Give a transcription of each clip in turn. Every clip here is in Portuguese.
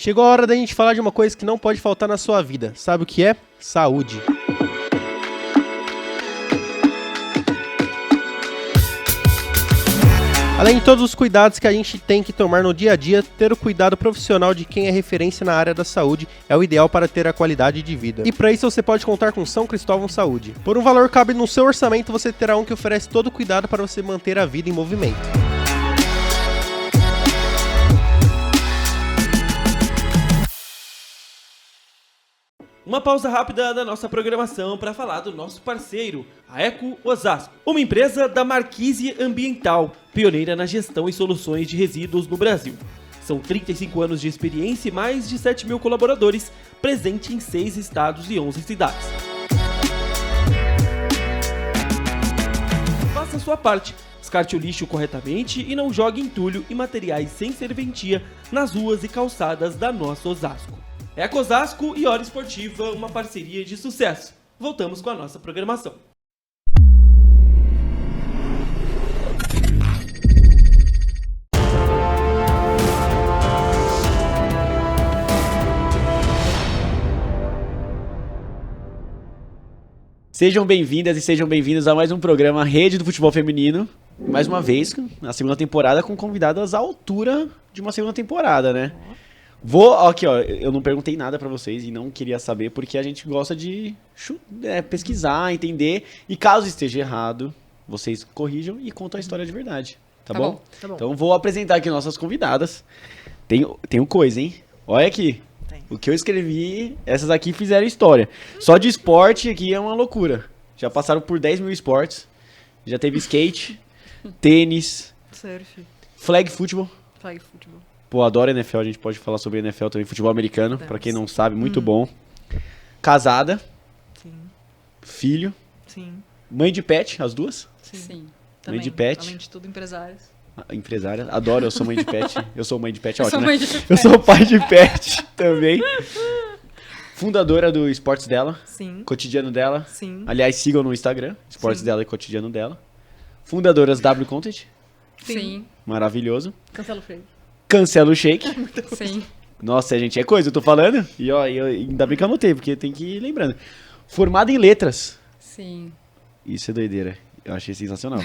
Chegou a hora da gente falar de uma coisa que não pode faltar na sua vida. Sabe o que é? Saúde. Além de todos os cuidados que a gente tem que tomar no dia a dia, ter o cuidado profissional de quem é referência na área da saúde é o ideal para ter a qualidade de vida. E para isso você pode contar com São Cristóvão Saúde. Por um valor que cabe no seu orçamento, você terá um que oferece todo o cuidado para você manter a vida em movimento. Uma pausa rápida da nossa programação para falar do nosso parceiro, a Eco Osasco, uma empresa da Marquise Ambiental, pioneira na gestão e soluções de resíduos no Brasil. São 35 anos de experiência e mais de 7 mil colaboradores, presente em 6 estados e 11 cidades. Faça a sua parte, descarte o lixo corretamente e não jogue entulho e materiais sem serventia nas ruas e calçadas da nossa Osasco. Eco Osasco e Hora Esportiva, uma parceria de sucesso. Voltamos com a nossa programação. Sejam bem-vindas e sejam bem-vindos a mais um programa Rede do Futebol Feminino. Mais uma vez, na segunda temporada, com convidadas à altura de uma segunda temporada, né? Aqui, ó, eu não perguntei nada pra vocês e não queria saber porque a gente gosta de pesquisar, entender e caso esteja errado, vocês corrijam e contam a história de verdade, tá bom? Tá bom. Então vou apresentar aqui nossas convidadas. Tenho coisa, hein? Olha aqui. O que eu escrevi, essas aqui fizeram história. Só de esporte aqui é uma loucura. Já passaram por 10 mil esportes, já teve skate, tênis, Surf, flag football. flag futebol. Pô, adoro NFL, a gente pode falar sobre NFL também, futebol americano, pra quem não sabe, muito bom. Casada, Sim, filho, sim, mãe de pet, as duas. sim. Mãe de pet. Além de tudo, empresárias. Empresária, adoro, eu sou mãe de pet. Eu sou mãe de pet, é Eu ótimo, sou né? mãe de Eu sou pai de pet também. Fundadora do Esportes dela, Sim, cotidiano dela. sim, Aliás, sigam no Instagram, Esportes Sim. dela e cotidiano dela. Fundadoras W Content, Sim, maravilhoso. cancela o freio. Cancela o Shake. sim. Nossa, gente, é coisa, eu tô falando. E ó, ainda bem que eu anotei, porque tem que ir lembrando. Formada em letras. Sim. Isso é doideira. Eu achei sensacional.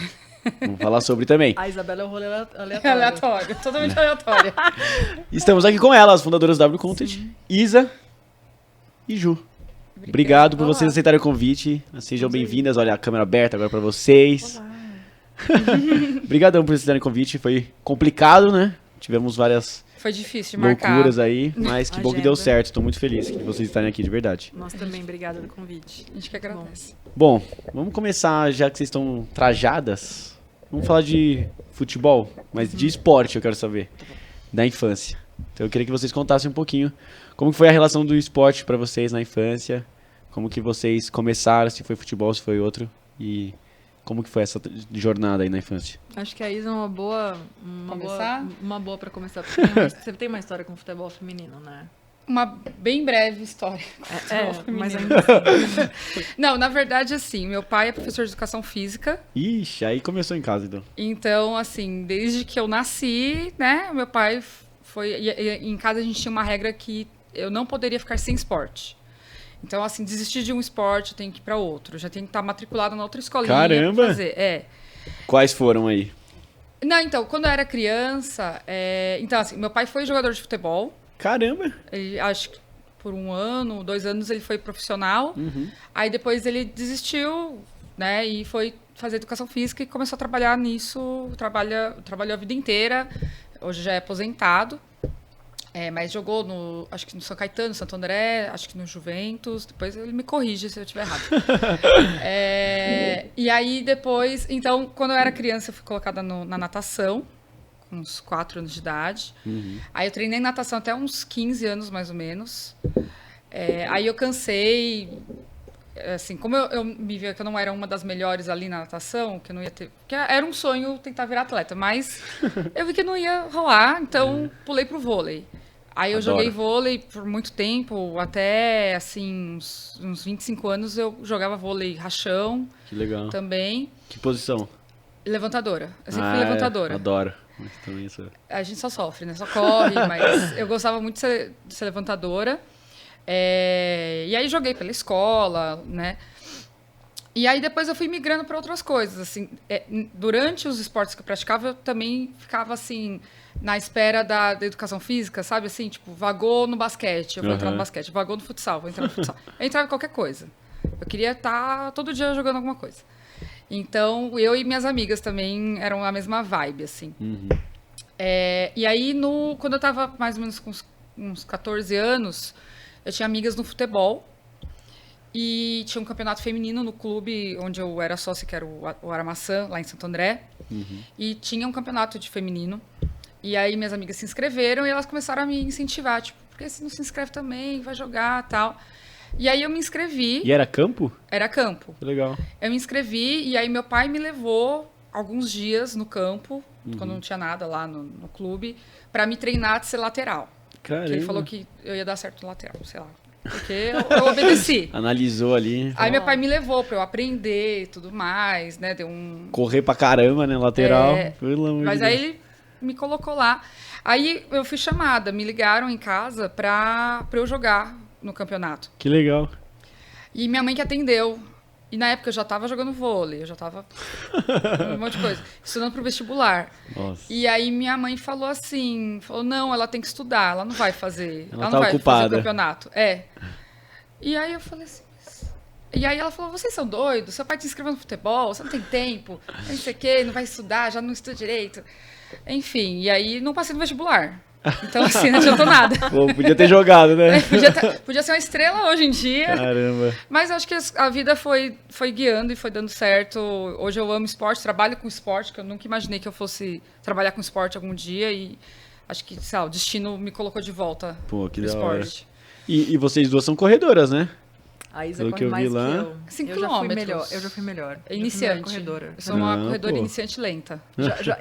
Vamos falar sobre também. A Isabela é o rolê aleatório. É aleatório, totalmente aleatório. Estamos aqui com elas, fundadoras da W Content, Isa e Ju. Obrigado por Olá. vocês aceitarem o convite. Sejam bem-vindas. Olha a câmera aberta agora pra vocês. Obrigadão por aceitarem o convite. Foi complicado, né? Tivemos várias Foi difícil de marcar. loucuras aí, mas que bom que deu Agenda. certo. Tô muito feliz que vocês estarem aqui, de verdade. Nós também, obrigada pelo convite. A gente que agradece. Bom, vamos começar, já que vocês estão trajadas. Vamos falar de futebol, mas de esporte eu quero saber. Da infância. Então eu queria que vocês contassem um pouquinho como que foi a relação do esporte pra vocês na infância, como que vocês começaram, se foi futebol, se foi outro, e como que foi essa jornada aí na infância. Acho que a Isa é uma boa Começar? uma boa pra começar. Porque você tem uma história com futebol feminino, né? Uma bem breve história. Mas ainda assim. Não, na verdade, assim, meu pai é professor de educação física. Ixi, aí começou em casa, então. Então, assim, desde que eu nasci, né, meu pai foi... E em casa a gente tinha uma regra que eu não poderia ficar sem esporte. Então, assim, desistir de um esporte, eu tenho que ir para outro. Eu já tenho que estar matriculado na outra escolinha. Caramba! Pra fazer. Quais foram aí? Não, então, quando eu era criança... Então, assim, meu pai foi jogador de futebol. Caramba! Ele, acho que por 1 ano, 2 anos ele foi profissional. Aí depois ele desistiu, né? E foi fazer educação física e começou a trabalhar nisso. Trabalhou a vida inteira. Hoje já é aposentado. Mas jogou acho que no São Caetano, Santo André, acho que no Juventus. Depois ele me corrige se eu estiver errado. E aí depois... Então, quando eu era criança, eu fui colocada na natação, com uns 4 anos de idade. Aí eu treinei natação até uns 15 anos, mais ou menos. Aí eu cansei... Assim, como eu me via que eu não era uma das melhores ali na natação, que eu não ia ter... Porque era um sonho tentar virar atleta, mas eu vi que não ia rolar, então pulei pro vôlei. Aí eu Adoro. joguei vôlei por muito tempo, até assim, uns 25 anos eu jogava vôlei rachão Que legal. também. Que posição? Levantadora. Eu sempre fui levantadora. Adoro. Mas também sou. A gente só sofre, né? Só corre, mas eu gostava muito de ser levantadora. E aí joguei pela escola, né? E aí depois eu fui migrando para outras coisas, assim. Durante os esportes que eu praticava, eu também ficava, assim, na espera da educação física, sabe? Assim, tipo, vagou no basquete, eu vou entrar no basquete. Vagou no futsal, vou entrar no futsal. Eu entrava em qualquer coisa. Eu queria estar todo dia jogando alguma coisa. Então, eu e minhas amigas também eram a mesma vibe, assim. E aí, quando eu tava mais ou menos com uns 14 anos, eu tinha amigas no futebol. E tinha um campeonato feminino no clube onde eu era sócia, que era o Aramaçã, lá em Santo André. E tinha um campeonato de feminino. E aí minhas amigas se inscreveram e elas começaram a me incentivar. Tipo, por que você não se inscreve também? Vai jogar e tal. E aí eu me inscrevi. E era campo? Era campo. Que legal. Eu me inscrevi e aí meu pai me levou alguns dias no campo, quando não tinha nada lá no clube, pra me treinar de ser lateral. Caramba. Porque ele falou que eu ia dar certo no lateral, sei lá. Porque eu obedeci. Analisou ali. Aí meu pai me levou pra eu aprender e tudo mais, né? Deu um... Correr pra caramba, né? Lateral. Pelo amor Mas de aí Deus. ele me colocou lá. Aí eu fui chamada, me ligaram em casa pra eu jogar no campeonato. Que legal. E minha mãe que atendeu. E na época eu já tava jogando vôlei, eu já tava um monte de coisa, estudando pro vestibular. Nossa. E aí minha mãe falou assim, não, ela tem que estudar, ela não vai fazer, Ela não tá vai ocupada. fazer o campeonato. E aí eu falei assim, e aí ela falou, vocês são doidos, seu pai te inscreveu no futebol, você não tem tempo, não sei o quê, não vai estudar, já não estuda direito. Enfim, e aí não passei no vestibular. Então, assim, não adiantou nada. Pô, podia ter jogado, né? Podia ser uma estrela hoje em dia. Caramba. Mas acho que a vida foi guiando e foi dando certo. Hoje eu amo esporte, trabalho com esporte, que eu nunca imaginei que eu fosse trabalhar com esporte algum dia. E acho que, sei lá, o destino me colocou de volta Pô, que no da hora. esporte. E vocês duas são corredoras, né? A Isa Pelo corre que eu mais vi lá. que eu. 5 Eu já fui quilômetros. melhor. Eu já fui melhor. Iniciante. Corredora. Eu sou uma Não, corredora pô. iniciante lenta.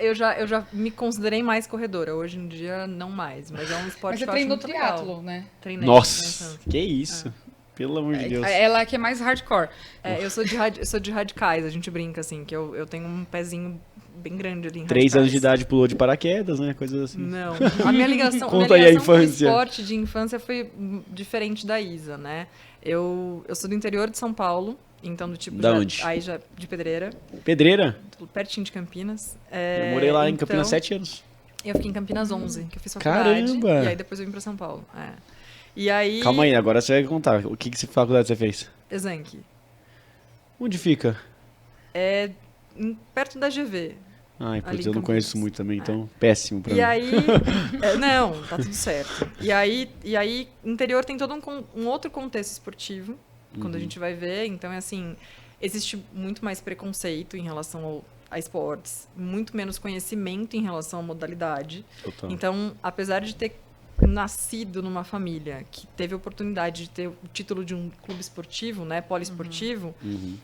Eu já me considerei mais corredora. Hoje em dia, não mais. Mas é um esporte Mas você que eu acho treinou muito legal. triatlo, né? Treinei. Nossa, que isso. Pelo amor de Deus. Ela que é mais hardcore. Eu sou de radicais. A gente brinca, assim, que eu tenho um pezinho bem grande ali em 3 radicais. anos de idade pulou de paraquedas, né? Coisas assim. Não. A minha ligação, Conta aí a com o infância. esporte de infância foi diferente da Isa, né? Eu sou do interior de São Paulo, então do tipo... Da onde? Aí já de Pedreira, Pedreira? pertinho de Campinas. Eu morei lá em então, Campinas 7 anos. Eu fiquei em Campinas 11, que eu fiz faculdade. Caramba! E aí depois eu vim pra São Paulo. E aí... Calma aí, agora você vai contar. O que faculdade você fez? Exanc. Onde fica? Perto da GV. Ai, Ali putz, em eu não Campinas. conheço muito também, então péssimo pra mim. E aí... não, tá tudo certo. E aí interior tem todo um outro contexto esportivo, quando a gente vai ver. Então, é assim, existe muito mais preconceito em relação a esportes, muito menos conhecimento em relação à modalidade. Total. Então, apesar de ter nascido numa família que teve a oportunidade de ter o título de um clube esportivo, né, poliesportivo,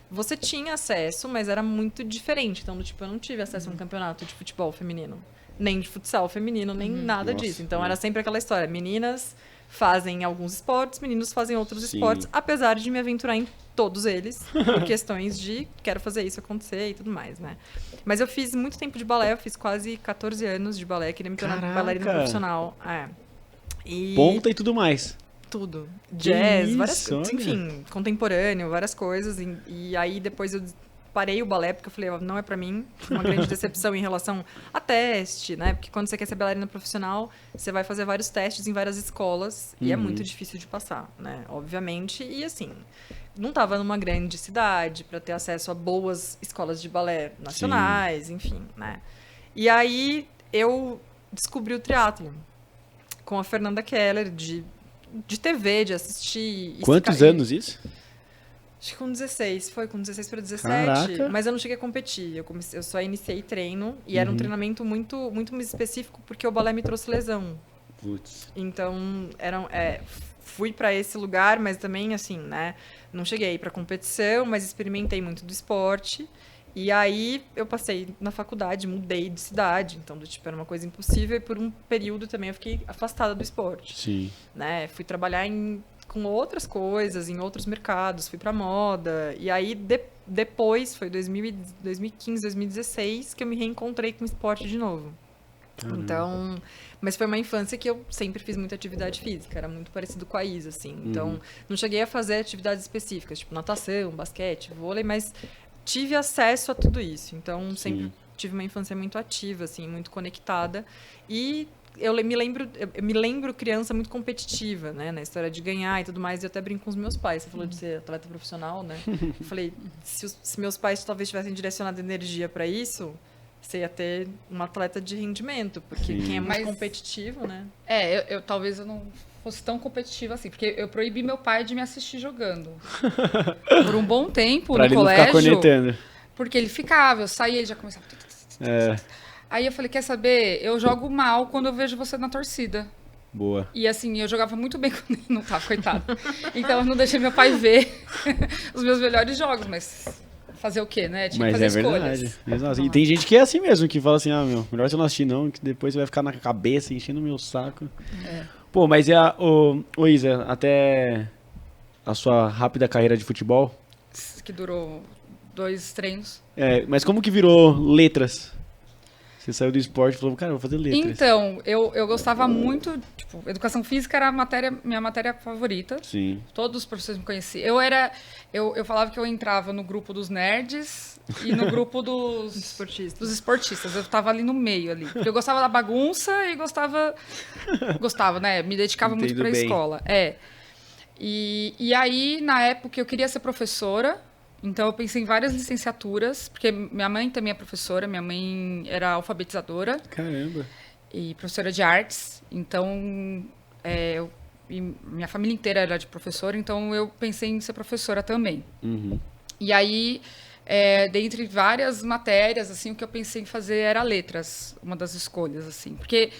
você tinha acesso, mas era muito diferente. Então, do tipo, eu não tive acesso a um campeonato de futebol feminino, nem de futsal feminino, nem nada Nossa, disso. Então, é. era sempre aquela história, meninas fazem alguns esportes, meninos fazem outros Sim. esportes, apesar de me aventurar em todos eles, por questões de quero fazer isso acontecer e tudo mais, né? Mas eu fiz muito tempo de balé, eu fiz quase 14 anos de balé, queria me tornar Caraca! bailarina profissional. E Ponta e tudo mais. tudo. Jazz, isso, várias coisas, olha. enfim, contemporâneo, várias coisas. E aí depois eu parei o balé, porque eu falei, não é pra mim. Uma grande decepção em relação a teste, né? Porque quando você quer ser bailarina profissional, você vai fazer vários testes em várias escolas e é muito difícil de passar, né? Obviamente. E assim, não tava numa grande cidade para ter acesso a boas escolas de balé nacionais, enfim, né? E aí eu descobri o triatlo com a Fernanda Keller, de TV, de assistir. Quantos anos isso? Acho que com 16, foi com 16 para 17, Caraca. mas eu não cheguei a competir. Eu só iniciei treino e era um treinamento muito, muito mais específico porque o balé me trouxe lesão. Putz. Então, fui para esse lugar, mas também, assim, né? Não cheguei para competição, mas experimentei muito do esporte. E aí, eu passei na faculdade, mudei de cidade. Então, tipo, era uma coisa impossível. E por um período também eu fiquei afastada do esporte. Sim. Né? Fui trabalhar com outras coisas, em outros mercados. Fui para moda. E aí, depois, foi 2015, 2016, que eu me reencontrei com o esporte de novo. Então, mas foi uma infância que eu sempre fiz muita atividade física, era muito parecido com a Isa, assim. Então, não cheguei a fazer atividades específicas, tipo natação, basquete, vôlei, mas tive acesso a tudo isso. Então, sempre tive uma infância muito ativa, assim, muito conectada. E eu me lembro criança muito competitiva, né? Na história de ganhar e tudo mais. E eu até brinco com os meus pais. Você falou de ser atleta profissional, né? Eu falei, se meus pais talvez tivessem direcionado energia para isso, você ia ter um atleta de rendimento. Porque quem é muito competitivo, né? Talvez eu não fosse tão competitiva assim. Porque eu proibi meu pai de me assistir jogando. Por um bom tempo, pra no ele colégio. Não ficar cornetando. Porque ele ficava, eu saía, ele já começava... Aí eu falei, quer saber? Eu jogo mal quando eu vejo você na torcida. Boa. E assim, eu jogava muito bem quando ele não tava, coitado. Então eu não deixei meu pai ver os meus melhores jogos, mas fazer o quê, né? Tinha que fazer escolhas. Verdade. Exato. E tem gente que é assim mesmo, que fala assim, melhor você não assistir não, que depois você vai ficar na cabeça, enchendo o meu saco. Pô, mas Isa, até a sua rápida carreira de futebol... Que durou 2 treinos. Mas como que virou letras? Você saiu do esporte e falou, cara, eu vou fazer letras. Então, eu gostava muito, tipo, educação física era minha matéria favorita. Sim. Todos os professores me conheciam. Eu falava que eu entrava no grupo dos nerds e no grupo dos esportistas. Eu estava ali no meio ali. Porque eu gostava da bagunça e gostava, né? Me dedicava muito para a escola. E aí, na época, eu queria ser professora. Então, eu pensei em várias licenciaturas, porque minha mãe também é professora, minha mãe era alfabetizadora. Caramba! E professora de artes. Então, minha família inteira era de professora, então eu pensei em ser professora também. E aí, dentre várias matérias, assim, o que eu pensei em fazer era letras, uma das escolhas, assim. Porque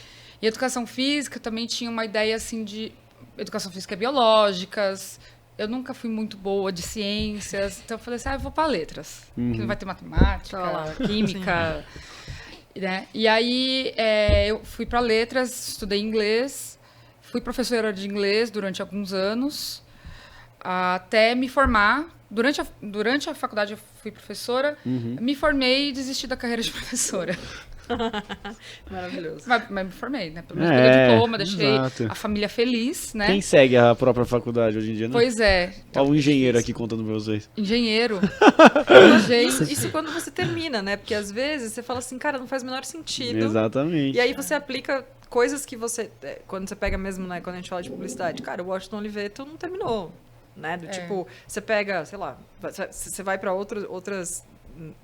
em educação física também tinha uma ideia, assim, de educação física biológicas. Eu nunca fui muito boa de ciências, então eu falei assim, eu vou para letras, que não vai ter matemática, química, né? E aí eu fui para letras, estudei inglês, fui professora de inglês durante alguns anos, até me formar. Durante a faculdade eu fui professora, me formei e desisti da carreira de professora. Maravilhoso. Mas me formei, né? Pelo menos peguei o diploma, deixei a família feliz, né? Quem segue a própria faculdade hoje em dia, né? Pois é. Olha o engenheiro aqui contando pra vocês. Engenheiro. Isso quando você termina, né? Porque às vezes você fala assim, cara, não faz o menor sentido. Exatamente. E aí você aplica coisas que você... Quando você pega mesmo, né? Quando a gente fala de publicidade. Cara, o Washington Oliveto não terminou, né? Tipo, você pega, sei lá, você vai pra outras...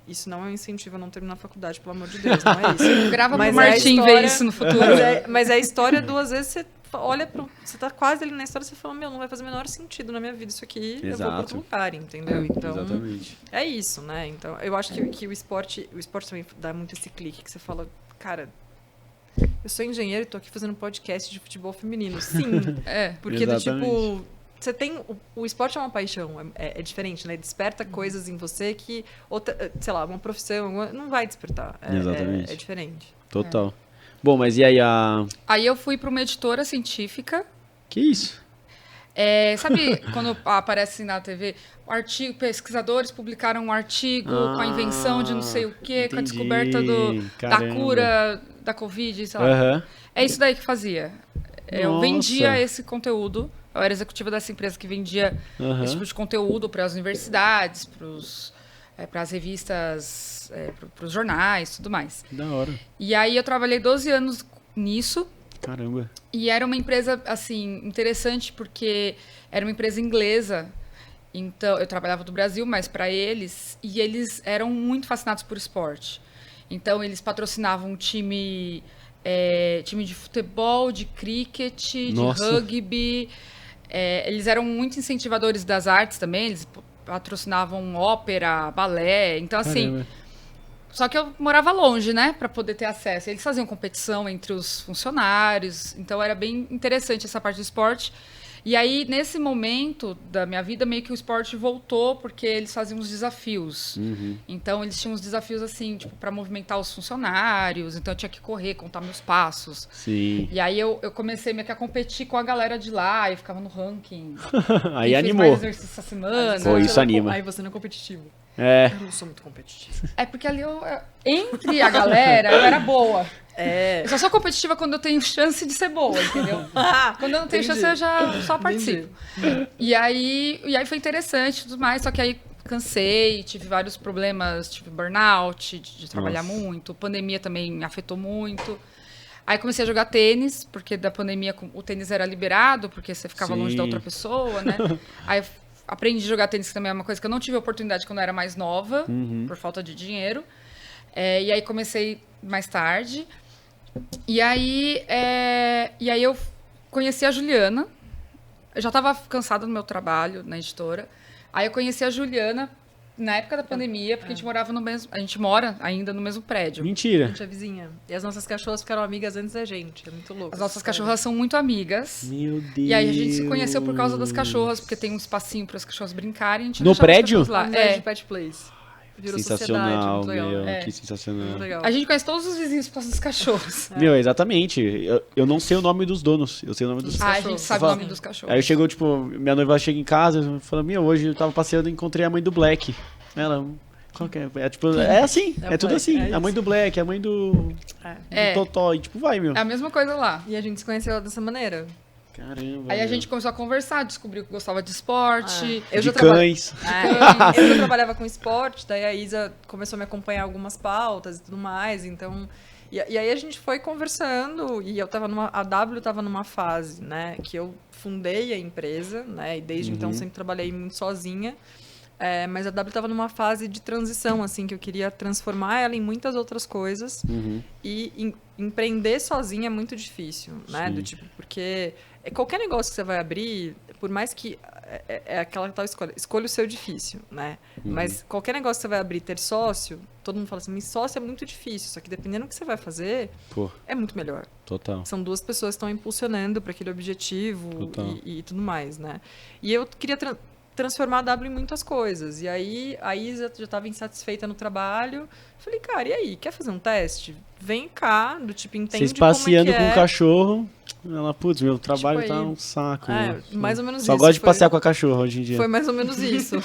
Isso não é um incentivo a não terminar a faculdade, pelo amor de Deus, não é isso. Grava pro Martim ver isso no futuro. Mas é a história, duas vezes você olha pro... Você tá quase ali na história e você fala, não vai fazer o menor sentido na minha vida isso aqui, eu vou pra outro lugar, entendeu? Então, exatamente. É isso, né? Então, eu acho que o esporte também dá muito esse clique, que você fala, cara, eu sou engenheiro e tô aqui fazendo um podcast de futebol feminino. Sim, porque do tipo... Você tem... O esporte é uma paixão, é diferente, né? Desperta coisas em você que, sei lá, uma profissão não vai despertar. Exatamente. É diferente. Total. Bom, mas e aí Aí eu fui para uma editora científica. Que isso? Sabe quando aparece na TV, pesquisadores publicaram um artigo com a invenção de não sei o quê, com a descoberta da cura da Covid, sei lá. É isso daí que fazia. Eu vendia esse conteúdo. Eu era executiva dessa empresa que vendia esse tipo de conteúdo para as universidades, para as revistas, para os jornais, tudo mais. Da hora. E aí eu trabalhei 12 anos nisso. Caramba. E era uma empresa, assim, interessante porque era uma empresa inglesa. Então, eu trabalhava do Brasil, mas para eles, e eles eram muito fascinados por esporte. Então, eles patrocinavam um time de futebol, de cricket, de rugby. Eles eram muito incentivadores das artes também, eles patrocinavam ópera, balé, então assim... Só que eu morava longe, né, para poder ter acesso. Eles faziam competição entre os funcionários, então era bem interessante essa parte do esporte. E aí, nesse momento da minha vida, meio que o esporte voltou, porque eles faziam uns desafios. Então, eles tinham uns desafios, assim, tipo, para movimentar os funcionários. Então, eu tinha que correr, contar meus passos. Sim. E aí, eu comecei meio que a competir com a galera de lá. Eu ficava no ranking. Aí e animou. Fiz mais exercício essa semana. Pô, isso anima. Aí você não é competitivo. É. Eu não sou muito competitiva. É porque ali entre a galera, eu era boa. É. Eu só sou competitiva quando eu tenho chance de ser boa, entendeu? Quando eu não tenho chance, eu já só participo. E aí foi interessante e tudo mais, só que aí cansei, tive vários problemas, tive burnout, de trabalhar muito, pandemia também afetou muito. Aí comecei a jogar tênis, porque da pandemia o tênis era liberado, porque você ficava longe da outra pessoa, né? Aí aprendi a jogar tênis, que também é uma coisa que eu não tive oportunidade quando eu era mais nova, por falta de dinheiro. E aí comecei mais tarde. E aí eu conheci a Juliana. Eu já estava cansada do meu trabalho na editora. Aí eu conheci a Juliana na época da pandemia, porque a gente morava no mesmo... A gente mora ainda no mesmo prédio. A Mentira. gente é vizinha. E as nossas cachorras ficaram amigas antes da gente. É muito louco. As nossas cachorras são muito amigas. Meu Deus. E aí a gente se conheceu por causa das cachorras, porque tem um espacinho para as cachorras brincarem. A gente No deixava as prédio? cachorras Lá, Lá. É. de Pet Place. Virou Sensacional, sociedade, muito legal. meu. É. Que sensacional. Muito legal. A gente conhece todos os vizinhos por causa dos cachorros. Meu, exatamente. Eu não sei o nome dos donos. Eu sei o nome dos... A gente sabe o nome dos cachorros. Aí chegou, tipo, minha noiva chega em casa e fala, hoje eu tava passeando e encontrei a mãe do Black. Ela, qual que é? É tipo, é assim, é tudo Black, assim. é A mãe do Black, a mãe do É. Totó, e tipo, vai, meu. É a mesma coisa lá. E a gente se conheceu dessa maneira. Caramba. Aí a meu. gente começou a conversar, descobriu que gostava de esporte. Eu De já trabalhei. cães. Eu já trabalhava com esporte, daí a Isa começou a me acompanhar algumas pautas e tudo mais, então... E aí a gente foi conversando, e eu tava a W tava numa fase, né, que eu fundei a empresa, né, e desde então sempre trabalhei muito sozinha, mas a W tava numa fase de transição, assim, que eu queria transformar ela em muitas outras coisas, e empreender sozinha é muito difícil, né, do tipo, porque qualquer negócio que você vai abrir, por mais que é aquela tal escolha o seu difícil, né? Mas qualquer negócio que você vai abrir, ter sócio, todo mundo fala assim, mas sócio é muito difícil, só que dependendo do que você vai fazer, Pô, é muito melhor. total. São duas pessoas que estão impulsionando para aquele objetivo Total. e tudo mais, né? E eu queria transformar a W em muitas coisas. E aí a Isa já estava insatisfeita no trabalho. Falei, cara, e aí? Quer fazer um teste? Vem cá, do tipo, entende Vocês passeando como é que com o cachorro, ela, putz, meu trabalho Tipo tá aí. um saco. É, meu. mais ou menos Só isso. gosto de Foi- passear com a cachorra hoje em dia. Foi mais ou menos isso.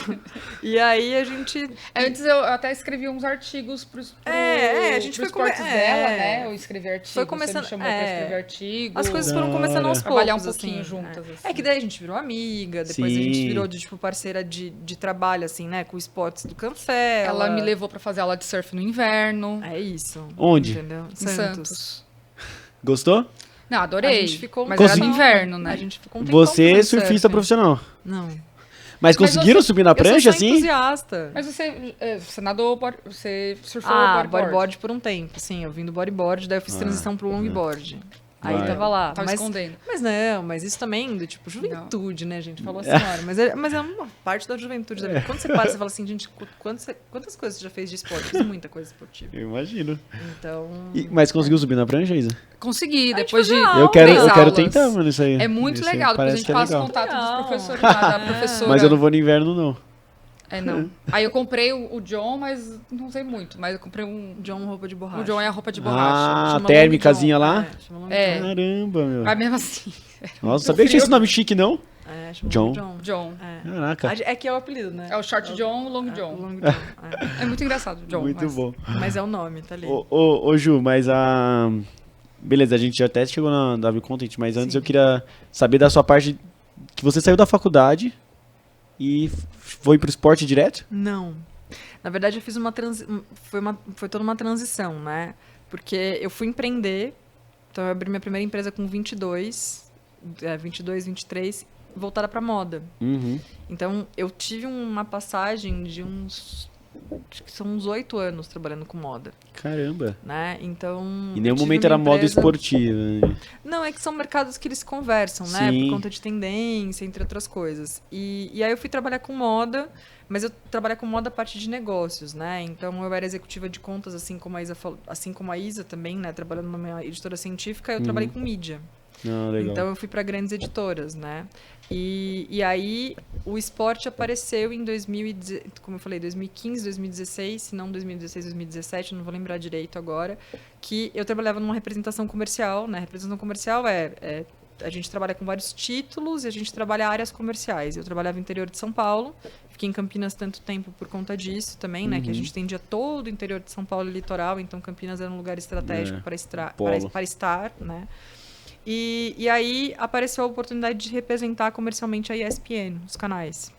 E aí a gente... Antes eu até escrevi uns artigos pro a gente pro foi esportes dela, né? Eu escrevi artigos, Foi começando- você me chamou pra escrever artigo. As coisas Da foram começando aos hora. poucos, Trabalhar um pouquinho assim, juntas, né? assim. É que daí a gente virou amiga, depois a Sim. gente virou, tipo, parceira de trabalho, assim, né? Com esportes do Cancela. Ela me levou pra fazer aula de surf no inverno, É isso. Onde? Entendeu? em Santos. Gostou? Não, adorei. A gente ficou um mas era no Consegui- inverno, né? A gente ficou um tempão Você é fazendo surfista surf. profissional. Não. Mas conseguiram subir na prancha, eu sou só assim? entusiasta. Mas você nadou, você surfou Bodyboard bodyboard. por um tempo, sim. Eu vim do bodyboard, daí eu fiz transição pro longboard. Aí Vai. tava lá. Tava mas, escondendo. mas não, mas isso também do tipo juventude, né, gente? Falou assim, olha, mas é uma parte da juventude da vida. Quando você para, você fala assim, gente, quantas coisas você já fez de esporte? Fiz muita coisa esportiva. Eu imagino. Então. Mas conseguiu subir na prancha, Isa? Consegui, A gente depois de fazia Eu quero, três eu quero aulas. tentar, mano, isso aí. É muito Isso aí legal, depois a parece gente que é passa o legal. contato dos Legal. professores lá, da professora. Mas eu não vou no inverno, não. Não. Aí eu comprei o John, mas não sei muito. Mas eu comprei um... John roupa de borracha. O John é a roupa de borracha. Ah, Chama térmicazinha Long John. lá? Chama Long É. John. Caramba, meu. Mas mesmo assim, Nossa, sabia que tinha esse nome chique, não? Chama John. Long John. John. É. Caraca. É que é o apelido, né? É o short John, o long O John. Long John. É muito engraçado, John. Muito mas... bom. Mas é o nome, tá ali. Ô, Ju, mas a... Beleza, a gente até chegou na W Content, mas antes Sim. eu queria saber da sua parte que você saiu da faculdade e foi pro esporte direto? Não. Na verdade, eu fiz foi toda uma transição, né? Porque eu fui empreender, então eu abri minha primeira empresa com 22, 23, voltada para moda. Uhum. Então, eu tive uma passagem de acho que são uns 8 anos trabalhando com moda, Caramba. né? Então, Em eu nenhum tive momento uma era moda empresa- esportiva. Né? Não, é que são mercados que eles conversam, né? Sim. Por conta de tendência, entre outras coisas. E aí eu fui trabalhar com moda, mas eu trabalhava com moda a parte de negócios, né? Então eu era executiva de contas, assim como a Isa falou, assim como a Isa também, né? Trabalhando numa editora científica, eu trabalhei com mídia. Não, legal. Então eu fui para grandes editoras, né? E aí o esporte apareceu em 2015, 2016, se não 2016, 2017, não vou lembrar direito agora, que eu trabalhava numa representação comercial, né? Representação comercial é a gente trabalha com vários títulos e a gente trabalha áreas comerciais. Eu trabalhava no interior de São Paulo, fiquei em Campinas tanto tempo por conta disso também, né? Que a gente tendia todo o interior de São Paulo e litoral, então Campinas era um lugar estratégico para estar, né? E aí apareceu a oportunidade de representar comercialmente a ESPN, os canais,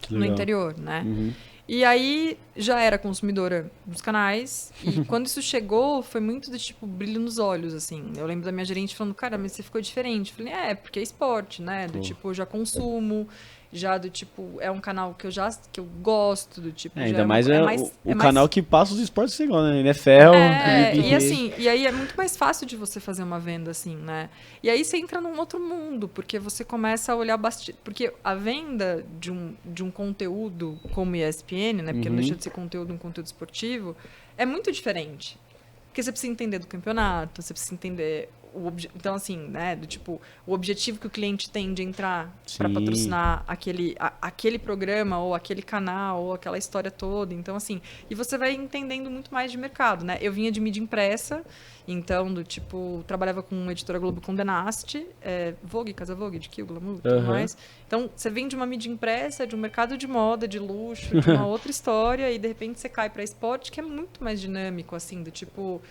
no interior, né? E aí já era consumidora dos canais. E quando isso chegou, foi muito do tipo brilho nos olhos, assim. Eu lembro da minha gerente falando, cara, mas você ficou diferente. Eu falei, porque é esporte, né? Do tipo, eu já consumo, já do tipo, é um canal que eu gosto, do tipo. Ainda mais o canal que passa os esportes que você gosta, né? NFL. E assim, e aí é muito mais fácil de você fazer uma venda, assim, né? E aí você entra num outro mundo, porque você começa a olhar bastante. Porque a venda de um conteúdo como ESPN, né? Porque não deixa de ser um conteúdo esportivo, é muito diferente. Porque você precisa entender do campeonato, você precisa entender então, assim, né, do tipo, o objetivo que o cliente tem de entrar para patrocinar aquele programa, ou aquele canal, ou aquela história toda. Então, assim, e você vai entendendo muito mais de mercado, né? Eu vinha de mídia impressa, então, do tipo, trabalhava com Editora Globo com The Nast, Vogue, Casa Vogue, de Kill, Glamour, tudo mais. Então, você vem de uma mídia impressa, de um mercado de moda, de luxo, de uma outra história, e de repente você cai para esporte, que é muito mais dinâmico, assim, do tipo,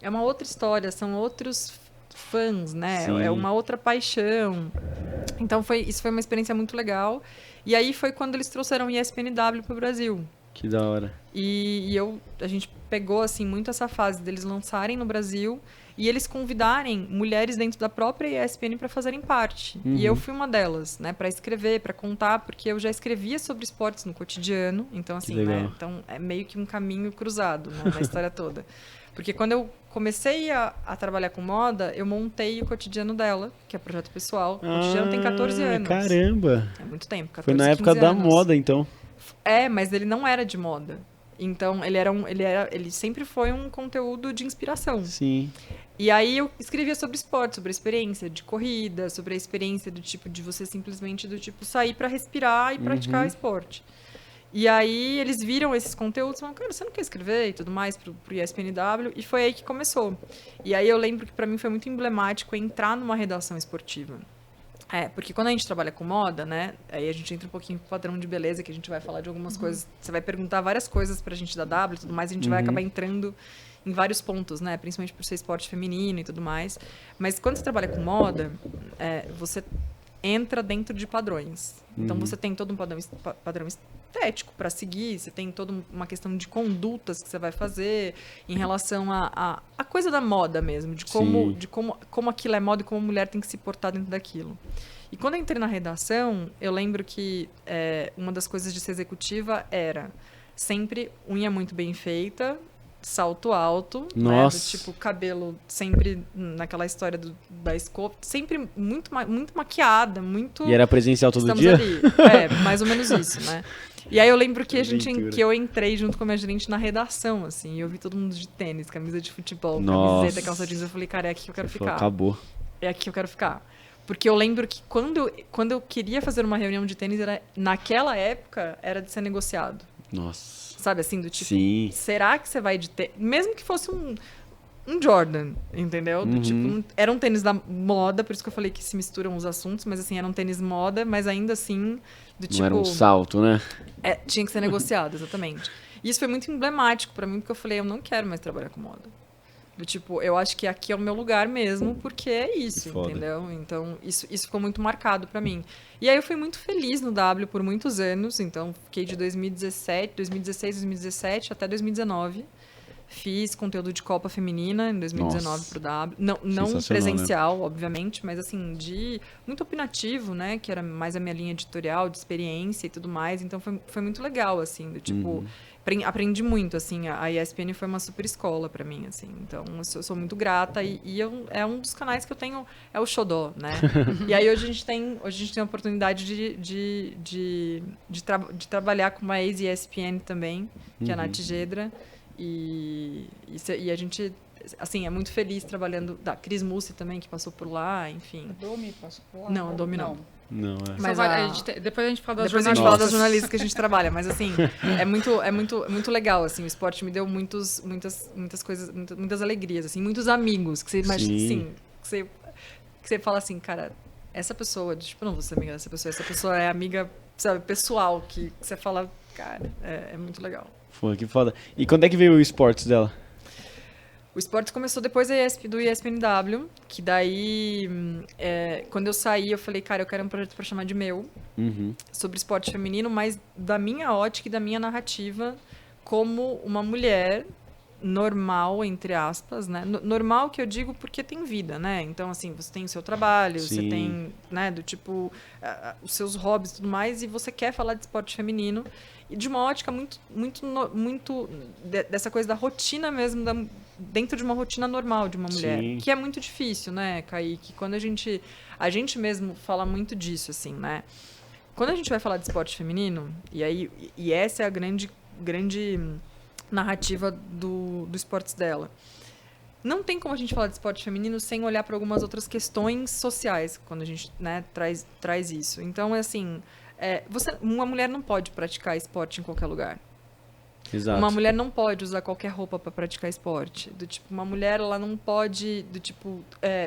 é uma outra história, são outros fãs, né? É uma outra paixão. Então isso foi uma experiência muito legal. E aí foi quando eles trouxeram o ESPNW pro Brasil. Que da hora. E a gente pegou assim muito essa fase deles lançarem no Brasil e eles convidarem mulheres dentro da própria ESPN para fazerem parte. E eu fui uma delas, né? Para escrever, para contar, porque eu já escrevia sobre esportes no cotidiano. Então assim, né? Então é meio que um caminho cruzado, né? Na história toda. Porque quando eu comecei a trabalhar com moda, eu montei o cotidiano dela, que é projeto pessoal. O cotidiano tem 14 anos. Caramba! É muito tempo, 14, foi na época da moda, então. Mas ele não era de moda. Então, ele sempre foi um conteúdo de inspiração. Sim. E aí eu escrevia sobre esporte, sobre a experiência de corrida, sobre a experiência do tipo de você simplesmente do tipo sair para respirar e praticar esporte. E aí eles viram esses conteúdos e falaram, cara, você não quer escrever e tudo mais pro ESPNW? E foi aí que começou. E aí eu lembro que para mim foi muito emblemático entrar numa redação esportiva. Porque quando a gente trabalha com moda, né, aí a gente entra um pouquinho pro padrão de beleza, que a gente vai falar de algumas coisas, você vai perguntar várias coisas pra gente da W e tudo mais, a gente vai acabar entrando em vários pontos, né, principalmente por ser esporte feminino e tudo mais. Mas quando você trabalha com moda, você entra dentro de padrões. Então você tem todo um padrão estético para seguir, você tem toda uma questão de condutas que você vai fazer em relação a coisa da moda mesmo, de como aquilo é moda e como a mulher tem que se portar dentro daquilo. E quando eu entrei na redação, eu lembro que uma das coisas de ser executiva era sempre unha muito bem feita, salto alto, né, do tipo cabelo sempre naquela história da escova, sempre muito maquiada, muito... E era presencial todo dia? Ali. Mais ou menos isso, né? E aí eu lembro que eu entrei junto com a minha gerente na redação, assim, e eu vi todo mundo de tênis, camisa de futebol, camiseta, calça jeans, eu falei, cara, é aqui que eu quero ficar. Acabou. É aqui que eu quero ficar. Porque eu lembro que quando eu queria fazer uma reunião de tênis, naquela época, era de ser negociado. Nossa. Sabe, assim, do tipo, será que você vai de tênis? Mesmo que fosse um Jordan, entendeu? Do tipo, era um tênis da moda, por isso que eu falei que se misturam os assuntos, mas assim, era um tênis moda, mas ainda assim, do tipo... Não era um salto, né? Tinha que ser negociado, exatamente. E isso foi muito emblemático pra mim, porque eu falei, eu não quero mais trabalhar com moda. Do tipo, eu acho que aqui é o meu lugar mesmo, porque é isso, entendeu? Então, isso ficou muito marcado pra mim. E aí eu fui muito feliz no W por muitos anos, então fiquei de 2016, 2017 até 2019. Fiz conteúdo de Copa Feminina em 2019 pro W. Não presencial, né? Obviamente, mas assim, muito opinativo, né? Que era mais a minha linha editorial, de experiência e tudo mais. Então foi muito legal, assim, do tipo... Aprendi muito, assim, a ESPN foi uma super escola pra mim, assim, então eu sou muito grata e é um dos canais que eu tenho, é o Xodó, né? E aí hoje a gente tem a oportunidade de trabalhar com uma ex-ESPN também, que é a Nath Gedra, e a gente, assim, é muito feliz trabalhando, da Cris Mussi também, que passou por lá, enfim. A Domi passou por lá? Não, a Domi não. Não, Mas depois a gente fala das jornalistas. Depois a gente fala das jornalistas que a gente trabalha, mas assim, é muito legal, assim, o esporte me deu muitas coisas, muitas alegrias, assim, muitos amigos, que você imagina, assim, que você fala assim, cara, essa pessoa, tipo, não vou ser amiga dessa pessoa, essa pessoa é amiga, sabe, pessoal, que você fala, cara, é muito legal. Pô, que foda. E quando é que veio o esportes dela? O esportes começou depois do ESPNW, que daí, quando eu saí, eu falei, cara, eu quero um projeto pra chamar de meu, sobre esporte feminino, mas da minha ótica e da minha narrativa, como uma mulher normal, entre aspas, né? Normal que eu digo porque tem vida, né? Então, assim, você tem o seu trabalho, Sim. você tem, né, do tipo, os seus hobbies e tudo mais, e você quer falar de esporte feminino, e de uma ótica muito dessa coisa da rotina mesmo, dentro de uma rotina normal de uma mulher, Sim. que é muito difícil, né, Kaique? Quando a gente mesmo fala muito disso, assim, né? Quando a gente vai falar de esporte feminino, e essa é a grande narrativa do esportes dela. Não tem como a gente falar de esporte feminino sem olhar para algumas outras questões sociais, quando a gente, né, traz isso. Então, é assim, uma mulher não pode praticar esporte em qualquer lugar. Exato. Uma mulher não pode usar qualquer roupa para praticar esporte. Do tipo, uma mulher, ela não pode, do tipo,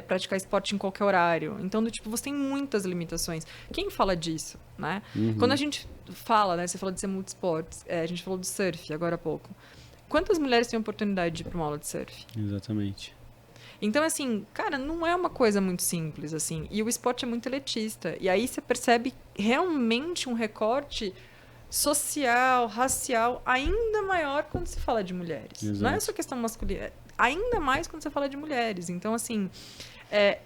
praticar esporte em qualquer horário. Então, do tipo, você tem muitas limitações. Quem fala disso, né? Quando a gente fala, né, você falou de ser multisportes, a gente falou do surf agora há pouco. Quantas mulheres têm oportunidade de ir para uma aula de surf? Exatamente. Então, assim, cara, não é uma coisa muito simples, assim. E o esporte é muito elitista. E aí você percebe realmente um recorte social, racial, ainda maior quando se fala de mulheres. Exato. Não é só questão masculina, ainda mais quando você fala de mulheres. Então, assim,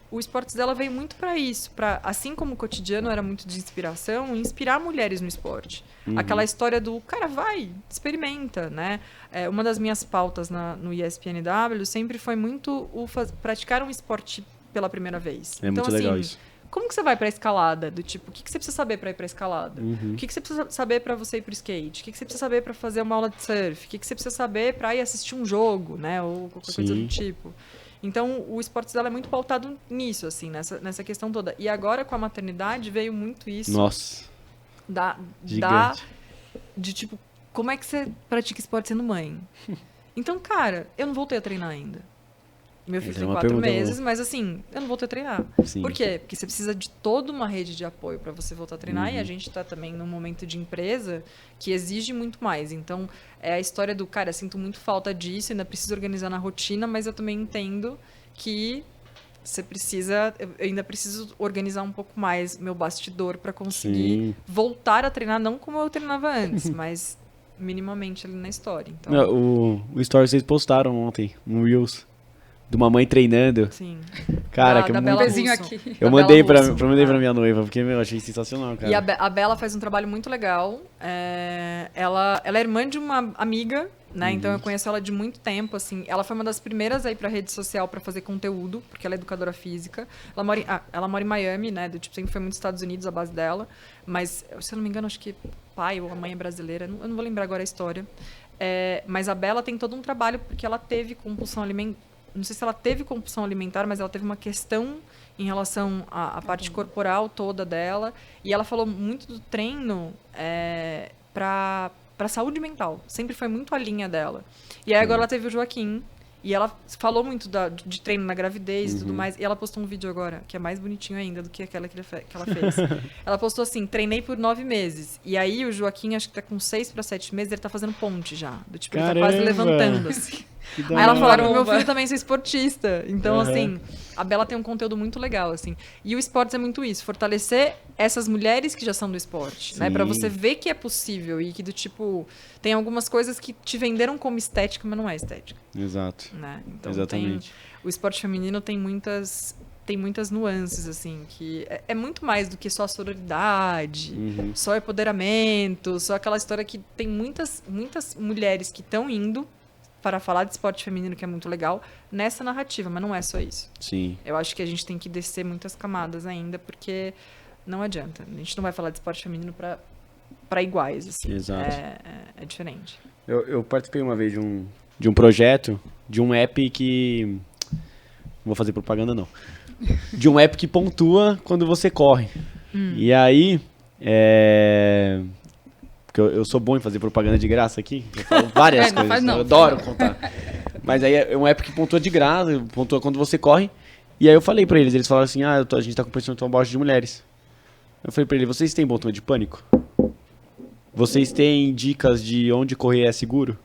o esportes dela veio muito para isso, para, assim como o cotidiano era muito de inspiração, inspirar mulheres no esporte. Aquela história do, cara, vai, experimenta, né? Uma das minhas pautas no ESPNW sempre foi muito praticar um esporte pela primeira vez. É então, muito assim, legal isso. como que você vai pra escalada? Do tipo, o que você precisa saber pra ir pra escalada? O que você precisa saber pra você ir pro skate? O que você precisa saber pra fazer uma aula de surf? O que você precisa saber pra ir assistir um jogo, né? Ou qualquer coisa do tipo. Então, o esportes dela é muito pautado nisso, assim, nessa questão toda. E agora, com a maternidade, veio muito isso. Nossa. Gigante. De tipo, como é que você pratica esporte sendo mãe? Então, cara, eu não voltei a treinar ainda. Meu filho Essa é tem uma 4 pergunta meses, mas assim, eu não voltei a treinar. Sim. Por quê? Porque você precisa de toda uma rede de apoio para você voltar a treinar, e a gente tá também num momento de empresa que exige muito mais. Então, é a história do, cara, sinto muito falta disso, ainda preciso organizar na rotina, mas eu também entendo que você precisa, eu ainda preciso organizar um pouco mais meu bastidor para conseguir voltar a treinar, não como eu treinava antes, mas minimamente ali na história. Então, O story vocês postaram ontem, no Reels, de uma mãe treinando. sim. Cara, Da que é Bela muito... Pezinho Russo. aqui. Eu Da mandei Bela pra, Russo. mandei pra minha noiva, porque, meu, eu achei sensacional, cara. E a Bela faz um trabalho muito legal. Ela é irmã de uma amiga, né? Então eu conheço ela de muito tempo, assim. Ela foi uma das primeiras aí pra rede social pra fazer conteúdo, porque ela é educadora física. Ela mora em Miami, né? Do tipo, sempre foi muito Estados Unidos a base dela. Mas, se eu não me engano, acho que pai ou a mãe é brasileira. Eu não vou lembrar agora a história. Mas a Bela tem todo um trabalho porque ela teve compulsão alimentar. Não sei se ela teve compulsão alimentar, mas ela teve uma questão em relação à parte corporal toda dela. E ela falou muito do treino para saúde mental. Sempre foi muito a linha dela. E aí agora ela teve o Joaquim. E ela falou muito de treino na gravidez e tudo mais. E ela postou um vídeo agora, que é mais bonitinho ainda do que aquela que ela fez. Ela postou assim, treinei por 9 meses. E aí o Joaquim, acho que tá com 6 para 7 meses, ele tá fazendo ponte já. Do tipo, ele tá quase levantando, assim. Aí ela falou que meu filho também é esportista. Então, assim, a Bela tem um conteúdo muito legal, assim. E o esportes é muito isso, fortalecer essas mulheres que já são do esporte, né? Pra você ver que é possível e que, do tipo, tem algumas coisas que te venderam como estética, mas não é estética. Exato. Né? Então, Exatamente. o esporte feminino tem muitas nuances, assim, que é muito mais do que só sororidade, só empoderamento, só aquela história que tem muitas mulheres que estão indo para falar de esporte feminino, que é muito legal, nessa narrativa, mas não é só isso. Sim. Eu acho que a gente tem que descer muitas camadas ainda, porque não adianta. A gente não vai falar de esporte feminino para iguais, assim. Exato. É diferente. Eu participei uma vez de um projeto, de um app que... Não vou fazer propaganda, não. De um app que pontua quando você corre. E aí... Porque eu sou bom em fazer propaganda de graça aqui. Eu falo várias coisas. Eu adoro contar. Mas aí é um app que pontua de graça, pontua quando você corre. E aí eu falei pra eles falaram assim, a gente tá com percentual baixo de mulheres. Eu falei pra ele, vocês têm botão de pânico? Vocês têm dicas de onde correr é seguro?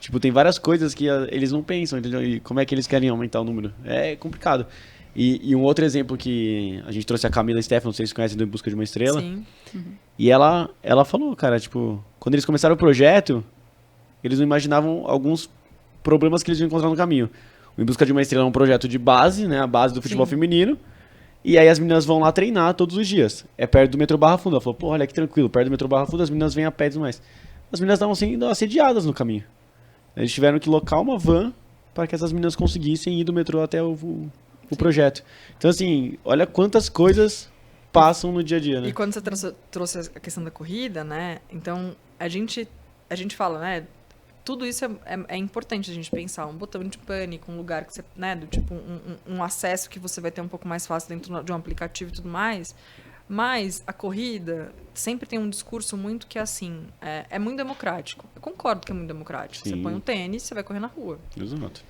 Tipo, tem várias coisas que eles não pensam, entendeu? E como é que eles querem aumentar o número? É complicado. E um outro exemplo que a gente trouxe a Camila Stefano, vocês conhecem do Em Busca de uma Estrela. Sim. E ela falou, cara, tipo, quando eles começaram o projeto, eles não imaginavam alguns problemas que eles iam encontrar no caminho. O Em Busca de uma Estrela é um projeto de base, né? A base do futebol feminino. E aí as meninas vão lá treinar todos os dias. É perto do metrô Barra Funda. Ela falou, pô, olha que tranquilo, perto do metrô Barra Funda, as meninas vêm a pé e tudo mais. As meninas estavam sendo assediadas no caminho. Eles tiveram que locar uma van para que essas meninas conseguissem ir do metrô até o projeto. Então, assim, olha quantas coisas passam no dia a dia, né? E quando você trouxe a questão da corrida, né? Então, a gente fala, né? Tudo isso é importante a gente pensar. Um botão de pânico, um lugar que você, né? Do tipo, um acesso que você vai ter um pouco mais fácil dentro de um aplicativo e tudo mais. Mas a corrida sempre tem um discurso muito que, assim, é muito democrático. Eu concordo que é muito democrático. Sim. Você põe um tênis, você vai correr na rua. Exato.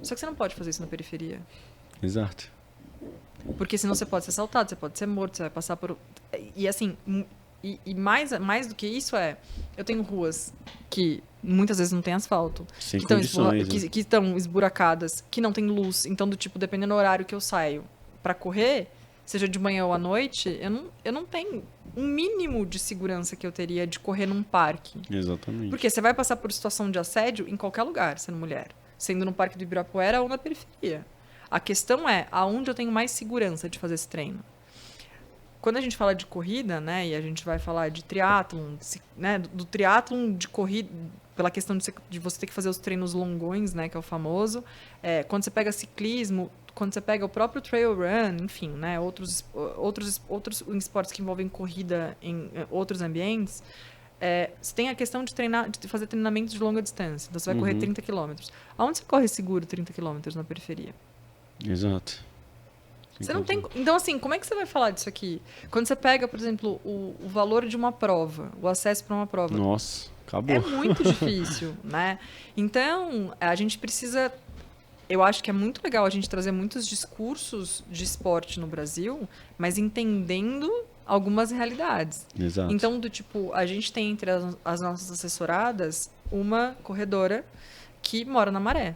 Só que você não pode fazer isso na periferia. Exato. Porque senão você pode ser assaltado, você pode ser morto, você vai passar por... E assim, mais do que isso eu tenho ruas que muitas vezes não tem asfalto, Sem que condições, né? que estão esburacadas, que não tem luz. Então, do tipo, dependendo do horário que eu saio pra correr, seja de manhã ou à noite, eu não tenho um mínimo de segurança que eu teria de correr num parque. Exatamente. Porque você vai passar por situação de assédio em qualquer lugar, sendo mulher. Sendo no Parque do Ibirapuera ou na periferia. A questão é aonde eu tenho mais segurança de fazer esse treino. Quando a gente fala de corrida, né, e a gente vai falar de triatlon, né, do triatlon de corrida, pela questão de você ter que fazer os treinos longões, né, que é o famoso. Quando você pega ciclismo, quando você pega o próprio trail run, enfim, né, outros esportes que envolvem corrida em outros ambientes, você tem a questão de fazer treinamentos de longa distância. Então, você vai correr 30 quilômetros. Aonde você corre seguro 30 quilômetros na periferia? Exato. Você não tem... Então, assim, como é que você vai falar disso aqui? Quando você pega, por exemplo, o valor de uma prova, o acesso para uma prova. Nossa, acabou. É muito difícil, né? Então, a gente precisa... Eu acho que é muito legal a gente trazer muitos discursos de esporte no Brasil, mas entendendo algumas realidades. Exato. Então, do tipo, a gente tem entre as nossas assessoradas uma corredora que mora na Maré.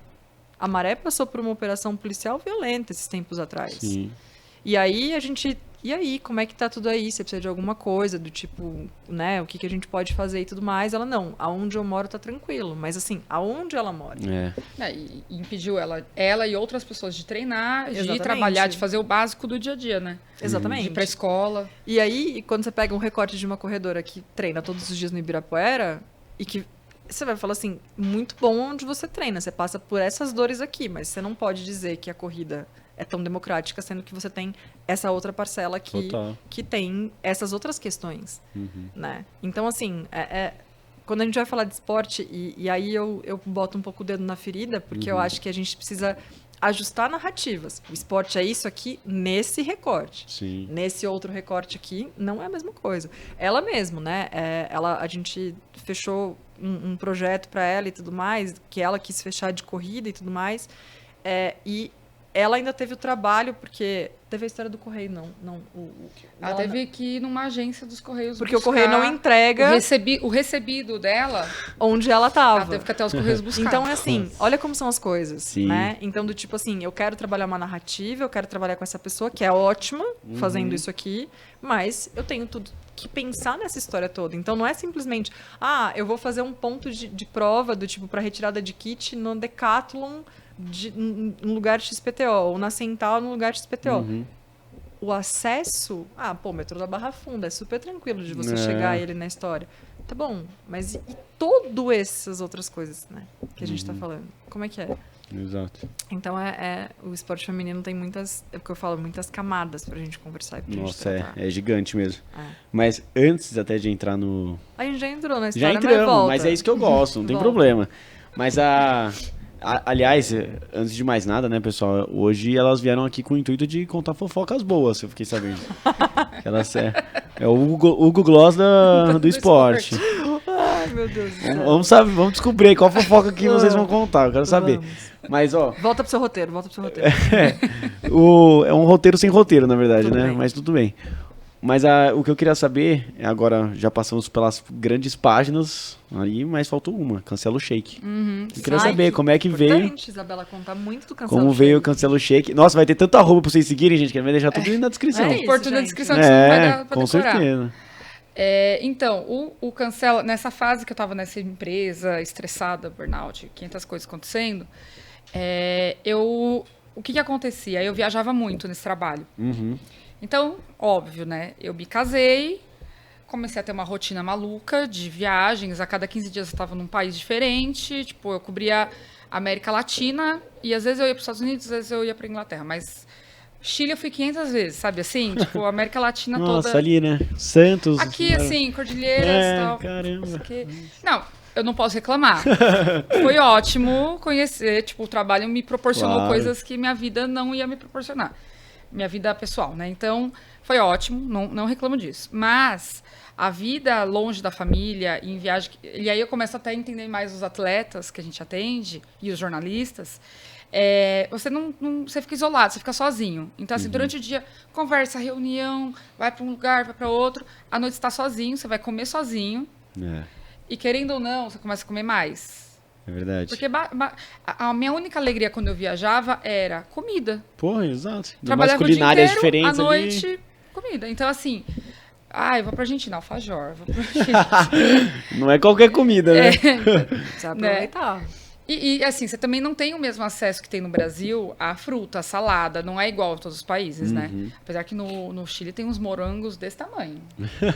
A Maré passou por uma operação policial violenta esses tempos atrás. Sim. E aí e aí, como é que tá tudo aí? Você precisa de alguma coisa, do tipo, né, o que a gente pode fazer e tudo mais? Ela, não, aonde eu moro tá tranquilo. Mas assim, aonde ela mora? E impediu ela e outras pessoas de treinar, Exatamente. de trabalhar, de fazer o básico do dia a dia, né? Exatamente. De ir pra escola. E aí, quando você pega um recorte de uma corredora que treina todos os dias no Ibirapuera, e que você vai falar assim, muito bom onde você treina, você passa por essas dores aqui, mas você não pode dizer que a corrida é tão democrática, sendo que você tem essa outra parcela aqui que tem essas outras questões, né? Então, assim, quando a gente vai falar de esporte, e aí eu boto um pouco o dedo na ferida, porque eu acho que a gente precisa ajustar narrativas. O esporte é isso aqui nesse recorte. Sim. Nesse outro recorte aqui, não é a mesma coisa. Ela mesmo, né? A gente fechou um projeto para ela e tudo mais, que ela quis fechar de corrida e tudo mais. E ela ainda teve o trabalho, porque teve a história do Correio, Ela teve que ir numa agência dos Correios porque o Correio não entrega o recebido dela onde ela estava. Ela teve que até os Correios buscar. Então, é assim, olha como são as coisas, Sim. né? Então, do tipo assim, eu quero trabalhar uma narrativa, eu quero trabalhar com essa pessoa, que é ótima, fazendo isso aqui, mas eu tenho tudo que pensar nessa história toda. Então, não é simplesmente, eu vou fazer um ponto de prova, do tipo, para retirada de kit no Decathlon, no lugar XPTO, ou na Central no lugar XPTO. O acesso, o metrô da Barra Funda é super tranquilo de você chegar a ele na história. Tá bom, mas e todas essas outras coisas, né, que a gente tá falando? Como é que é? Exato. Então, o esporte feminino tem muitas, é o que eu falo, muitas camadas pra gente conversar e pra gente Nossa, tratar. é gigante mesmo. Mas antes até de entrar no... A gente já entrou na Já história, entramos, mas é isso que eu gosto, não tem Volta. problema. Mas aliás, antes de mais nada, né, pessoal, hoje elas vieram aqui com o intuito de contar fofocas boas, eu fiquei sabendo. Elas é o Hugo Gloss do esporte. Ai, meu Deus do céu. Vamos descobrir qual fofoca que vocês vão contar, eu quero saber. Vamos. Mas, ó... Volta pro seu roteiro. É um roteiro sem roteiro, na verdade, Tudo né? bem. Mas tudo bem. Mas o que eu queria saber, agora já passamos pelas grandes páginas aí, mas faltou uma, Cancela o Shake. Eu queria Ai, saber como é que veio, importante, Isabela, contar muito do Cancela como o veio o Shake. Cancela o Shake. Nossa, vai ter tanta arroba pra vocês seguirem, gente, que vai deixar tudo aí na descrição. É isso, Porto na gente. descrição que você não vai dar pra com decorar. certeza. Então, o Cancela, nessa fase que eu tava nessa empresa, estressada, burnout, 500 coisas acontecendo, o que acontecia? Eu viajava muito nesse trabalho. Uhum. Então, óbvio, né? Eu me casei, comecei a ter uma rotina maluca de viagens. A cada 15 dias eu estava num país diferente. Tipo, eu cobria a América Latina e às vezes eu ia para os Estados Unidos, às vezes eu ia para Inglaterra. Mas Chile eu fui 500 vezes, sabe assim? Tipo, a América Latina Nossa, toda. ali, né? Santos. Aqui, assim, Cordilheiras e tal. Caramba. Não, eu não posso reclamar. Foi ótimo conhecer, tipo, o trabalho me proporcionou Claro. coisas que minha vida não ia me proporcionar. Minha vida pessoal, né? Então, foi ótimo, não reclamo disso. Mas a vida longe da família, em viagem... E aí eu começo até a entender mais os atletas que a gente atende e os jornalistas. Você fica isolado, você fica sozinho. Então, assim, durante o dia, conversa, reunião, vai para um lugar, vai para outro. À noite você está sozinho, você vai comer sozinho. E querendo ou não, você começa a comer mais. É verdade. Porque a minha única alegria quando eu viajava era comida. Porra, exato. Ainda mais Trabalhava o dia culinárias inteiro, diferentes à ali. noite, comida. Então, assim, eu vou pra Argentina, alfajor. Vou pra Argentina. Não é qualquer comida, né? Precisa aproveitar. E, assim, você também não tem o mesmo acesso que tem no Brasil à fruta, à salada. Não é igual em todos os países, né? Apesar que no Chile tem uns morangos desse tamanho.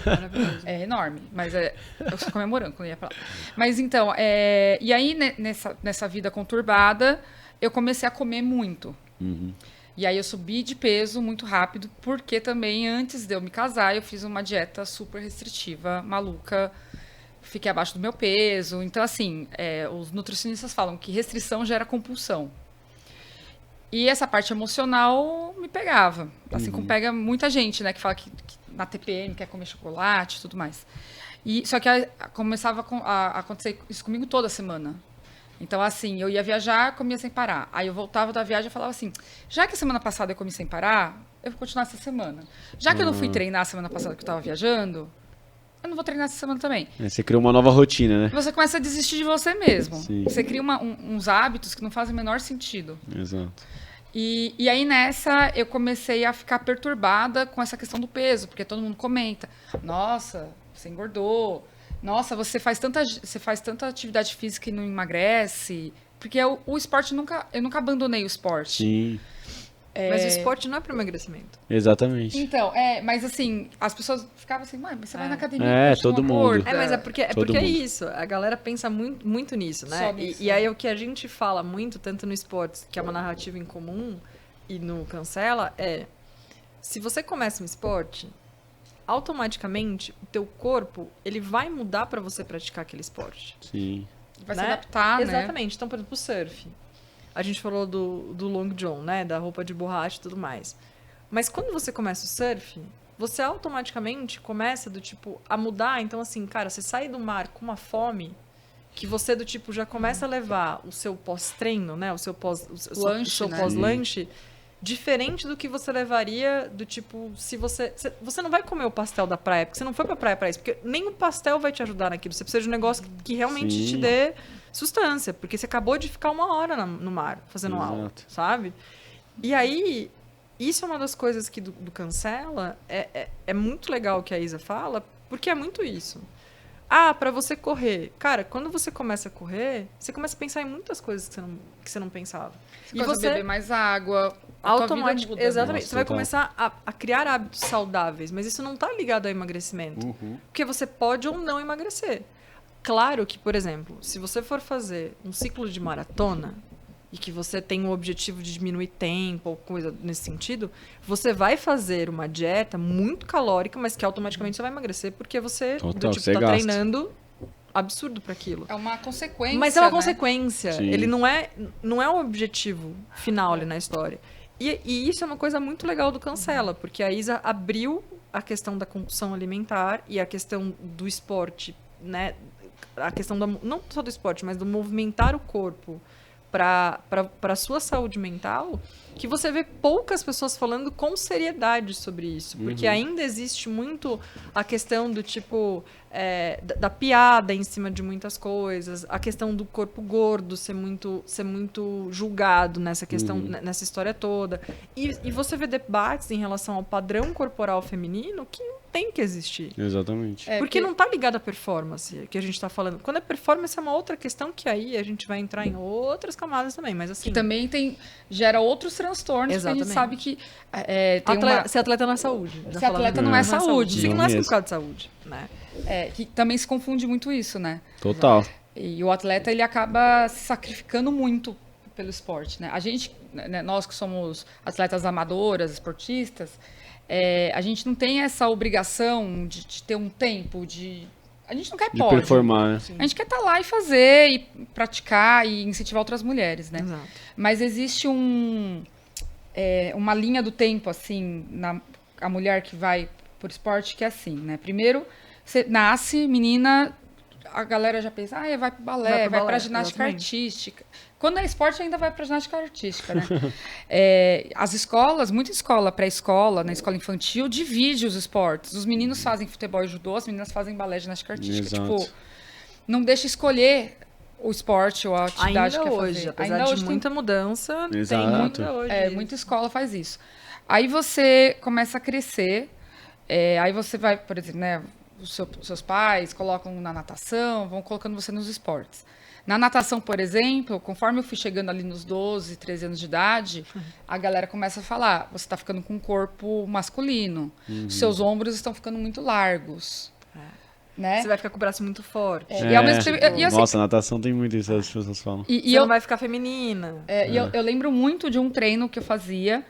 Maravilhoso. É enorme, mas eu só comia morango quando ia pra lá. Mas então, e aí nessa vida conturbada, eu comecei a comer muito. E aí eu subi de peso muito rápido, porque também antes de eu me casar, eu fiz uma dieta super restritiva, maluca. Fiquei abaixo do meu peso. Então, assim, os nutricionistas falam que restrição gera compulsão. E essa parte emocional me pegava. Assim como pega muita gente, né? Que fala que na TPM quer comer chocolate e tudo mais. Só que começava a acontecer isso comigo toda semana. Então, assim, eu ia viajar, comia sem parar. Aí eu voltava da viagem e falava assim, já que a semana passada eu comi sem parar, eu vou continuar essa semana. Já que eu não fui treinar a semana passada que eu estava viajando, eu não vou treinar essa semana também. Você criou uma nova rotina, né? Você começa a desistir de você mesmo. Sim. Você cria uns hábitos que não fazem o menor sentido. Exato. E aí nessa eu comecei a ficar perturbada com essa questão do peso, porque todo mundo comenta: nossa, você engordou. Nossa, você faz tanta atividade física e não emagrece. Porque o esporte eu nunca abandonei o esporte. Sim, Mas o esporte não é para emagrecimento. exatamente. Então, mas assim, as pessoas ficavam assim, mãe, mas você vai na academia, todo continua mundo. gorda." Mas é Todo porque é mundo. isso. A galera pensa muito, muito nisso, né? Só nisso, E aí o que a gente fala muito, tanto no esporte, que é uma narrativa em comum, e no Cancela, se você começa um esporte, automaticamente o teu corpo ele vai mudar para você praticar aquele esporte. Sim. Vai né? se adaptar, né? Exatamente. Então, por exemplo, o surf. A gente falou do long john, né? Da roupa de borracha e tudo mais. Mas quando você começa o surf, você automaticamente começa do tipo a mudar. Então, assim, cara, você sai do mar com uma fome que você do tipo já começa a levar o seu pós-treino, né? O seu Lanche, seu né? pós-lanche diferente do que você levaria do tipo se você não vai comer o pastel da praia, porque você não foi pra praia pra isso, porque nem o pastel vai te ajudar naquilo. Você precisa de um negócio que realmente Sim. te dê sustância, porque você acabou de ficar 1 hora no mar fazendo aula, Exato. sabe? E aí, isso é uma das coisas que do Cancela é muito legal que a Isa fala, porque é muito isso. Pra você correr. Cara, quando você começa a correr, você começa a pensar em muitas coisas que você não pensava. Você começa a beber mais água, automaticamente, muda, né? exatamente, Nossa, você vai total. começar a criar hábitos saudáveis, mas isso não está ligado ao emagrecimento. Porque você pode ou não emagrecer. Claro que, por exemplo, se você for fazer um ciclo de maratona e que você tem o objetivo de diminuir tempo ou coisa nesse sentido, você vai fazer uma dieta muito calórica, mas que automaticamente você vai emagrecer porque você Total, do tipo você tá gasta. treinando absurdo para aquilo. É uma consequência, Mas é uma né? consequência. Sim. Ele não é o objetivo final ali na história. E isso é uma coisa muito legal do Cancela, porque a Isa abriu a questão da compulsão alimentar e a questão do esporte, né? A questão não só do esporte, mas do movimentar o corpo para a sua saúde mental que você vê poucas pessoas falando com seriedade sobre isso. Porque ainda existe muito a questão do tipo... da piada em cima de muitas coisas, a questão do corpo gordo ser muito julgado nessa questão, nessa história toda. E você vê debates em relação ao padrão corporal feminino que não tem que existir. Exatamente. Porque não tá ligado à performance que a gente tá falando. Quando é performance é uma outra questão que aí a gente vai entrar em outras camadas também, mas assim... Que também gera outros transtornos, Exatamente. porque a gente sabe que tem Ser atleta não é saúde. Ser atleta não é saúde. Significa por causa de saúde, né? Que também se confunde muito isso, né? Total. E o atleta, ele acaba se sacrificando muito pelo esporte, né? A gente, né, nós que somos atletas amadoras, esportistas, a gente não tem essa obrigação de ter um tempo, a gente não quer De pódio. performar, né? A gente quer estar lá e fazer, e praticar, e incentivar outras mulheres, né? Exato. Mas existe uma linha do tempo, assim, a mulher que vai por esporte, que é assim, né? Primeiro, você nasce, menina, a galera já pensa, vai pro balé, vai pra ginástica artística. Quando é esporte, ainda vai pra ginástica artística, né? As escolas, muita escola, pré-escola, na escola infantil, divide os esportes. Os meninos fazem futebol e judô, as meninas fazem balé e ginástica artística. Exato. Tipo, não deixa escolher o esporte ou a atividade Ainda que quer hoje, fazer. apesar Ainda de hoje muita mudança, Exato. tem muita hoje. muita escola faz isso. Aí você começa a crescer, aí você vai, por exemplo, né, os seus pais colocam na natação, vão colocando você nos esportes. Na natação, por exemplo, conforme eu fui chegando ali nos 12, 13 anos de idade, a galera começa a falar, você está ficando com um corpo masculino, seus ombros estão ficando muito largos. Né? Você vai ficar com o braço muito forte. E ao mesmo tempo, assim, Nossa, natação tem muito isso, as pessoas falam. Você não vai ficar feminina. Eu lembro muito de um treino que eu fazia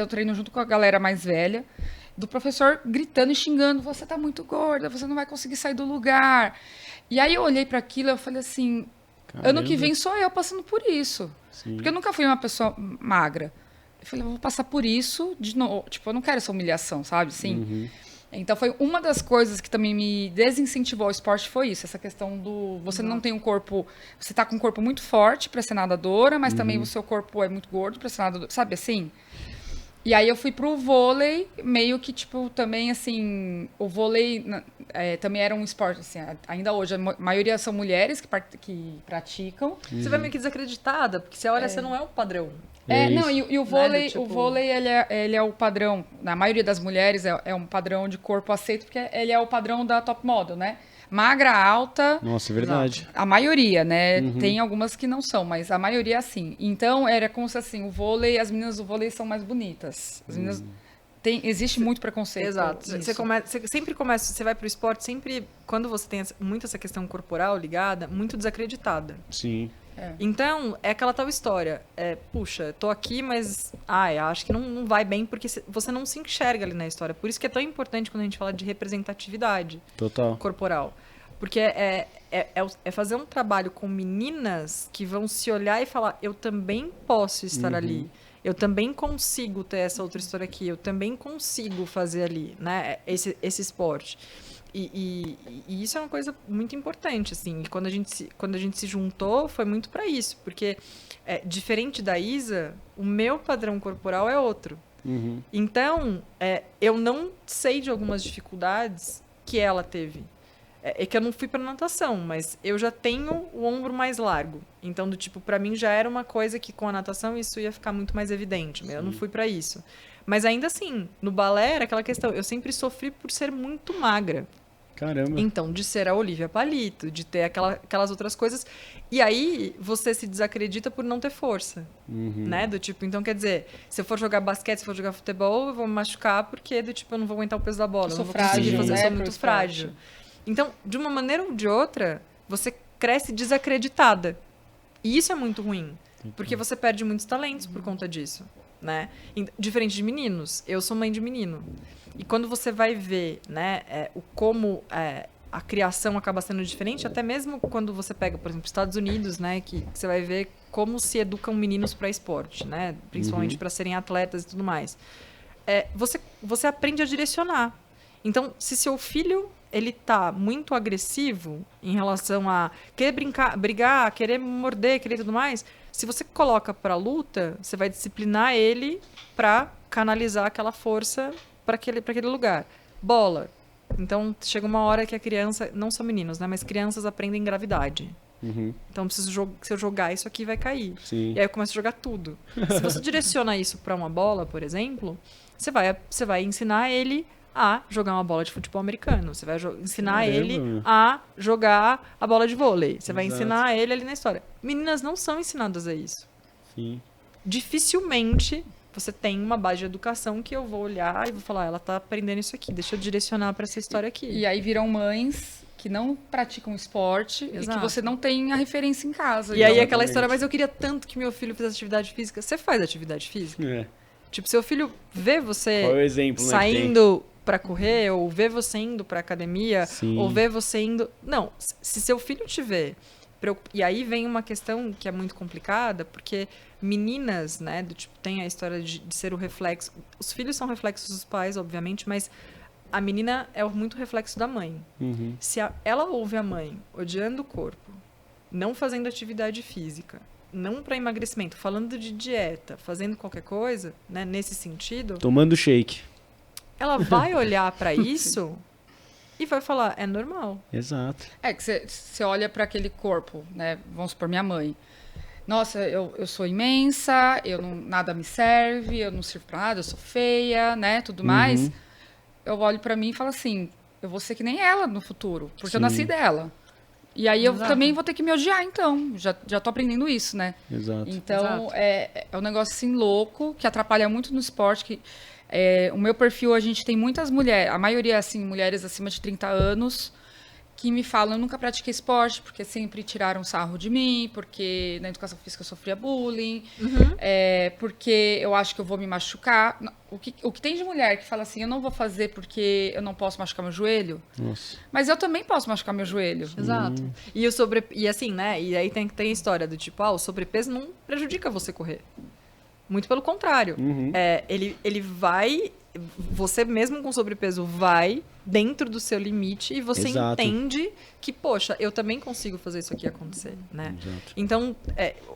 o treino junto com a galera mais velha, do professor gritando e xingando, você tá muito gorda, você não vai conseguir sair do lugar. E aí eu olhei para aquilo e eu falei assim, Caramba. Ano que vem sou eu passando por isso. Sim. Porque eu nunca fui uma pessoa magra. Eu falei, eu vou passar por isso de novo. Tipo, eu não quero essa humilhação, sabe? Sim. Então foi uma das coisas que também me desincentivou ao esporte, foi isso, essa questão do você não tem um corpo, você tá com um corpo muito forte para ser nadadora, mas também o seu corpo é muito gordo para ser nadadora, sabe assim? E aí eu fui pro vôlei, meio que tipo também assim, o vôlei também era um esporte assim, ainda hoje a maioria são mulheres que praticam. Você vai meio que desacreditada, porque você olha, você não é o padrão. Não, e o vôlei, Né, do tipo... o vôlei ele é o padrão, na maioria das mulheres é um padrão de corpo aceito, porque ele é o padrão da top model, né? Magra, alta. Nossa, é verdade. A maioria, né? Tem algumas que não são, mas a maioria é assim. Então, era como se assim, as meninas do vôlei são mais bonitas. As meninas... Existe muito preconceito. Exato. Você sempre começa, você vai pro esporte, sempre, quando você tem muito essa questão corporal ligada, muito desacreditada. Sim. Então, é aquela tal história. Puxa, tô aqui, mas acho que não vai bem, porque você não se enxerga ali na história. Por isso que é tão importante quando a gente fala de representatividade Total. corporal. Porque é fazer um trabalho com meninas que vão se olhar e falar, eu também posso estar ali. Eu também consigo ter essa outra história aqui. Eu também consigo fazer ali, né? Esse esporte. E isso é uma coisa muito importante, assim. E quando a gente se juntou, foi muito para isso. Porque, diferente da Isa, o meu padrão corporal é outro. Então, eu não sei de algumas dificuldades que ela teve. É que eu não fui para natação, mas eu já tenho o ombro mais largo. Então, do tipo, para mim já era uma coisa que com a natação isso ia ficar muito mais evidente. Eu não fui para isso. Mas ainda assim, no balé era aquela questão. Eu sempre sofri por ser muito magra. Caramba. Então, de ser a Olivia Palito, de ter aquelas outras coisas. E aí, você se desacredita por não ter força. Né? Do tipo, então quer dizer, se eu for jogar basquete, se eu for jogar futebol, eu vou me machucar porque, do tipo, eu não vou aguentar o peso da bola. Eu não vou conseguir fazer, eu sou muito frágil. Então, de uma maneira ou de outra, você cresce desacreditada. E isso é muito ruim. Porque você perde muitos talentos por conta disso. Né? Diferente de meninos. Eu sou mãe de menino. E quando você vai ver, né, como a criação acaba sendo diferente, até mesmo quando você pega, por exemplo, Estados Unidos, né, que você vai ver como se educam meninos para esporte, né, principalmente para serem atletas e tudo mais. Você aprende a direcionar. Então, se seu filho ele tá muito agressivo em relação a querer brigar, querer morder, querer tudo mais, Se você coloca pra luta, você vai disciplinar ele pra canalizar aquela força pra aquele lugar. Bola. Então, chega uma hora que a criança, não só meninos, né? Mas crianças aprendem gravidade. Então, se eu jogar, isso aqui vai cair. Sim. E aí eu começo a jogar tudo. Se você direciona isso pra uma bola, por exemplo, você vai ensinar ele a jogar uma bola de futebol americano. Você vai ensinar Caramba. ele a jogar a bola de vôlei. Você vai Exato. ensinar ele ali na história. Meninas não são ensinadas a isso. Sim. Dificilmente você tem uma base de educação que eu vou olhar e vou falar, ela tá aprendendo isso aqui, deixa eu direcionar pra essa história aqui. E aí viram mães que não praticam esporte e que Exato. você não tem a referência em casa. E aí Exatamente. aquela história, mas eu queria tanto que meu filho fizesse atividade física. Você faz atividade física? É. Tipo, seu filho vê você Qual é o exemplo, né, que tem? saindo pra correr, ou vê você indo pra academia, Sim. ou vê você indo... Não, se seu filho te vê... E aí vem uma questão que é muito complicada, porque meninas, né, do tipo, tem a história de ser o reflexo... Os filhos são reflexos dos pais, obviamente, mas a menina é muito reflexo da mãe. Se ela ouve a mãe odiando o corpo, não fazendo atividade física, não para emagrecimento, falando de dieta, fazendo qualquer coisa, né, nesse sentido, Tomando shake. ela vai olhar para isso e vai falar, é normal. Exato. É que você olha para aquele corpo, né? Vamos supor, minha mãe. Nossa, eu sou imensa, nada me serve, eu não sirvo para nada, eu sou feia, né? Tudo mais. Eu olho para mim e falo assim, eu vou ser que nem ela no futuro, porque eu Sim. nasci dela. E aí eu Exato. também vou ter que me odiar, então. Já tô aprendendo isso, né? Exato. Então, Exato. é um negócio assim louco, que atrapalha muito no esporte. Que, o meu perfil, a gente tem muitas mulheres, a maioria, assim, mulheres acima de 30 anos, que me falam, eu nunca pratiquei esporte, porque sempre tiraram sarro de mim, porque na educação física eu sofria bullying, porque eu acho que eu vou me machucar. O que tem de mulher que fala assim, eu não vou fazer porque eu não posso machucar meu joelho, Nossa. mas eu também posso machucar meu joelho. Exato. E assim, né? E aí tem a história do tipo, o sobrepeso não prejudica você correr. Muito pelo contrário. Ele vai... Você mesmo com sobrepeso vai dentro do seu limite e você Exato. entende que, poxa, eu também consigo fazer isso aqui acontecer, né? Exato. Então,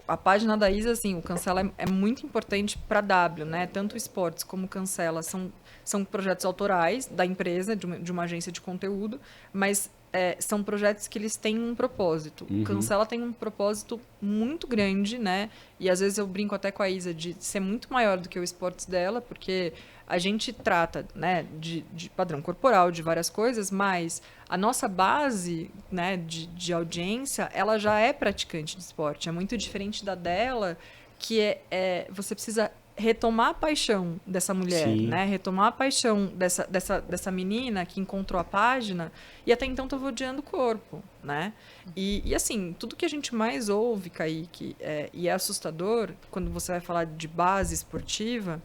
a página da Isa, assim, o Cancela é muito importante para W, né? Tanto o Esportes como o Cancela são projetos autorais da empresa, de uma agência de conteúdo, mas são projetos que eles têm um propósito. O Cancela tem um propósito muito grande, né? E às vezes eu brinco até com a Isa de ser muito maior do que o Esportes dela, porque a gente trata, né, de padrão corporal, de várias coisas, mas a nossa base, né, de audiência, ela já é praticante de esporte. É muito diferente da dela, que você precisa retomar a paixão dessa mulher, Sim. né? Retomar a paixão dessa menina que encontrou a página e até então estava odiando o corpo, né? E assim, tudo que a gente mais ouve, Kaique, e é assustador quando você vai falar de base esportiva,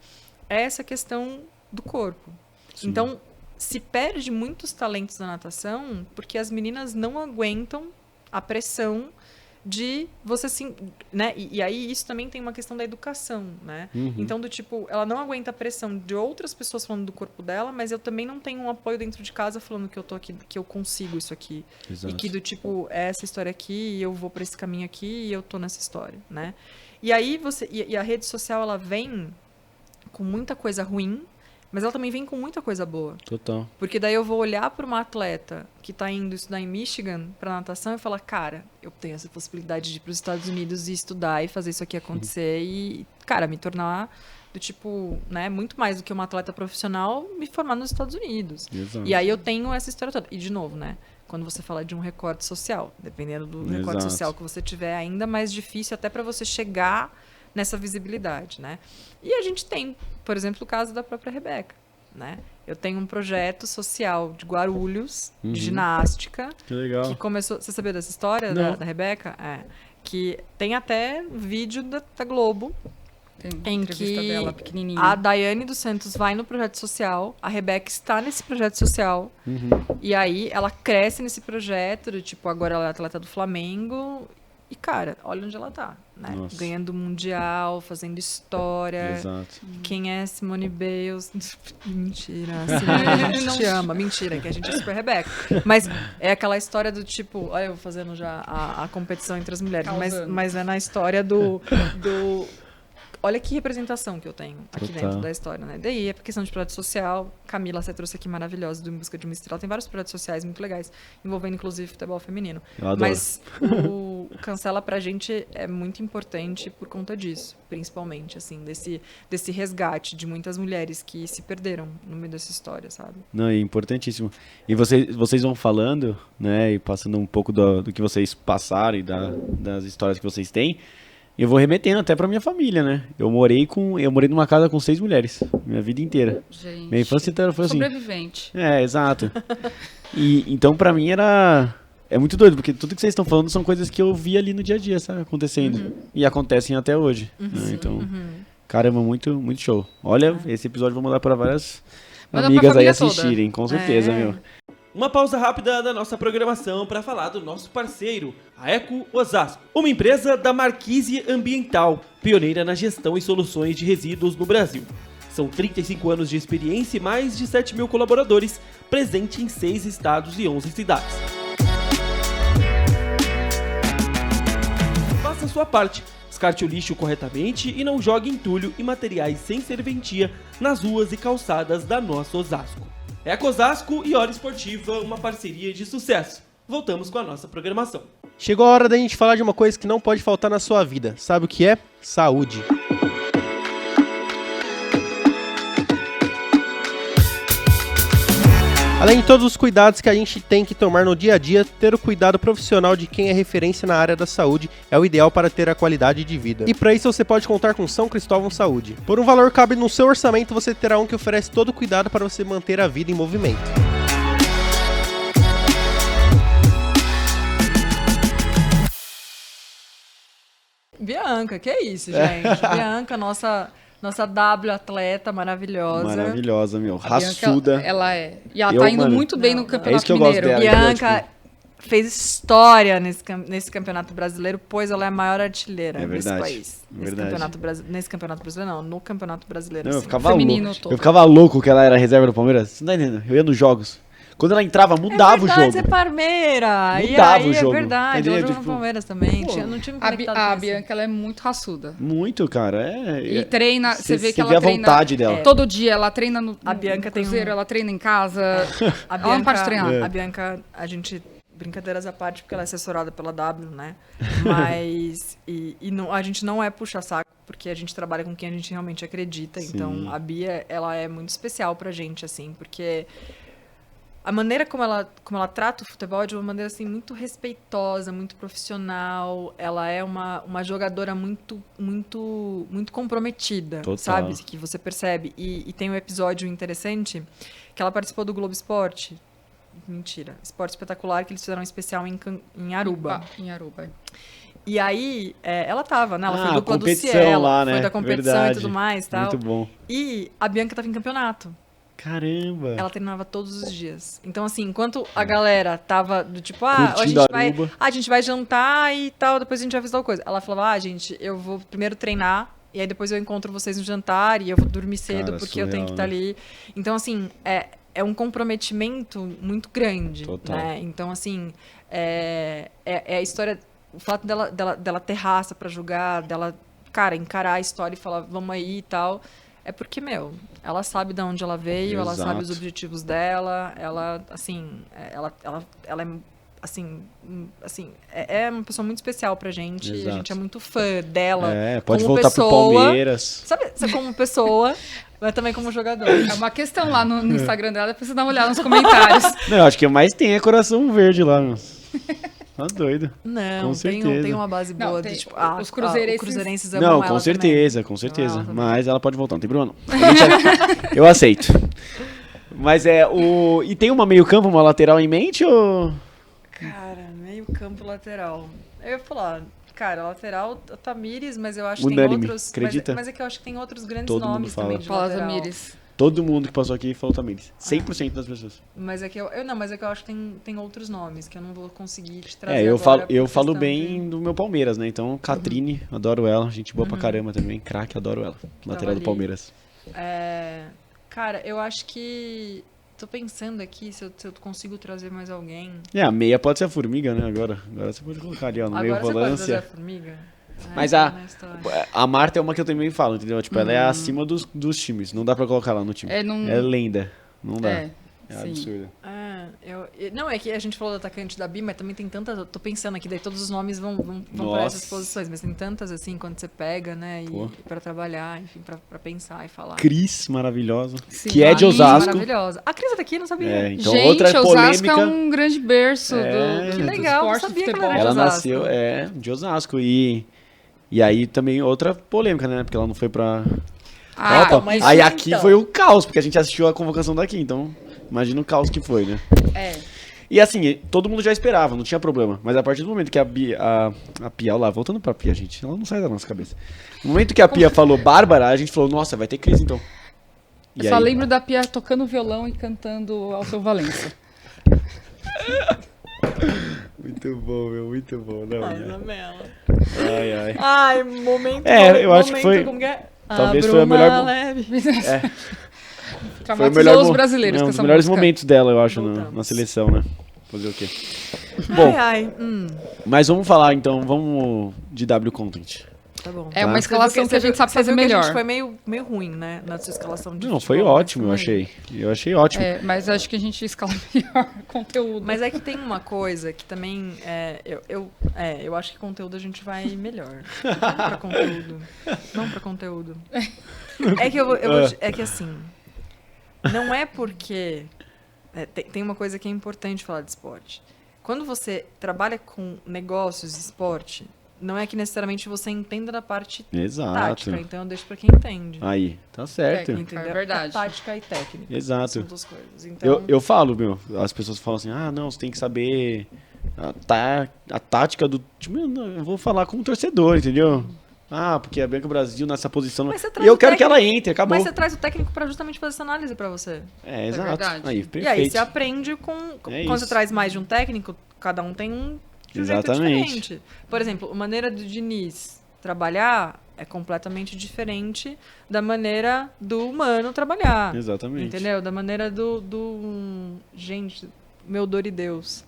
é essa questão do corpo. Sim. Então, se perde muitos talentos na natação porque as meninas não aguentam a pressão de você né? E aí isso também tem uma questão da educação, né? Então, do tipo, ela não aguenta a pressão de outras pessoas falando do corpo dela, mas eu também não tenho um apoio dentro de casa falando que eu tô aqui, que eu consigo isso aqui. Exato. E que do tipo, essa história aqui, e eu vou pra esse caminho aqui, e eu tô nessa história, né? E aí e a rede social, ela vem com muita coisa ruim, mas ela também vem com muita coisa boa. Total. Porque daí eu vou olhar para uma atleta que está indo estudar em Michigan para natação e falar, cara, eu tenho essa possibilidade de ir para os Estados Unidos e estudar e fazer isso aqui acontecer e, cara, me tornar do tipo, né, muito mais do que uma atleta profissional, me formar nos Estados Unidos. Exato. E aí eu tenho essa história toda. E de novo, né, quando você fala de um recorte social, dependendo do recorte Exato. social que você tiver, é ainda mais difícil até para você chegar nessa visibilidade, né? E a gente tem, por exemplo, o caso da própria Rebeca, né? Eu tenho um projeto social de Guarulhos, de ginástica, Que legal. que começou... Você sabia dessa história Não. da Rebeca? Que tem até vídeo da Globo, Tem em entrevista que dela pequenininha. a Daiane dos Santos vai no projeto social, a Rebeca está nesse projeto social, e aí ela cresce nesse projeto, do tipo, agora ela é atleta do Flamengo, E, cara, olha onde ela tá, né? Nossa. Ganhando Mundial, fazendo história. Exato. Quem é Simone Biles? Mentira, Simone, a gente te ama. Mentira, que a gente é super Rebeca. Mas é aquela história do tipo... Olha, eu vou fazendo já a competição entre as mulheres. Mas é na história do... Olha que representação que eu tenho aqui Total. dentro da história, né? Daí é por questão de projeto social. Camila, você trouxe aqui maravilhosa do Em Busca de uma Estrela. Tem vários projetos sociais muito legais, envolvendo inclusive futebol feminino. Eu adoro. Mas o Cancela pra gente é muito importante por conta disso, principalmente, assim, desse resgate de muitas mulheres que se perderam no meio dessa história, sabe? Não, é importantíssimo. E vocês vão falando, né, e passando um pouco do que vocês passaram e das histórias que vocês têm, eu vou remetendo até pra minha família, né? Eu morei numa casa com 6 mulheres, minha vida inteira. Gente, Minha infância inteira foi assim. sobrevivente. É, exato. E então pra mim é muito doido, porque tudo que vocês estão falando são coisas que eu vi ali no dia a dia, sabe, acontecendo. E acontecem até hoje. Né? Então, caramba, muito, muito show. Olha, esse episódio eu vou mandar pra várias Manda pra amigas aí família toda. assistirem, com certeza, meu. Uma pausa rápida da nossa programação para falar do nosso parceiro, a Eco Osasco, uma empresa da Marquise Ambiental, pioneira na gestão e soluções de resíduos no Brasil. São 35 anos de experiência e mais de 7 mil colaboradores, presente em 6 estados e 11 cidades. Faça a sua parte, descarte o lixo corretamente e não jogue entulho e materiais sem serventia nas ruas e calçadas da nossa Osasco. Eco Osasco e Hora Esportiva, uma parceria de sucesso. Voltamos com a nossa programação. Chegou a hora da gente falar de uma coisa que não pode faltar na sua vida. Sabe o que é? Saúde. Além de todos os cuidados que a gente tem que tomar no dia a dia, ter o cuidado profissional de quem é referência na área da saúde é o ideal para ter a qualidade de vida. E para isso você pode contar com São Cristóvão Saúde. Por um valor que cabe no seu orçamento, você terá um que oferece todo o cuidado para você manter a vida em movimento. Bianca, que é isso, gente? Bianca, nossa W atleta maravilhosa. Maravilhosa, meu. A Bianca, Raçuda. ela é. E ela Eu, tá indo mano, muito bem não, no não. Campeonato É isso que eu gosto Mineiro. dela. Bianca fez história nesse campeonato brasileiro, pois ela é a maior artilheira É desse verdade, país. verdade. Nesse campeonato brasileiro, não, no campeonato brasileiro. Não, eu sim. ficava Feminino louco. todo. Eu ficava louco que ela era reserva do Palmeiras. Você não tá entendendo? Eu ia nos jogos. Quando ela entrava, mudava o jogo. Você é Parmeira. E Mudava aí o jogo. é verdade. Entendeu? Ela jogou Tipo, no Palmeiras também. pô, Não tinha me A conectado com a isso. Bianca, ela é muito raçuda. Muito, cara. E treina, você vê que ela vê a treina vontade dela. todo dia, ela treina no A Bianca tem Cruzeiro, um- ela treina em casa. A Ela não para de treinar. É. A Bianca, a gente... Brincadeiras à parte, porque ela é assessorada pela W, né? Mas... a gente não é puxa-saco, porque a gente trabalha com quem a gente realmente acredita. Sim. Então, a Bia, ela é muito especial pra gente, assim, porque... A maneira como ela trata o futebol é de uma maneira, assim, muito respeitosa, muito profissional. Ela é uma jogadora muito, muito, muito comprometida, Total. sabe? Que você percebe. E tem um episódio interessante que ela participou do Globo Esporte. Mentira. Esporte Espetacular, que eles fizeram um especial em Aruba. Em Aruba. E aí, ela tava, né? Ela foi a dupla do competição Cielo, lá, né? foi da competição Verdade. e tudo mais, tal. Muito bom. E a Bianca tava em campeonato. Caramba. Ela treinava todos os dias. Então, assim, enquanto a galera tava do tipo, a Curtindo a gente Aruba. vai jantar e tal, depois a gente vai fazer tal coisa. Ela falava, gente, eu vou primeiro treinar, e aí depois eu encontro vocês no jantar, e eu vou dormir cedo, Cara, porque eu tenho que surreal, estar ali. Então, assim, é um comprometimento muito grande, Total. né? Então, assim, é a história... O fato dela ter raça pra jogar, dela, cara, encarar a história e falar, vamos aí e tal... É porque, ela sabe de onde ela veio, ela sabe os Exato. objetivos dela, ela, assim, ela é, assim, é uma pessoa muito especial pra gente, Exato. a gente é muito fã dela. Pode como voltar pessoa, pro Palmeiras. Sabe, como pessoa, mas também como jogador. É uma questão lá no Instagram dela, depois você dá uma olhada nos comentários. Não, eu acho que o mais tem é coração verde lá, meu. Tá doido. Não, Com certeza. tem uma base Não, boa. tem- Tipo, os cruzeirenses- os cruzeirenses amam Não, ela com certeza, com certeza. Ela também. Mas ela pode voltar, não tem problema não. Eu aceito. Mas E tem uma meio campo, uma lateral em mente ou... Cara, meio campo lateral. Eu ia falar, cara, lateral, Tamires, mas eu acho que Unânime, tem outros... acredita? Mas é que eu acho que tem outros grandes Todo mundo nomes fala. também de Paula lateral. Tamires. Todo mundo que passou aqui falou Tamires. 100% das pessoas. Mas é que eu acho que tem outros nomes que eu não vou conseguir te trazer Eu agora falo por questão bem do meu Palmeiras, né? Então, Catrine, adoro ela. Gente boa pra caramba também. Craque, adoro ela. Lateral do ali. Palmeiras. Cara, eu acho que... Tô pensando aqui se eu consigo trazer mais alguém. A meia pode ser a Formiga, né? Agora você pode colocar ali, ó, no meio Agora você pode trazer a volância. Formiga? Mas tá na história. a Marta é uma que eu também falo, entendeu? Tipo, ela é acima dos times. Não dá pra colocar lá no time. É lenda. Não dá. É sim. absurdo. Não, é que a gente falou do atacante da Bi, mas também tem tantas. Eu tô pensando aqui, daí todos os nomes vão para essas posições, mas tem tantas assim, quando você pega, né? E pra trabalhar, enfim, pra pensar e falar. Cris, maravilhosa. Sim. Que é de Osasco. Maravilhosa. A Cris é daqui, não sabia. Então Gente, outra Osasco polêmica. é um grande berço Que do legal, não esporte, sabia que futebol. ela era Ela de Osasco. nasceu, de Osasco. E aí também outra polêmica, né? Porque ela não foi pra Copa. mas Aí então. aqui foi o caos, porque a gente assistiu a convocação daqui, então imagina o caos que foi, né? E assim, todo mundo já esperava, não tinha problema. Mas a partir do momento que a Pia, olha lá, voltando pra Pia, gente, ela não sai da nossa cabeça. No momento que a Pia falou Bárbara, a gente falou, nossa, vai ter crise então. E Eu só aí, lembro da Pia tocando violão e cantando Alceu Valença. Muito bom, meu, muito bom. Não, Isabela. ai. Ai, momento. Eu acho que foi. Como que é? Talvez A foi o melhor. Bruma leve. Traumatizou os brasileiros com Um dos essa melhores música. momentos dela, eu acho, Voltamos. na seleção, né? Fazer o quê? Bom, mas vamos falar então, vamos de W Content. Tá bom. É uma escalação que a gente sabe fazer Que a melhor. gente foi meio ruim, né? Na sua escalação de Não, foi futebol, ótimo, eu mas foi achei. Eu achei ótimo. Mas acho que a gente escala melhor conteúdo. Mas é que tem uma coisa que também eu acho que conteúdo a gente vai melhor. Vamos pra conteúdo. Vamos pra conteúdo. É que é que assim, não é porque tem uma coisa que é importante falar de esporte. Quando você trabalha com negócios e esporte, não é que necessariamente você entenda da parte Exato. tática, então eu deixo pra quem entende. Aí, tá certo. Técnica. Entendeu? É verdade. Tática e técnica. Exato. São duas coisas. Então, Eu falo, meu, as pessoas falam assim, não, você tem que saber a tática do time. Eu vou falar como torcedor, entendeu? Porque a Bianca Brasil nessa posição. Mas você E traz eu o quero que ela técnico- entre, acabou. Mas você traz o técnico pra justamente fazer essa análise pra você. Exato. verdade. Aí, E perfeito. aí você aprende quando isso. você traz mais de um técnico, cada um tem um jeito Exatamente. diferente. Por exemplo, a maneira do Diniz trabalhar é completamente diferente da maneira do Mano trabalhar. Exatamente. Entendeu? Da maneira do gente, meu Dorideus.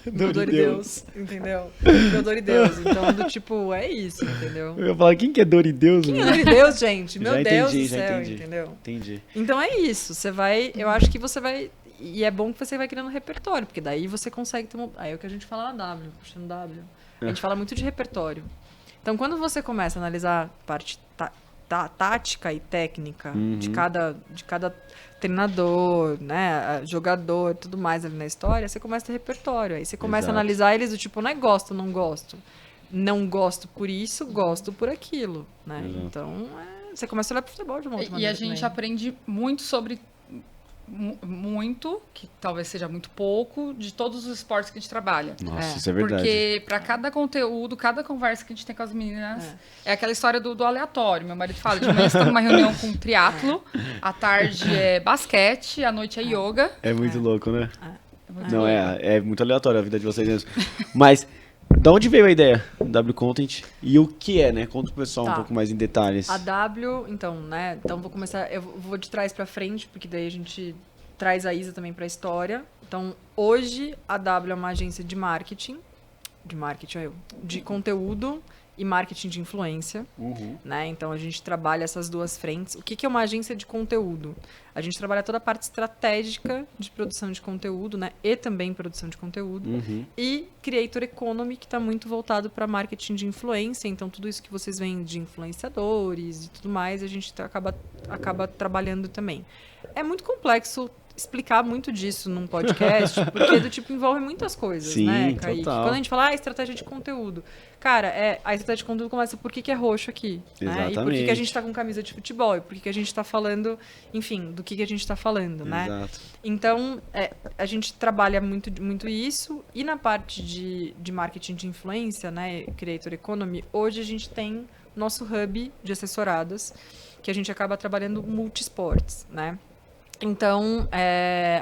Meu Dorideus, entendeu? Meu Dorideus. Então, do tipo, é isso, entendeu? Eu ia falar, quem que é Dorideus? Quem é Dorideus, gente? Meu Já Deus entendi, do já céu, entendi. entendeu? Entendi. Então é isso. Você vai. Eu acho que você vai. E é bom que você vai criando repertório, porque daí você consegue ter uma. Aí é o que a gente fala na W, puxando W. A gente fala muito de repertório. Então, quando você começa a analisar a parte tática e técnica de cada treinador, né, jogador, tudo mais ali na história, você começa a ter repertório. Aí você começa Exato. a analisar eles do tipo, não é gosto, não gosto. Não gosto por isso, gosto por aquilo, né? Exato. Então, você começa a olhar pro futebol de uma outra E maneira a gente também. aprende muito sobre muito, que talvez seja muito pouco, de todos os esportes que a gente trabalha. Nossa, isso é verdade. Porque para cada conteúdo, cada conversa que a gente tem com as meninas, é aquela história do aleatório. Meu marido fala, de manhã você tá numa reunião com triatlo, à tarde é basquete, à noite é yoga. É muito louco, né? muito Não, louco. é muito aleatório a vida de vocês mesmo. Mas, da onde veio a ideia do W Content? E o que é, né? Conta pro pessoal um Tá. pouco mais em detalhes. A W, então, né? Então vou começar. Eu vou de trás pra frente, porque daí a gente traz a Isa também pra história. Então, hoje a W é uma agência de marketing, de conteúdo e marketing de influência, né? Então a gente trabalha essas duas frentes. O que é uma agência de conteúdo? A gente trabalha toda a parte estratégica de produção de conteúdo, né? E também produção de conteúdo. E Creator Economy, que está muito voltado para marketing de influência. Então, tudo isso que vocês veem de influenciadores e tudo mais, a gente acaba trabalhando também. É muito complexo explicar muito disso num podcast, porque do tipo envolve muitas coisas, Sim, né, Kaique? total. Quando a gente fala estratégia de conteúdo, cara, a estratégia de conteúdo começa por que é roxo aqui, né? E por que a gente tá com camisa de futebol, e por que a gente tá falando, enfim, do que a gente tá falando, né? Exato. Então, a gente trabalha muito isso, e na parte de marketing de influência, né, Creator Economy, hoje a gente tem nosso hub de assessoradas, que a gente acaba trabalhando multi-esportes, né? Então,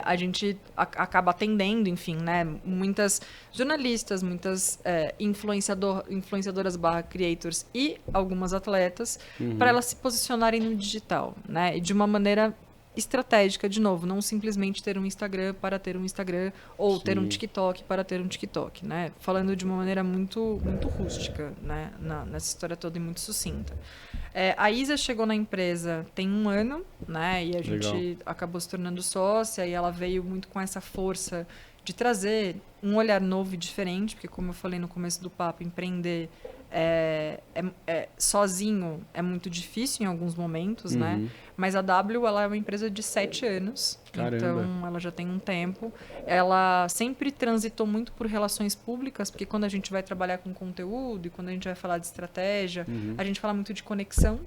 a gente acaba atendendo, enfim, né, muitas jornalistas, muitas influenciadoras / creators e algumas atletas para elas se posicionarem no digital, né, e de uma maneira estratégica, de novo, não simplesmente ter um Instagram para ter um Instagram ou ter um TikTok para ter um TikTok, né, falando de uma maneira muito, muito rústica, né, nessa história toda e muito sucinta. A Isa chegou na empresa tem 1 ano, né? E a gente acabou se tornando sócia e ela veio muito com essa força de trazer um olhar novo e diferente, porque como eu falei no começo do papo, empreender sozinho é muito difícil em alguns momentos, né? Mas a W, ela é uma empresa de 7 anos, Caramba. então ela já tem um tempo. Ela sempre transitou muito por relações públicas, porque quando a gente vai trabalhar com conteúdo e quando a gente vai falar de estratégia, a gente fala muito de conexão.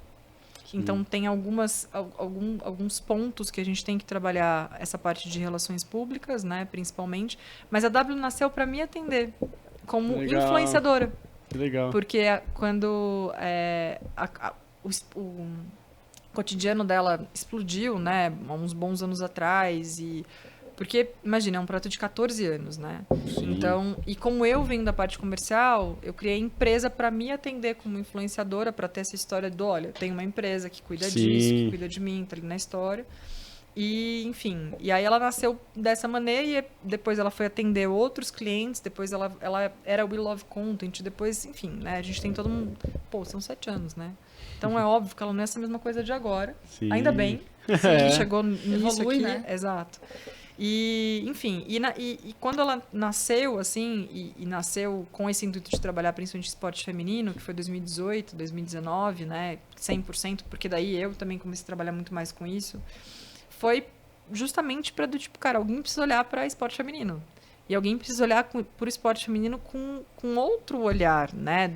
Então, tem alguns pontos que a gente tem que trabalhar essa parte de relações públicas, né, principalmente. Mas a W nasceu para me atender como influenciadora. Que legal. Porque quando o cotidiano dela explodiu, né, há uns bons anos atrás, porque, imagina, é um projeto de 14 anos, né? Sim. Então, e como eu venho da parte comercial, eu criei empresa para me atender como influenciadora, para ter essa história do, olha, tem uma empresa que cuida disso, que cuida de mim, tá ali na história. E, enfim, e aí ela nasceu dessa maneira e depois ela foi atender outros clientes, depois ela era We Love Content, depois, enfim, né? A gente tem todo mundo... Pô, são 7 anos, né? Então é óbvio que ela não é essa mesma coisa de agora. Sim. Ainda bem que chegou nisso Evolui, aqui. né? Exato. E, enfim, e quando ela nasceu, assim, e nasceu com esse intuito de trabalhar principalmente esporte feminino, que foi 2018, 2019, né, 100%, porque daí eu também comecei a trabalhar muito mais com isso, foi justamente para do tipo, cara, alguém precisa olhar para esporte feminino. E alguém precisa olhar para o esporte feminino com outro olhar, né,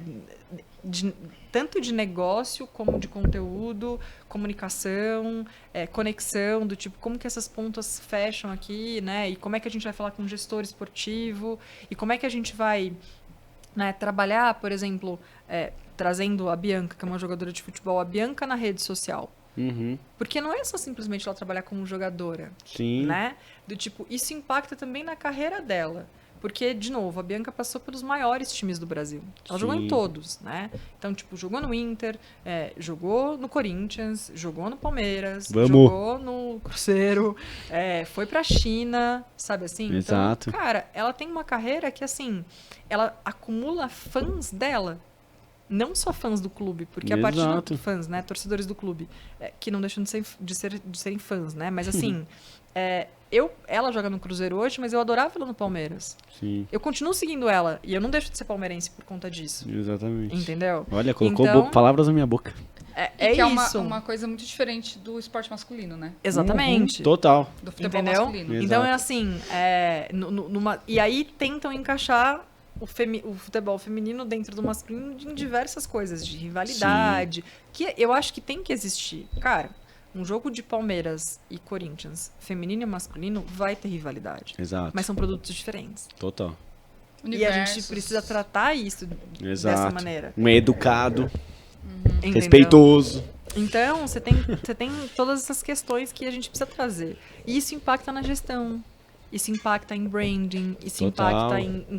tanto de negócio como de conteúdo, comunicação, conexão, do tipo, como que essas pontas fecham aqui, né? E como é que a gente vai falar com o gestor esportivo, e como é que a gente vai, né, trabalhar, por exemplo, trazendo a Bianca, que é uma jogadora de futebol, a Bianca na rede social. Porque não é só simplesmente ela trabalhar como jogadora, Sim. né? Do tipo, isso impacta também na carreira dela. Porque, de novo, a Bianca passou pelos maiores times do Brasil. Ela jogou em todos, né? Então, tipo, jogou no Inter, jogou no Corinthians, jogou no Palmeiras, jogou no Cruzeiro, foi pra China, sabe assim? Exato. Então, cara, ela tem uma carreira que, assim, ela acumula fãs dela. Não só fãs do clube, porque a partir de fãs, né? Torcedores do clube, que não deixam de serem fãs, né? Mas, assim... ela joga no Cruzeiro hoje, mas eu adorava ela no Palmeiras. Sim. Eu continuo seguindo ela e eu não deixo de ser palmeirense por conta disso. Exatamente. Entendeu? Olha, colocou Então, palavras na minha boca. É que isso. é uma coisa muito diferente do esporte masculino, né? Exatamente. Total. Do futebol Entendeu? masculino. Exato. Então é assim, e aí tentam encaixar o futebol feminino dentro do masculino em diversas coisas, de rivalidade, que eu acho que tem que existir. Cara, um jogo de Palmeiras e Corinthians, feminino e masculino, vai ter rivalidade. Exato. Mas são produtos diferentes. Total. E a gente precisa tratar isso dessa maneira. Um educado, Entendeu? respeitoso. Então, você tem todas essas questões que a gente precisa trazer. E isso impacta na gestão. Isso impacta em branding. Isso impacta em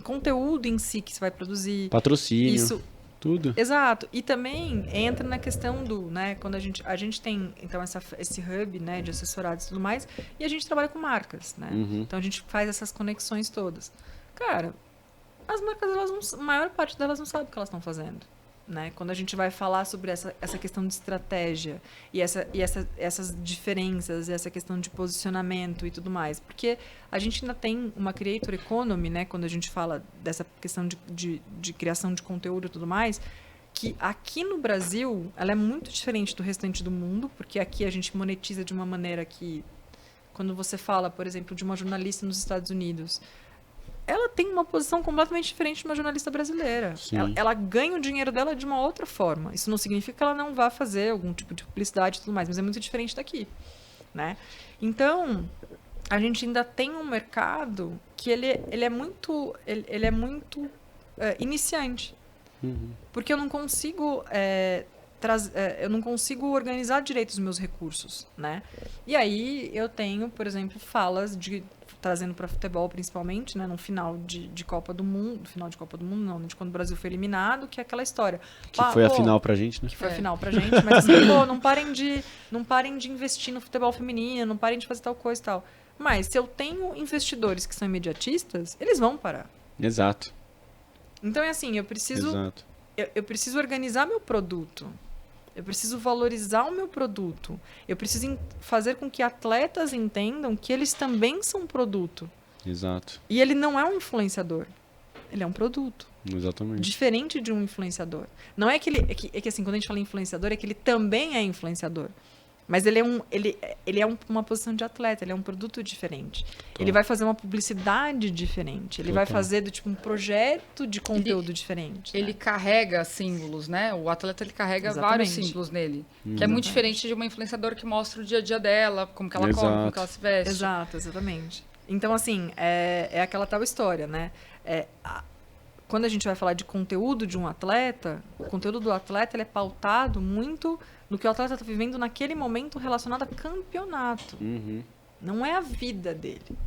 conteúdo em si que você vai produzir. Patrocínio. Isso. Tudo. Exato. E também entra na questão do, né, quando a gente tem, então, esse hub, né, de assessorados e tudo mais, e a gente trabalha com marcas, né? Então, a gente faz essas conexões todas. Cara, as marcas, a maior parte delas não sabe o que elas estão fazendo, né? Quando a gente vai falar sobre essa questão de estratégia e essas diferenças, essa questão de posicionamento e tudo mais. Porque a gente ainda tem uma creator economy, né? Quando a gente fala dessa questão de criação de conteúdo e tudo mais, que aqui no Brasil, ela é muito diferente do restante do mundo, porque aqui a gente monetiza de uma maneira que, quando você fala, por exemplo, de uma jornalista nos Estados Unidos, ela tem uma posição completamente diferente de uma jornalista brasileira. Ela ganha o dinheiro dela de uma outra forma. Isso não significa que ela não vá fazer algum tipo de publicidade e tudo mais, mas é muito diferente daqui, né? Então, a gente ainda tem um mercado que ele é muito iniciante. Porque eu não consigo eu não consigo organizar direito os meus recursos, né? E aí eu tenho, por exemplo, falas trazendo para futebol principalmente, né, no final de Copa do Mundo, não, de quando o Brasil foi eliminado, que é aquela história. Que foi a final pra gente, né? Que foi a final pra gente, mas assim, não parem de investir no futebol feminino, não parem de fazer tal coisa e tal. Mas se eu tenho investidores que são imediatistas, eles vão parar. Exato. Então é assim, eu preciso organizar meu produto. Eu preciso valorizar o meu produto. Eu preciso fazer com que atletas entendam que eles também são um produto. Exato. E ele não é um influenciador. Ele é um produto. Exatamente. Diferente de um influenciador. Não é que ele... É que assim, quando a gente fala influenciador, é que ele também é influenciador. Mas ele é uma posição de atleta, ele é um produto diferente. Ele vai fazer uma publicidade diferente. Ele vai fazer um projeto de conteúdo diferente. Ele carrega símbolos, né? O atleta ele carrega vários símbolos nele. Que é muito diferente de uma influenciadora que mostra o dia a dia dela, como que ela come, como que ela se veste. Exato, exatamente. Então, assim, é aquela tal história, né? Quando a gente vai falar de conteúdo de um atleta, o conteúdo do atleta ele é pautado muito no que o atleta está vivendo naquele momento relacionado a campeonato. Não é a vida dele.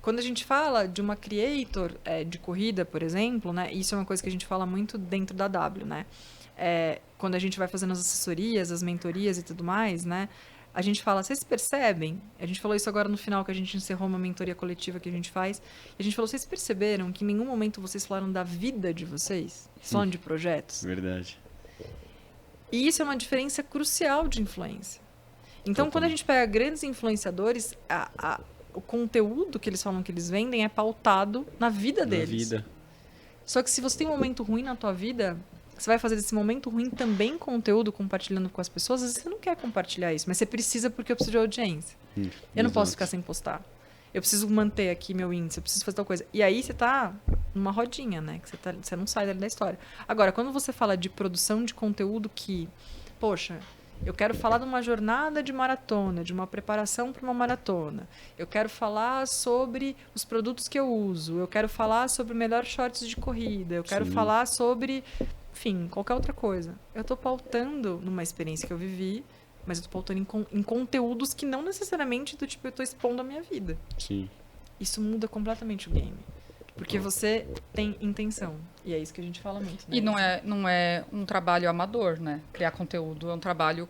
Quando a gente fala de uma creator de corrida, por exemplo, né, isso é uma coisa que a gente fala muito dentro da W, né? Quando a gente vai fazendo as assessorias, as mentorias e tudo mais, né? A gente fala, vocês percebem? A gente falou isso agora no final, que a gente encerrou uma mentoria coletiva que a gente faz. E a gente falou, vocês perceberam que em nenhum momento vocês falaram da vida de vocês? Só de projetos? Verdade. E isso é uma diferença crucial de influência. Então, quando a gente pega grandes influenciadores, o conteúdo que eles falam que eles vendem é pautado na vida deles. Só que se você tem um momento ruim na tua vida, você vai fazer desse momento ruim também conteúdo compartilhando com as pessoas. Às vezes você não quer compartilhar isso, mas você precisa porque eu preciso de audiência. Eu não posso ficar sem postar. Eu preciso manter aqui meu índice, eu preciso fazer tal coisa. E aí você tá numa rodinha, né? Que você não sai dali da história. Agora, quando você fala de produção de conteúdo que, poxa, eu quero falar de uma jornada de maratona, de uma preparação para uma maratona. Eu quero falar sobre os produtos que eu uso. Eu quero falar sobre o melhor shorts de corrida. Eu quero falar sobre, enfim, qualquer outra coisa. Eu tô pautando numa experiência que eu vivi, mas eu tô pautando em conteúdos que não necessariamente do tipo eu tô expondo a minha vida. Sim. Isso muda completamente o game. Porque você tem intenção. E é isso que a gente fala muito. Né? E não é um trabalho amador, né? Criar conteúdo é um trabalho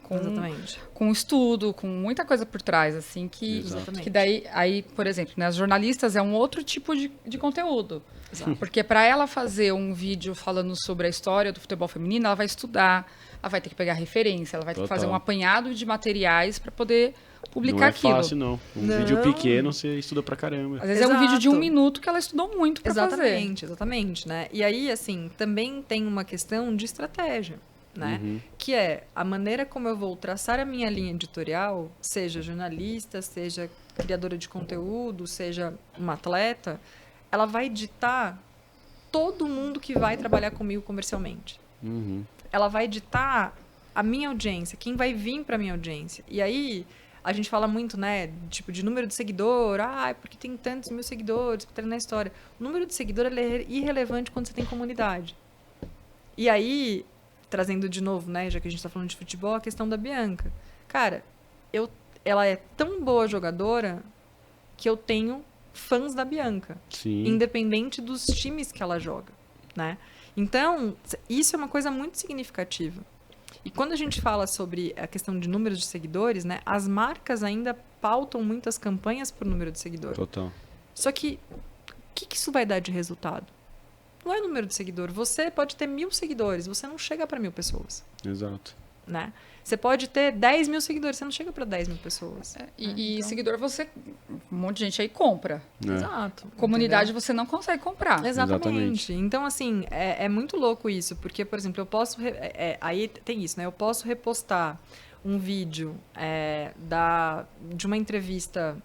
com estudo, com muita coisa por trás, assim, que daí, aí, por exemplo, né, as jornalistas é um outro tipo de conteúdo. Exato. Porque para ela fazer um vídeo falando sobre a história do futebol feminino, ela vai estudar, ela vai ter que pegar referência, ela vai ter que fazer um apanhado de materiais para poder publicar aquilo. Não é fácil, não. Vídeo pequeno, você estuda pra caramba. Às vezes é um vídeo de 1 minuto que ela estudou muito pra fazer. Exatamente, né? E aí, assim, também tem uma questão de estratégia, né? Que é a maneira como eu vou traçar a minha linha editorial, seja jornalista, seja criadora de conteúdo, seja uma atleta, ela vai ditar todo mundo que vai trabalhar comigo comercialmente. Ela vai ditar a minha audiência, quem vai vir pra minha audiência. E aí a gente fala muito, né, tipo, de número de seguidor, porque tem tantos mil seguidores, que tá na história. O número de seguidor ele é irrelevante quando você tem comunidade. E aí, trazendo de novo, né, já que a gente tá falando de futebol, a questão da Bianca. Cara, ela é tão boa jogadora que eu tenho fãs da Bianca. Sim. Independente dos times que ela joga, né? Então, isso é uma coisa muito significativa. E quando a gente fala sobre a questão de números de seguidores, né, as marcas ainda pautam muitas campanhas por número de seguidores. Total. Só que, o que isso vai dar de resultado? Não é número de seguidor. Você pode ter 1.000 seguidores, você não chega para 1.000 pessoas. Exato. Né? Você pode ter 10 mil seguidores, você não chega para 10 mil pessoas. E seguidor um monte de gente aí compra. Exato. Comunidade entendeu? você não consegue comprar. Exatamente. Então, assim, é muito louco isso, porque, por exemplo, eu posso... aí tem isso, né? Eu posso repostar um vídeo de uma entrevista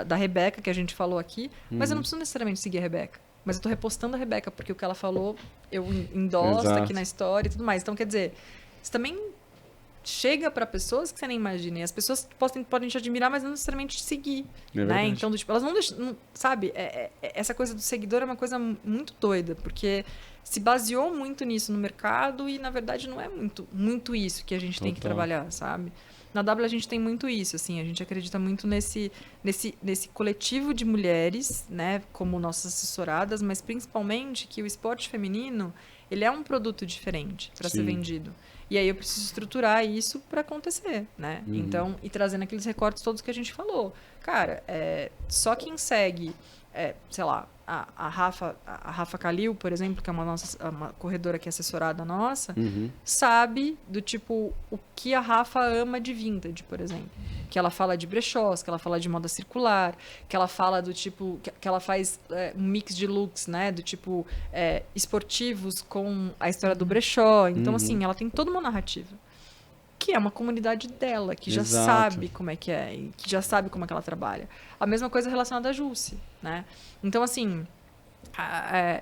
da Rebeca, que a gente falou aqui, mas eu não preciso necessariamente seguir a Rebeca. Mas eu tô repostando a Rebeca, porque o que ela falou, eu endosso aqui na história e tudo mais. Então, quer dizer, isso também chega para pessoas que você nem imagina. E as pessoas podem te admirar, mas não necessariamente te seguir. É Né? verdade. Então, tipo, elas não deixam. Sabe, essa coisa do seguidor é uma coisa muito doida, porque se baseou muito nisso no mercado e, na verdade, não é muito isso que a gente tem que Total. trabalhar, sabe? Na W a gente tem muito isso, assim, a gente acredita muito nesse coletivo de mulheres, né, como nossas assessoradas, mas principalmente que o esporte feminino, ele é um produto diferente para ser Sim. vendido. E aí eu preciso estruturar isso para acontecer, né? Então, e trazendo aqueles recortes todos que a gente falou. Cara, só quem segue, sei lá, a Rafa Kalil, por exemplo, que é uma corredora que é assessorada nossa, sabe do tipo o que a Rafa ama de vintage, por exemplo. Que ela fala de brechós, que ela fala de moda circular, que ela fala do tipo, que ela faz um mix de looks, né? Do tipo esportivos com a história do brechó. Então, assim, ela tem toda uma narrativa. Que é uma comunidade dela, que já Exato. sabe como é que é, e que já sabe como é que ela trabalha. A mesma coisa relacionada à Jusce, né? Então, assim,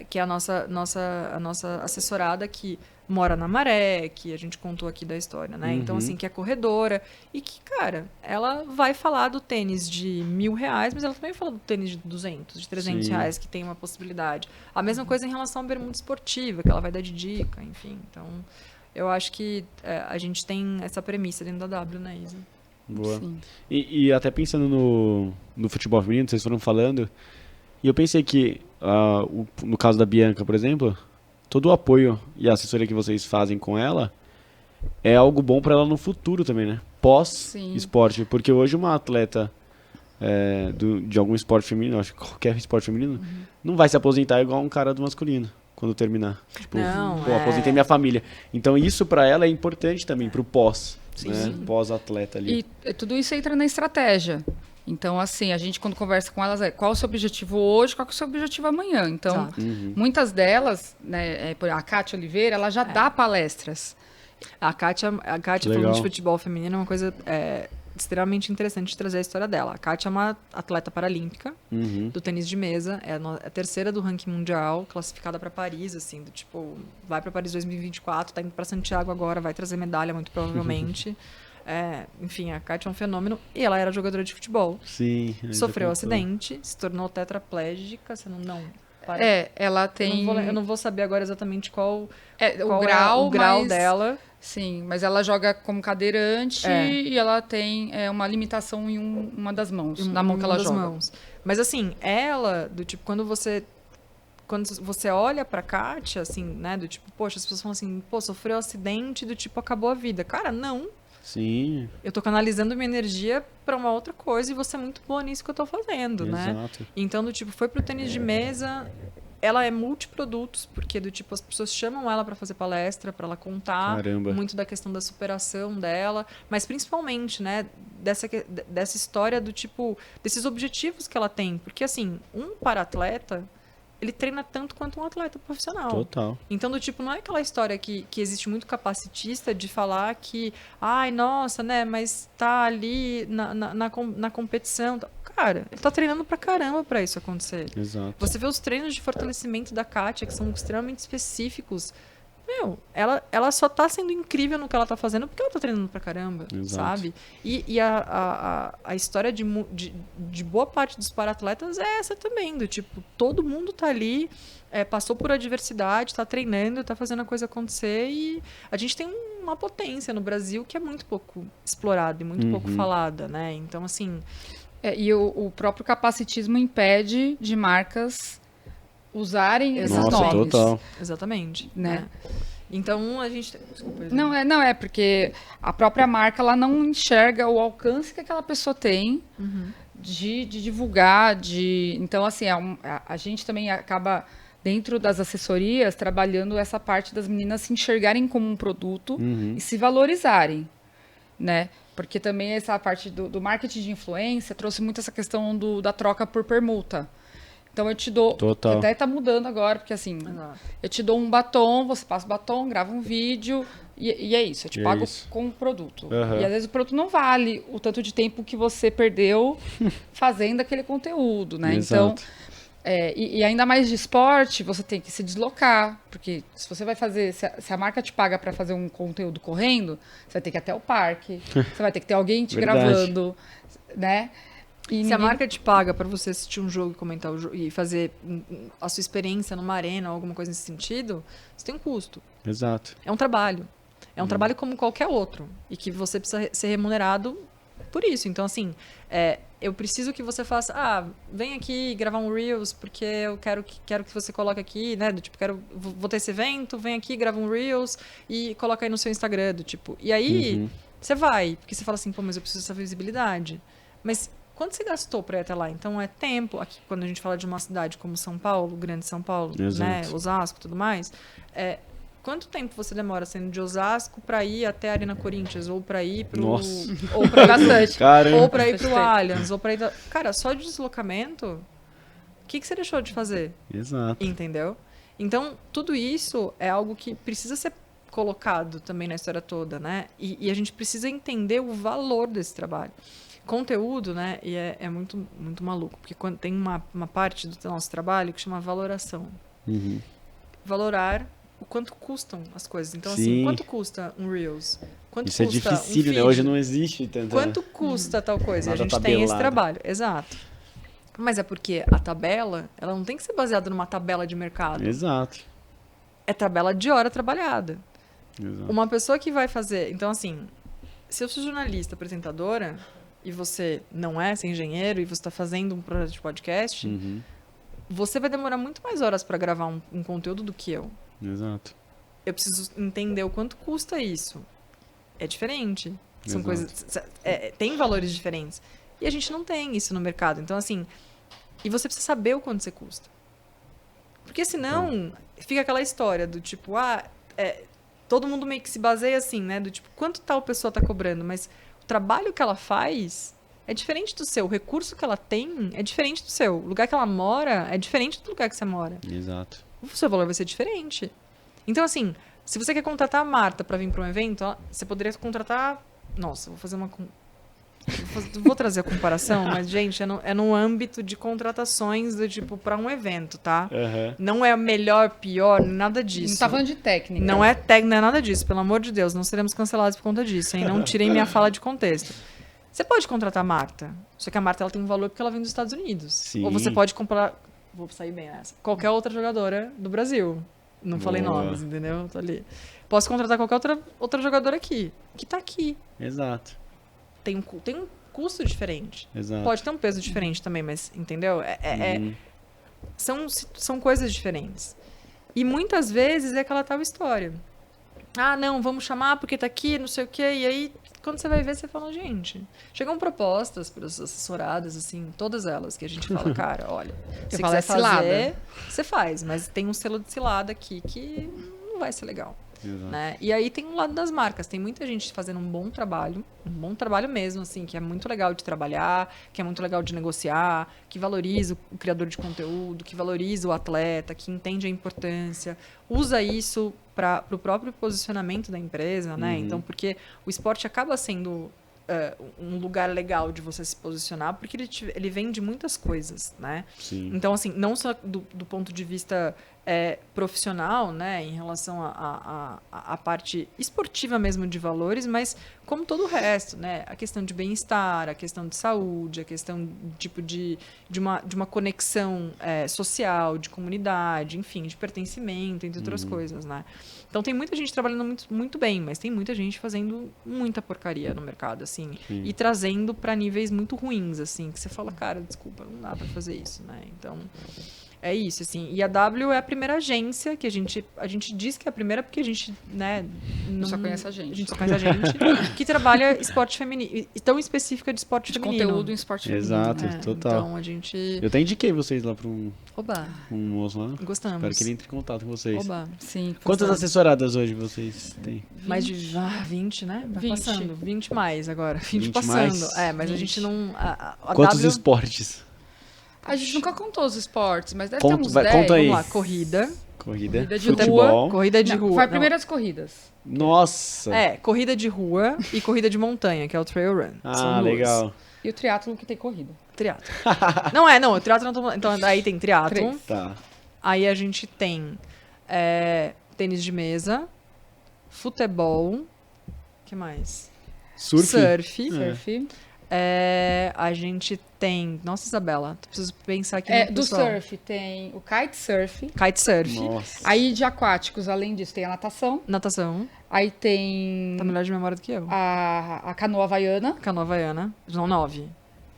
que é a nossa assessorada que mora na Maré, que a gente contou aqui da história, né? Então, assim, que é corredora e que, cara, ela vai falar do tênis de R$1.000, mas ela também fala do tênis de 200, de 300 Sim. reais, que tem uma possibilidade. A mesma coisa em relação à bermuda esportiva, que ela vai dar de dica, enfim. Então, eu acho que a gente tem essa premissa dentro da W, né, Isa? Boa. Sim. E até pensando no futebol feminino, vocês foram falando, e eu pensei que, no caso da Bianca, por exemplo, todo o apoio e a assessoria que vocês fazem com ela é algo bom para ela no futuro também, né? Pós-esporte. Porque hoje uma atleta de algum esporte feminino, acho que qualquer esporte feminino, não vai se aposentar igual um cara do masculino quando terminar. Tipo, Não, aposentei minha família. Então isso para ela é importante também, pro pós. Sim, Né? sim. Pós-atleta ali. E tudo isso entra na estratégia. Então, assim, a gente quando conversa com elas qual é o seu objetivo hoje, qual é o seu objetivo amanhã. Então, Exato. muitas delas, né, a Kátia Oliveira, ela já dá palestras. A Kátia Legal. falando de futebol feminino é uma coisa extremamente interessante de trazer a história dela. A Kátia é uma atleta paralímpica do tênis de mesa, é a terceira do ranking mundial, classificada para Paris, assim, do tipo, vai para Paris 2024, tá indo para Santiago agora, vai trazer medalha muito provavelmente. Enfim, a Kátia é um fenômeno e ela era jogadora de futebol. Sim. Sofreu um acidente, se tornou tetraplégica, você não para. Ela tem... Eu não vou saber agora exatamente qual o grau, o grau mas- dela. Sim, mas ela joga como cadeirante e ela tem uma limitação em uma das mãos, na mão que ela Uma das joga. mãos. Mas assim, ela, do tipo, quando você olha pra Kátia, assim, né, do tipo, poxa, as pessoas falam assim, pô, sofreu um acidente, do tipo, acabou a vida. Cara, não. Sim, Eu tô canalizando minha energia pra uma outra coisa e você é muito boa nisso que eu tô fazendo, né? exato. Então, do tipo, foi pro tênis de mesa. Ela é multiprodutos, porque do tipo, as pessoas chamam ela pra fazer palestra, pra ela contar Caramba. muito da questão da superação dela, mas principalmente, né, dessa história do tipo, desses objetivos que ela tem. Porque assim, um para-atleta, ele treina tanto quanto um atleta profissional. Total. Então, do tipo, não é aquela história que existe muito capacitista de falar que, ai, nossa, né, mas tá ali na competição. Cara, ele tá treinando pra caramba pra isso acontecer. Exato. Você vê os treinos de fortalecimento da Kátia, que são extremamente específicos. Meu, ela só tá sendo incrível no que ela tá fazendo porque ela tá treinando pra caramba, Exato. sabe? E a história de boa parte dos para-atletas é essa também, do tipo, todo mundo tá ali, passou por adversidade, tá treinando, tá fazendo a coisa acontecer e a gente tem uma potência no Brasil que é muito pouco explorada e muito pouco falada, né? Então, assim... E o próprio capacitismo impede de marcas usarem esses Nossa, nomes. total. Exatamente. Né? Então, a gente... Desculpa, Isa. Não é porque a própria marca ela não enxerga o alcance que aquela pessoa tem de divulgar, então assim, a gente também acaba dentro das assessorias trabalhando essa parte das meninas se enxergarem como um produto e se valorizarem, né? Porque também essa parte do marketing de influência trouxe muito essa questão da troca por permuta. Então eu te dou, Total. até tá mudando agora, porque assim, Exato. eu te dou um batom, você passa o batom, grava um vídeo e é isso, eu te E é pago isso. com o produto. Aham. E às vezes o produto não vale o tanto de tempo que você perdeu fazendo aquele conteúdo, né? Exato. Então, E ainda mais de esporte, você tem que se deslocar. Porque se você vai fazer. Se a marca te paga para fazer um conteúdo correndo, você vai ter que ir até o parque. Você vai ter que ter alguém te Verdade. gravando, né? E Se a marca te paga pra você assistir um jogo e comentar o jogo e fazer a sua experiência numa arena ou alguma coisa nesse sentido, você tem um custo. Exato. É um trabalho. É um trabalho como qualquer outro. E que você precisa ser remunerado por isso. Então, assim, eu preciso que você faça... vem aqui gravar um Reels, porque eu quero que você coloque aqui, né? Do tipo, vou ter esse evento, vem aqui, grava um Reels e coloca aí no seu Instagram, do tipo... E aí, você vai. Porque você fala assim, pô, mas eu preciso dessa visibilidade. Mas... quanto você gastou para ir até lá? Então, é tempo. Aqui, quando a gente fala de uma cidade como São Paulo, Grande São Paulo, né, Osasco e tudo mais, quanto tempo você demora saindo de Osasco para ir até a Arena Corinthians? Ou para ir pro... Nossa. Ou para Bastante. ou para ir pro Allianz, ou para ir... Cara, só de deslocamento, o que você deixou de fazer? Exato. Entendeu? Então, tudo isso é algo que precisa ser colocado também na história toda, né? E a gente precisa entender o valor desse trabalho. Conteúdo, né? E é muito, muito maluco, porque quando tem uma parte do nosso trabalho que chama valoração. Valorar o quanto custam as coisas. Então, assim, quanto custa um Reels? Quanto Isso custa é difícil, né? Hoje não existe tanto. Quanto custa tal coisa? E a Nada gente tem esse tabelado. trabalho. Exato. Mas é porque a tabela, ela não tem que ser baseada numa tabela de mercado. Exato. É tabela de hora trabalhada. Exato. Uma pessoa que vai fazer... Então, assim, se eu sou jornalista, apresentadora... e você não é, você é engenheiro, e você está fazendo um projeto de podcast, você vai demorar muito mais horas para gravar um conteúdo do que eu. Exato. Eu preciso entender o quanto custa isso. É diferente. São Exato. coisas... tem valores diferentes. E a gente não tem isso no mercado. Então, assim... E você precisa saber o quanto você custa. Porque senão, fica aquela história do tipo... todo mundo meio que se baseia assim, né? Do tipo, quanto tal pessoa está cobrando? Mas... o trabalho que ela faz é diferente do seu. O recurso que ela tem é diferente do seu. O lugar que ela mora é diferente do lugar que você mora. Exato. O seu valor vai ser diferente. Então, assim, se você quer contratar a Marta para vir para um evento, você poderia contratar... Nossa, vou fazer uma... Vou trazer a comparação, mas, gente, é no âmbito de contratações do tipo para um evento, tá? Não é melhor, pior, nada disso. Não tá falando de técnica. Não é nada disso, pelo amor de Deus. Não seremos cancelados por conta disso, hein? Não tirem minha fala de contexto. Você pode contratar a Marta, só que a Marta ela tem um valor porque ela vem dos Estados Unidos. Sim. Ou você pode comprar... Vou sair bem nessa. Qualquer outra jogadora do Brasil. Não falei nomes, entendeu? Tô ali. Posso contratar qualquer outra jogadora aqui, que tá aqui. Exato. Tem um custo diferente. Exato. Pode ter um peso diferente também, mas, entendeu? São coisas diferentes. E muitas vezes é aquela tal história. Não, vamos chamar porque tá aqui, não sei o quê. E aí, quando você vai ver, você fala, gente... Chegam propostas para as assessoradas, assim, todas elas, que a gente fala, cara, olha, se quiser fazer, você faz. Mas tem um selo de cilada aqui que não vai ser legal. Né? E aí tem um lado das marcas. Tem muita gente fazendo um bom trabalho mesmo, assim, que é muito legal de trabalhar, que é muito legal de negociar, que valoriza o criador de conteúdo, que valoriza o atleta, que entende a importância, usa isso para o próprio posicionamento da empresa, né? Então, porque o esporte acaba sendo um lugar legal de você se posicionar, porque ele vende muitas coisas, né? Sim. Então, assim, não só do ponto de vista profissional, né, em relação à parte esportiva mesmo de valores, mas como todo o resto, né? A questão de bem-estar, a questão de saúde, a questão tipo de uma conexão social, de comunidade, enfim, de pertencimento, entre outras coisas, né? Então tem muita gente trabalhando muito, muito bem, mas tem muita gente fazendo muita porcaria no mercado, assim, e trazendo para níveis muito ruins, assim, que você fala, cara, desculpa, não dá para fazer isso, né? Então é isso, assim. E a W é a primeira agência que a gente diz que é a primeira porque a gente, né, não só conhece a gente. A gente só conhece a gente que trabalha esporte feminino, tão específica de esporte de feminino. conteúdo em esporte feminino. Exato, total. Então a gente... Eu até indiquei vocês lá para Oba, um moço lá. gostamos. Espero que ele entre em contato com vocês. Oba. Sim. Quantas gostamos. assessoradas hoje vocês têm? Mais de 20, né? Vai 20. passando. 20 mais agora. 20, 20 passando. mais? Mas 20. a gente não... A Quantos W... esportes? A gente nunca contou os esportes, mas deve Conta- ter uns vai- 10. conta aí. Vamos lá, corrida. Corrida de futebol. Corrida de Não, rua. foi Não. primeiras corridas. Nossa. Corrida de rua e corrida de montanha, que é o trail run. São duas. Legal. E o triatlo que tem corrida. Triatlo. Não, o triatlo não tô... Então, aí tem triatlo. 3. Tá. Aí a gente tem tênis de mesa, futebol, o que mais? Surf? Surf. Surf. A gente tem... Nossa, Isabela, preciso pensar aqui no Do pessoal. surf tem o kitesurf. Kitesurf, Nossa. Aí de aquáticos, além disso, tem a natação. natação, Aí tem tá melhor de memória do que eu. a canoa havaiana. Canoa havaiana, não 9.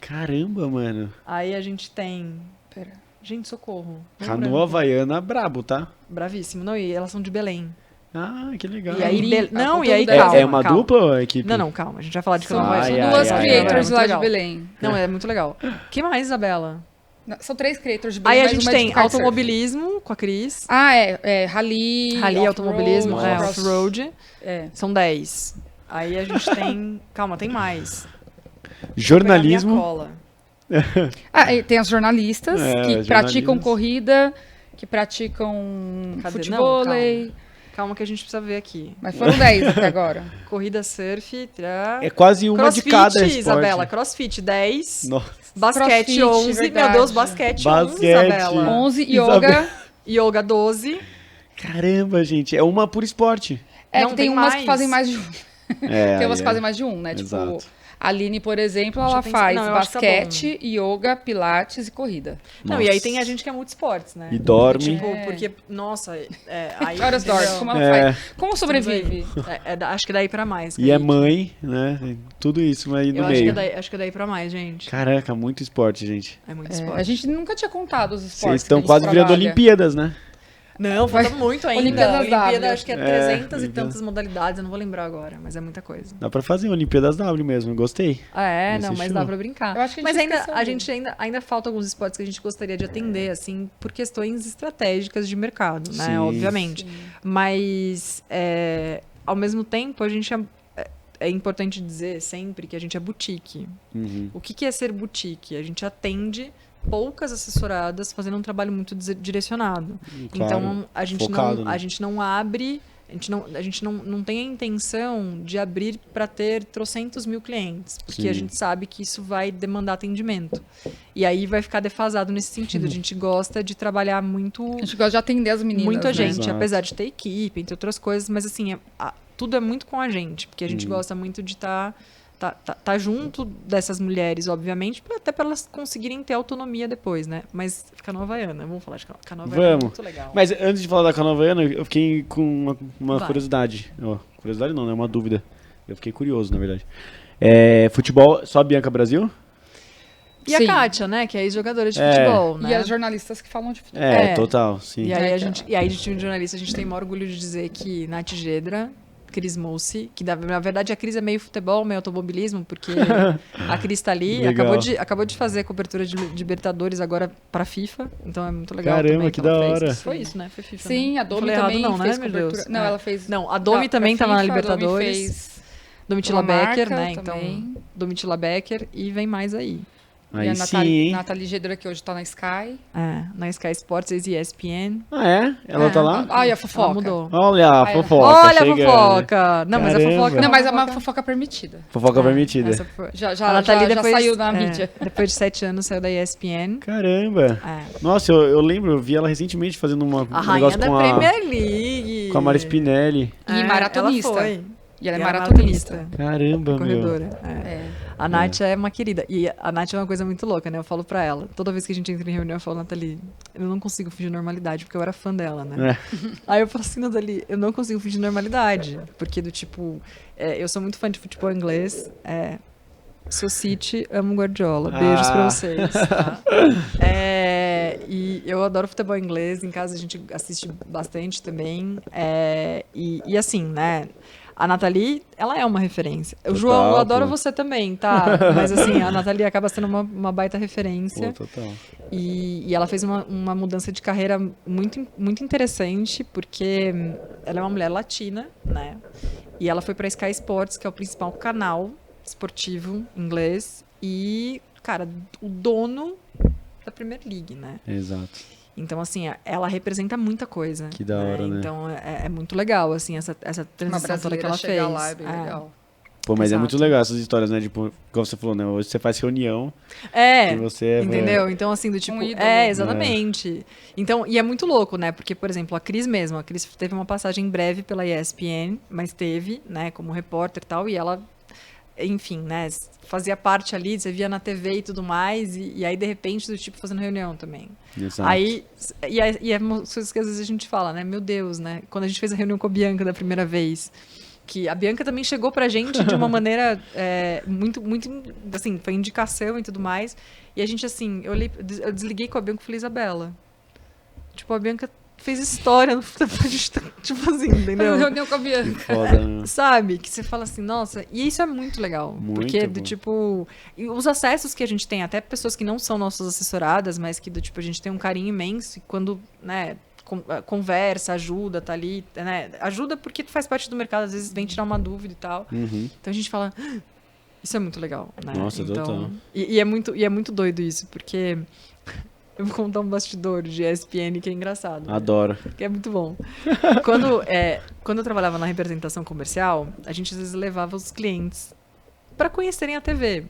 Caramba, mano. Aí a gente tem... Pera. Gente, socorro. Canoa havaiana brabo, tá? Bravíssimo. Não, e elas são de Belém. Ah, que legal. E aí, Brinca, não, com e aí, tudo calma. É uma calma. dupla ou é equipe? Não, calma. A gente vai falar de São, canoa Ai, havaiana. ai, duas ai, creators ai. lá Muito de legal. Belém. Não, é muito legal. Que mais, Isabela? São 3 creators de Belém, Aí a mas gente uma é de tem kitesurf. automobilismo com a Cris. Ah, rally, Rally, automobilismo, off-road, off-road. É. São 10. Aí a gente tem... Calma, tem mais. Jornalismo. Vou pegar minha cola. E tem as jornalistas É, que jornalistas. praticam corrida, que praticam Cadê? futebol. Calma que a gente precisa ver aqui. Mas foram 10 até agora. Corrida, surf, É quase uma crossfit, de cada esporte. Isabela. Crossfit, 10. Nossa. Basquete, Crossfit, 11. verdade. Meu Deus, basquete, 11, Basquete. Isabela. 11, Isabel. yoga. Yoga, 12. Caramba, gente. É uma por esporte. Não, Que tem tem umas mais. que fazem mais de um. É, Tem umas aí que fazem mais de um, né? Exato. Tipo, a Aline, por exemplo, Deixa ela eu pensar. faz Não, eu acho que tá basquete, yoga, pilates e corrida. Não, e aí tem a gente que é multisportes, né? E dorme. Tipo, porque, nossa, aí... Que horas dorme? entendeu? Como ela É. faz? Como sobrevive? Acho que daí pra mais. E é Kaique. mãe, né? Tem tudo isso aí no Eu acho que, meio. acho que daí pra mais, gente. Caraca, muito esporte, gente. É muito É, esporte. a gente nunca tinha contado os esportes. Vocês estão que a quase gente virando trabalha. Olimpíadas, né? Não, falta muito ainda. Olimpíadas W. Olimpíada acho que é 300 e Olimpíada. tantas modalidades, eu não vou lembrar agora, mas é muita coisa. Dá pra fazer Olimpíadas W mesmo, gostei. Não, Esse mas show. dá pra brincar. Eu acho que a mas gente ainda, esqueceu a dele. gente ainda falta alguns esportes que a gente gostaria de atender, assim, por questões estratégicas de mercado, né? Sim. Obviamente. Mas, ao mesmo tempo, a gente é importante dizer sempre que a gente é boutique. Uhum. O que é ser boutique? A gente atende poucas assessoradas fazendo um trabalho muito direcionado. Claro, Então, a gente, focado, não, né? a gente não abre... A gente não tem a intenção de abrir para ter trocentos mil clientes, porque Sim. a gente sabe que isso vai demandar atendimento. E aí vai ficar defasado nesse sentido. A gente gosta de trabalhar muito, A gente gosta de atender as meninas. muita né? gente, Exato. apesar de ter equipe, entre outras coisas, mas assim, tudo é muito com a gente, porque a gente gosta muito de estar junto dessas mulheres, obviamente, até para elas conseguirem ter autonomia depois, né? Mas canoa havaiana, vamos falar de canoa havaiana, é Vamos. muito legal. Mas antes de falar da canoa havaiana, eu fiquei com uma Vai. curiosidade. Curiosidade não, né? Uma dúvida. Eu fiquei curioso, na verdade. Futebol, só a Bianca Brasil? E a Sim. Kátia, né? Que é ex-jogadora de É. futebol, né? E as jornalistas que falam de futebol. Total, sim. E aí, É, e aí, de time de jornalista, a gente tem o maior orgulho de dizer que Nath Gedra, Cris Moussi, que na verdade a Cris é meio futebol, meio automobilismo, porque a Cris tá ali, Legal. acabou de fazer cobertura de Libertadores agora pra FIFA, então é muito legal Caramba, também que ela da fez. hora. Foi isso, né? Foi FIFA, Sim, né? a Domi Falei também errado, não, fez né, meu cobertura. Deus? Não, É. ela fez... Não, a Domi também pra tava na FIFA, a Domi Libertadores, fez Domitila pela Becker, marca né? Então, também. Domitila Becker e vem mais aí. Aí e a sim, hein? Nathalie Gedra, que hoje tá na Sky. Na Sky Sports, ex-ESPN. Ah, é? Ela tá lá? Ah, e a fofoca. Ela mudou. Olha a Ai, fofoca. Olha chegando. a fofoca! Não, mas a Caramba. fofoca... Não, mas é uma fofoca permitida. Fofoca permitida. Essa foi- Já A Nathalie já saiu na mídia. Depois de 7 anos saiu da ESPN. Caramba. É. Nossa, eu lembro, eu vi ela recentemente fazendo um A rainha negócio da com Premier League. com a Mara Spinelli. E maratonista. Ela foi. E ela é E maratonista. Caramba, meu. Corredora. É. É. A Nath é uma querida. E a Nath é uma coisa muito louca, né? Eu falo pra ela. Toda vez que a gente entra em reunião, eu falo, Nathalie, eu não consigo fingir normalidade, porque eu era fã dela, né? Aí eu falo assim, Nathalie, eu não consigo fingir normalidade. Porque do tipo, eu sou muito fã de futebol inglês. Sou City, amo Guardiola. Beijos pra vocês. Tá? E eu adoro futebol inglês. Em casa a gente assiste bastante também. E assim, né? A Nathalie, ela é uma referência. O Total, João, eu adoro pô. você também, tá? Mas assim, a Nathalie acaba sendo uma baita referência. Pô, total. E ela fez uma mudança de carreira muito, muito interessante, porque ela é uma mulher latina, né? E ela foi para Sky Sports, que é o principal canal esportivo inglês, e, cara, o dono da Premier League, né? Exato. Então, assim, ela representa muita coisa. Que da hora, né? Então, é muito legal, assim, essa Uma transição toda que brasileira ela chegar fez. lá é bem legal. Pô, mas é Exato. muito legal essas histórias, né? Tipo, como você falou, né? Hoje você faz reunião É, e você... entendeu? Então, assim, do tipo... ídolo. Exatamente. Então, e é muito louco, né? Porque, por exemplo, a Cris mesmo. A Cris teve uma passagem breve pela ESPN, mas teve, né? Como repórter e tal. E ela, enfim, né? Fazia parte ali, você via na TV e tudo mais. E aí, de repente, do tipo, fazendo reunião também. Exato. Aí, e é uma coisa que às vezes a gente fala, né? Meu Deus, né? Quando a gente fez a reunião com a Bianca da primeira vez... Que a Bianca também chegou pra gente de uma maneira muito, assim, foi indicação e tudo mais. E a gente, assim, eu desliguei com a Bianca e falei, Isabela, tipo, a Bianca fez história no futebol, a gente tá, tipo assim, entendeu? Reunião com a Bianca. Foda, né? Sabe? Que você fala assim, nossa, e isso é muito legal. Muito porque, bom. do tipo, e os acessos que a gente tem, até pessoas que não são nossas assessoradas, mas que, do tipo, a gente tem um carinho imenso e quando, né, conversa, ajuda, tá ali, né? Ajuda porque tu faz parte do mercado, às vezes vem tirar uma dúvida e tal. Uhum. Então a gente fala, isso é muito legal, né? Nossa, então, total. e é muito doido isso, porque eu vou contar um bastidor de ESPN que é engraçado. né? Adoro. Que é muito bom. Quando eu trabalhava na representação comercial, a gente às vezes levava os clientes para conhecerem a TV.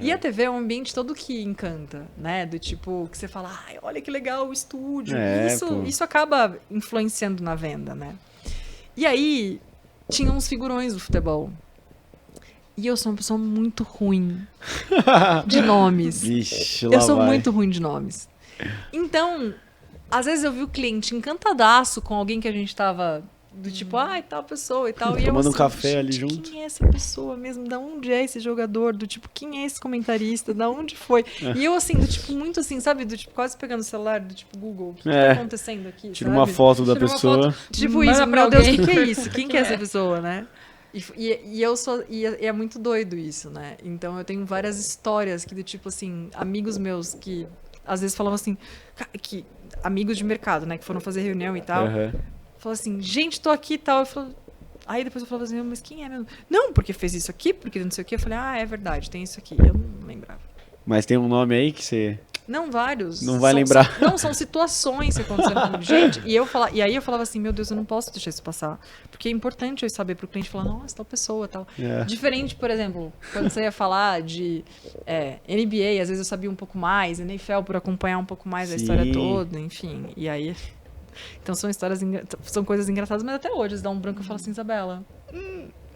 E a TV é um ambiente todo que encanta, né? Do tipo, que você fala, ai, olha que legal o estúdio. Pô. Isso acaba influenciando na venda, né? E aí, tinha uns figurões do futebol. E eu sou uma pessoa muito ruim de nomes. Vixe, lá Eu sou vai. muito ruim de nomes. Então, às vezes eu vi o cliente encantadaço com alguém que a gente tava do tipo, ai, tal pessoa e tal. E eu Tomando um assim, café ali gente, junto. quem é essa pessoa mesmo? Da onde é esse jogador? Do tipo, quem é esse comentarista? Da onde foi? E eu assim, do tipo, muito assim, sabe? Do tipo, quase pegando o celular, do tipo, Google, o que tá acontecendo aqui? Tira sabe? uma foto da Tira uma pessoa. foto. Tipo Manda isso, pra meu Deus, o alguém. que é isso? Quem que é essa pessoa, né? E eu sou. E é muito doido isso, né? Então eu tenho várias histórias que, do tipo assim, amigos meus que às vezes falavam assim, que amigos de mercado, né? Que foram fazer reunião e tal. Aham. Falou assim, gente, tô aqui e tal. Eu falo... Aí depois eu falava assim, mas quem é mesmo? Não, porque fez isso aqui, porque não sei o quê. Eu falei, é verdade, tem isso aqui. Eu não lembrava. Mas tem um nome aí que você... Não, vários. Não vai lembrar. São situações que aconteceram comigo. Gente, e aí eu falava assim, meu Deus, eu não posso deixar isso passar. Porque é importante eu saber pro cliente falar, nossa, tal pessoa, tal. Diferente, por exemplo, quando você ia falar de NBA, às vezes eu sabia um pouco mais, NFL por acompanhar um pouco mais a história toda, enfim. E aí... Então são histórias, são coisas engraçadas, mas até hoje, dá um branco e fala assim, Isabela,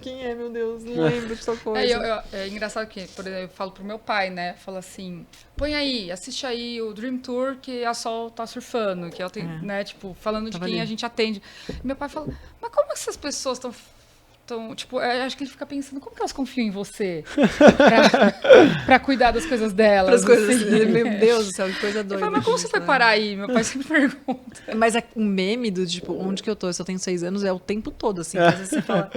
quem é, meu Deus? Não lembro de tal coisa. É engraçado que, por exemplo, eu falo pro meu pai, né? Falo assim, põe aí, assiste aí o Dream Tour que a Sol tá surfando, que ela tem, né, tipo, falando de Tava quem ali. a gente atende. E meu pai fala, mas como essas pessoas estão... tipo, acho que ele fica pensando, como que elas confiam em você pra cuidar das coisas delas? Outras coisas, assim? meu Deus do céu, que coisa Eu doida. falo, mas como você disso, foi né? parar aí? Meu pai sempre pergunta. Mas o meme do tipo, onde que eu tô? Eu só tenho 6 anos, é o tempo todo, assim. Às vezes você fala,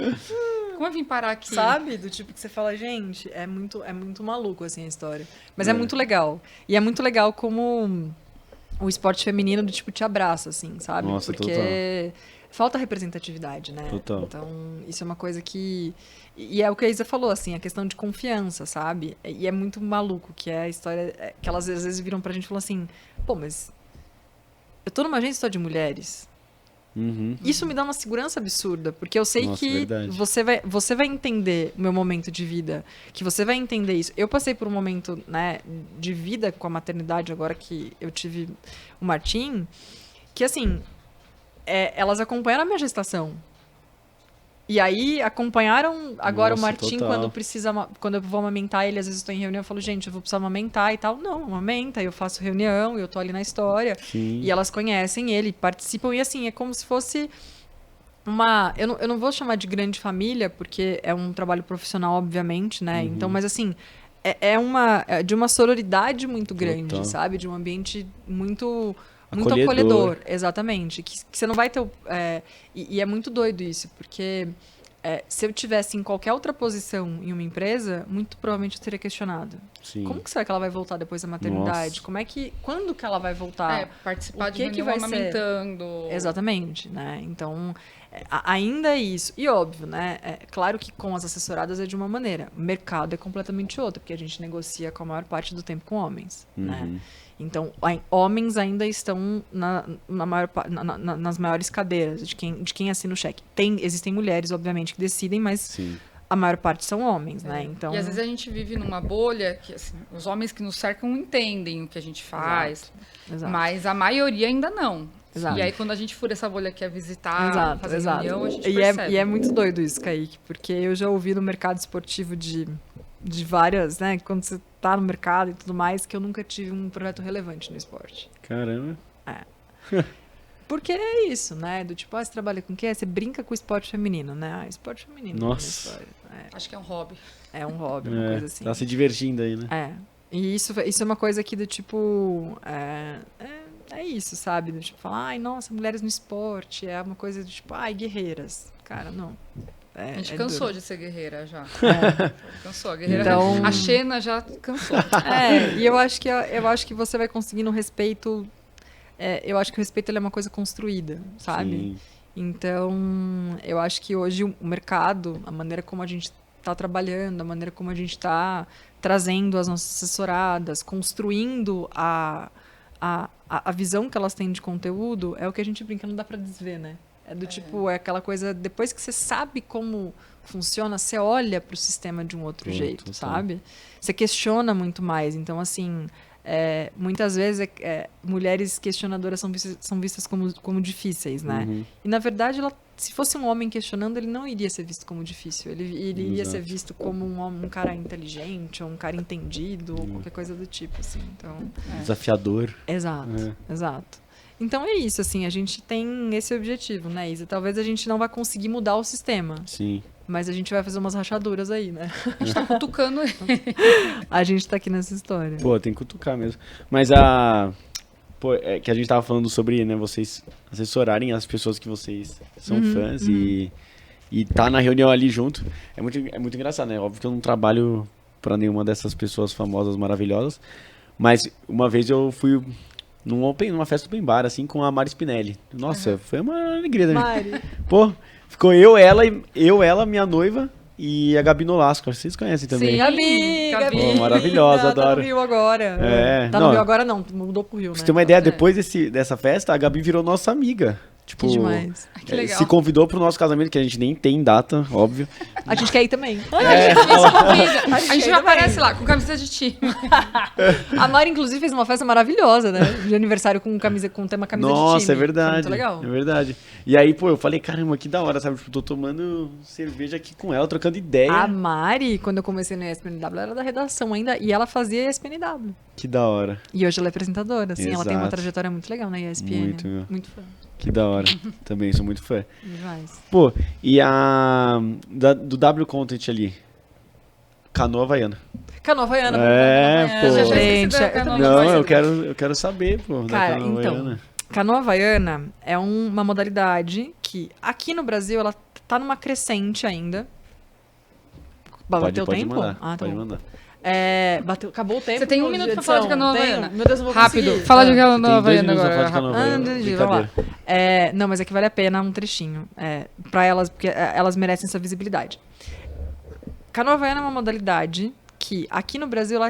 Como eu vim parar aqui? sabe? Do tipo que você fala, gente, é muito maluco, assim, a história. Mas é muito legal. E é muito legal como o esporte feminino, do tipo, te abraça, assim, sabe? Nossa, porque total. falta representatividade, né? Total. Então, isso é uma coisa que... E é o que a Isa falou, assim, a questão de confiança, sabe? E é muito maluco, que é a história... Que elas às vezes viram pra gente e falam assim, pô, mas eu tô numa agência só de mulheres. Uhum. Isso me dá uma segurança absurda, porque eu sei Nossa, que verdade. você vai entender o meu momento de vida, que você vai entender isso. Eu passei por um momento, né, de vida com a maternidade, agora que eu tive o Martim, que assim, elas acompanharam a minha gestação. E aí acompanharam agora Nossa, o Martim total. quando eu vou amamentar ele, às vezes estou em reunião, eu falo, gente, eu vou precisar amamentar e tal. Não, amamenta, eu faço reunião, eu tô ali na história. Sim. E elas conhecem ele, participam, e assim, é como se fosse uma... Eu não vou chamar de grande família, porque é um trabalho profissional, obviamente, né? Então, mas assim, é de uma sororidade muito grande, Total. sabe? De um ambiente muito Acolhedor. acolhedor, exatamente. Que você não vai ter... E é muito doido isso, porque se eu tivesse em qualquer outra posição em uma empresa, muito provavelmente eu teria questionado. Sim. Como que será que ela vai voltar depois da maternidade? Nossa. Quando que ela vai voltar? Participar O de que reunião vai ser? amamentando. Exatamente, né? Então, ainda é isso. E óbvio, né? É claro que com as assessoradas é de uma maneira. O mercado é completamente outro, porque a gente negocia com a maior parte do tempo com homens, né? Então, homens ainda estão nas maiores cadeiras de quem assina o cheque. Existem mulheres, obviamente, que decidem, mas Sim. a maior parte são homens, né? Então, E às vezes a gente vive numa bolha que assim, os homens que nos cercam entendem o que a gente faz, exato. mas a maioria ainda não. Exato. E aí quando a gente fura essa bolha que é visitar, Exato, fazer exato. reunião, a gente E percebe. é muito doido isso, Kaique, porque eu já ouvi no mercado esportivo de várias, né? Quando você tá no mercado e tudo mais, que eu nunca tive um projeto relevante no esporte. Caramba. Porque é isso, né? Do tipo, você trabalha com o quê? Você brinca com o esporte feminino, né? Esporte feminino. Nossa. Acho que é um hobby. É um hobby, uma coisa assim. Tá se divertindo aí, né? E isso é uma coisa que do tipo. É isso, sabe? Do tipo, falar, ai, nossa, mulheres no esporte. É uma coisa do tipo, ai, guerreiras. Cara, não. A gente cansou duro. de ser guerreira já. É. Cansou. A guerreira Então- A Xena já cansou. E eu acho que você vai conseguindo um respeito. Eu acho que o respeito ele é uma coisa construída, sabe? Sim. Então, eu acho que hoje o mercado, a maneira como a gente está trabalhando, a maneira como a gente está trazendo as nossas assessoradas, construindo a visão que elas têm de conteúdo, é o que a gente brinca, não dá para desver, né? É do tipo, é aquela coisa, depois que você sabe como funciona, você olha para o sistema de um outro jeito, total. sabe? Você questiona muito mais. Então, assim, muitas vezes mulheres questionadoras são vistas como difíceis, né? Uhum. E, na verdade, se fosse um homem questionando, ele não iria ser visto como difícil. Ele iria ser visto como um cara inteligente, ou um cara entendido, ou qualquer coisa do tipo, assim. Então, Desafiador. exato. Então é isso, assim, a gente tem esse objetivo, né, Isa? Talvez a gente não vá conseguir mudar o sistema, Sim. mas a gente vai fazer umas rachaduras aí, né? A gente tá cutucando ele. A gente tá aqui nessa história. Pô, tem que cutucar mesmo. Mas é que a gente tava falando sobre, né, vocês assessorarem as pessoas que vocês são fãs e tá na reunião ali junto. É muito engraçado, né? Óbvio que eu não trabalho pra nenhuma dessas pessoas famosas, maravilhosas. Mas uma vez eu fui numa festa open bar, assim, com a Mari Spinelli. Nossa, foi uma alegria da minha. Mari, Pô, ficou ela, minha noiva e a Gabi Nolasco. Vocês conhecem também. Sim. Gabi! Pô, maravilhosa, Ela tá adoro. no Rio agora. É, Tá não. no Rio agora não, mudou pro Rio, Pra né? você ter uma ideia, depois dessa festa, a Gabi virou nossa amiga. Tipo, Que demais. Que legal. se convidou pro nosso casamento, que a gente nem tem data, óbvio. A gente quer ir também. A gente também. já aparece lá com camisa de time. A Mari, inclusive, fez uma festa maravilhosa, né? De aniversário com tema camisa de time. Nossa, é Foi verdade. muito legal. É verdade. E aí, pô, eu falei, caramba, que da hora, sabe? Tipo, tô tomando cerveja aqui com ela, trocando ideia. A Mari, quando eu comecei no ESPNW, ela era da redação ainda, e ela fazia ESPNW. Que da hora. E hoje ela é apresentadora, assim, ela tem uma Exato. trajetória muito legal na ESPN. Muito, meu. Muito fã. Que da hora. Também sou muito fã. Demais. Pô, e do W Content ali? Canoa Havaiana. Canoa Havaiana. É, Canoa pô. Havaiana. Gente, Gente, eu também Não, gosto. eu quero saber, pô, da Cara, Canoa então, Havaiana. Canoa Havaiana é uma modalidade que aqui no Brasil ela tá numa crescente ainda. Bateu o Pode tempo? mandar, Tá pode bom. mandar. Acabou o tempo. Você tem um de minuto pra edição? falar de Canoa Tenho? Havaiana. Meu Deus, eu vou Rápido. conseguir. Fala de Canoa Tem 2 Havaiana minutos pra agora. falar de Canoa Havaiana. Entendi, vamos lá. Brincadeira. Não, mas é que vale a pena um trechinho. Pra elas, porque elas merecem essa visibilidade. Canoa Havaiana é uma modalidade que aqui no Brasil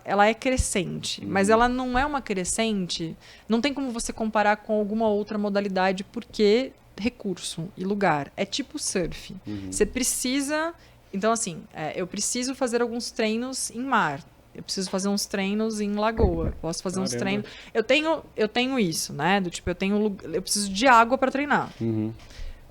ela é crescente, mas ela não é uma crescente, não tem como você comparar com alguma outra modalidade porque recurso e lugar. É tipo surf. Você precisa... Então, assim, eu preciso fazer alguns treinos em mar. Eu preciso fazer uns treinos em lagoa. Posso fazer uns Caramba. treinos... Eu tenho isso, né? Do tipo, eu preciso de água para treinar. Uhum.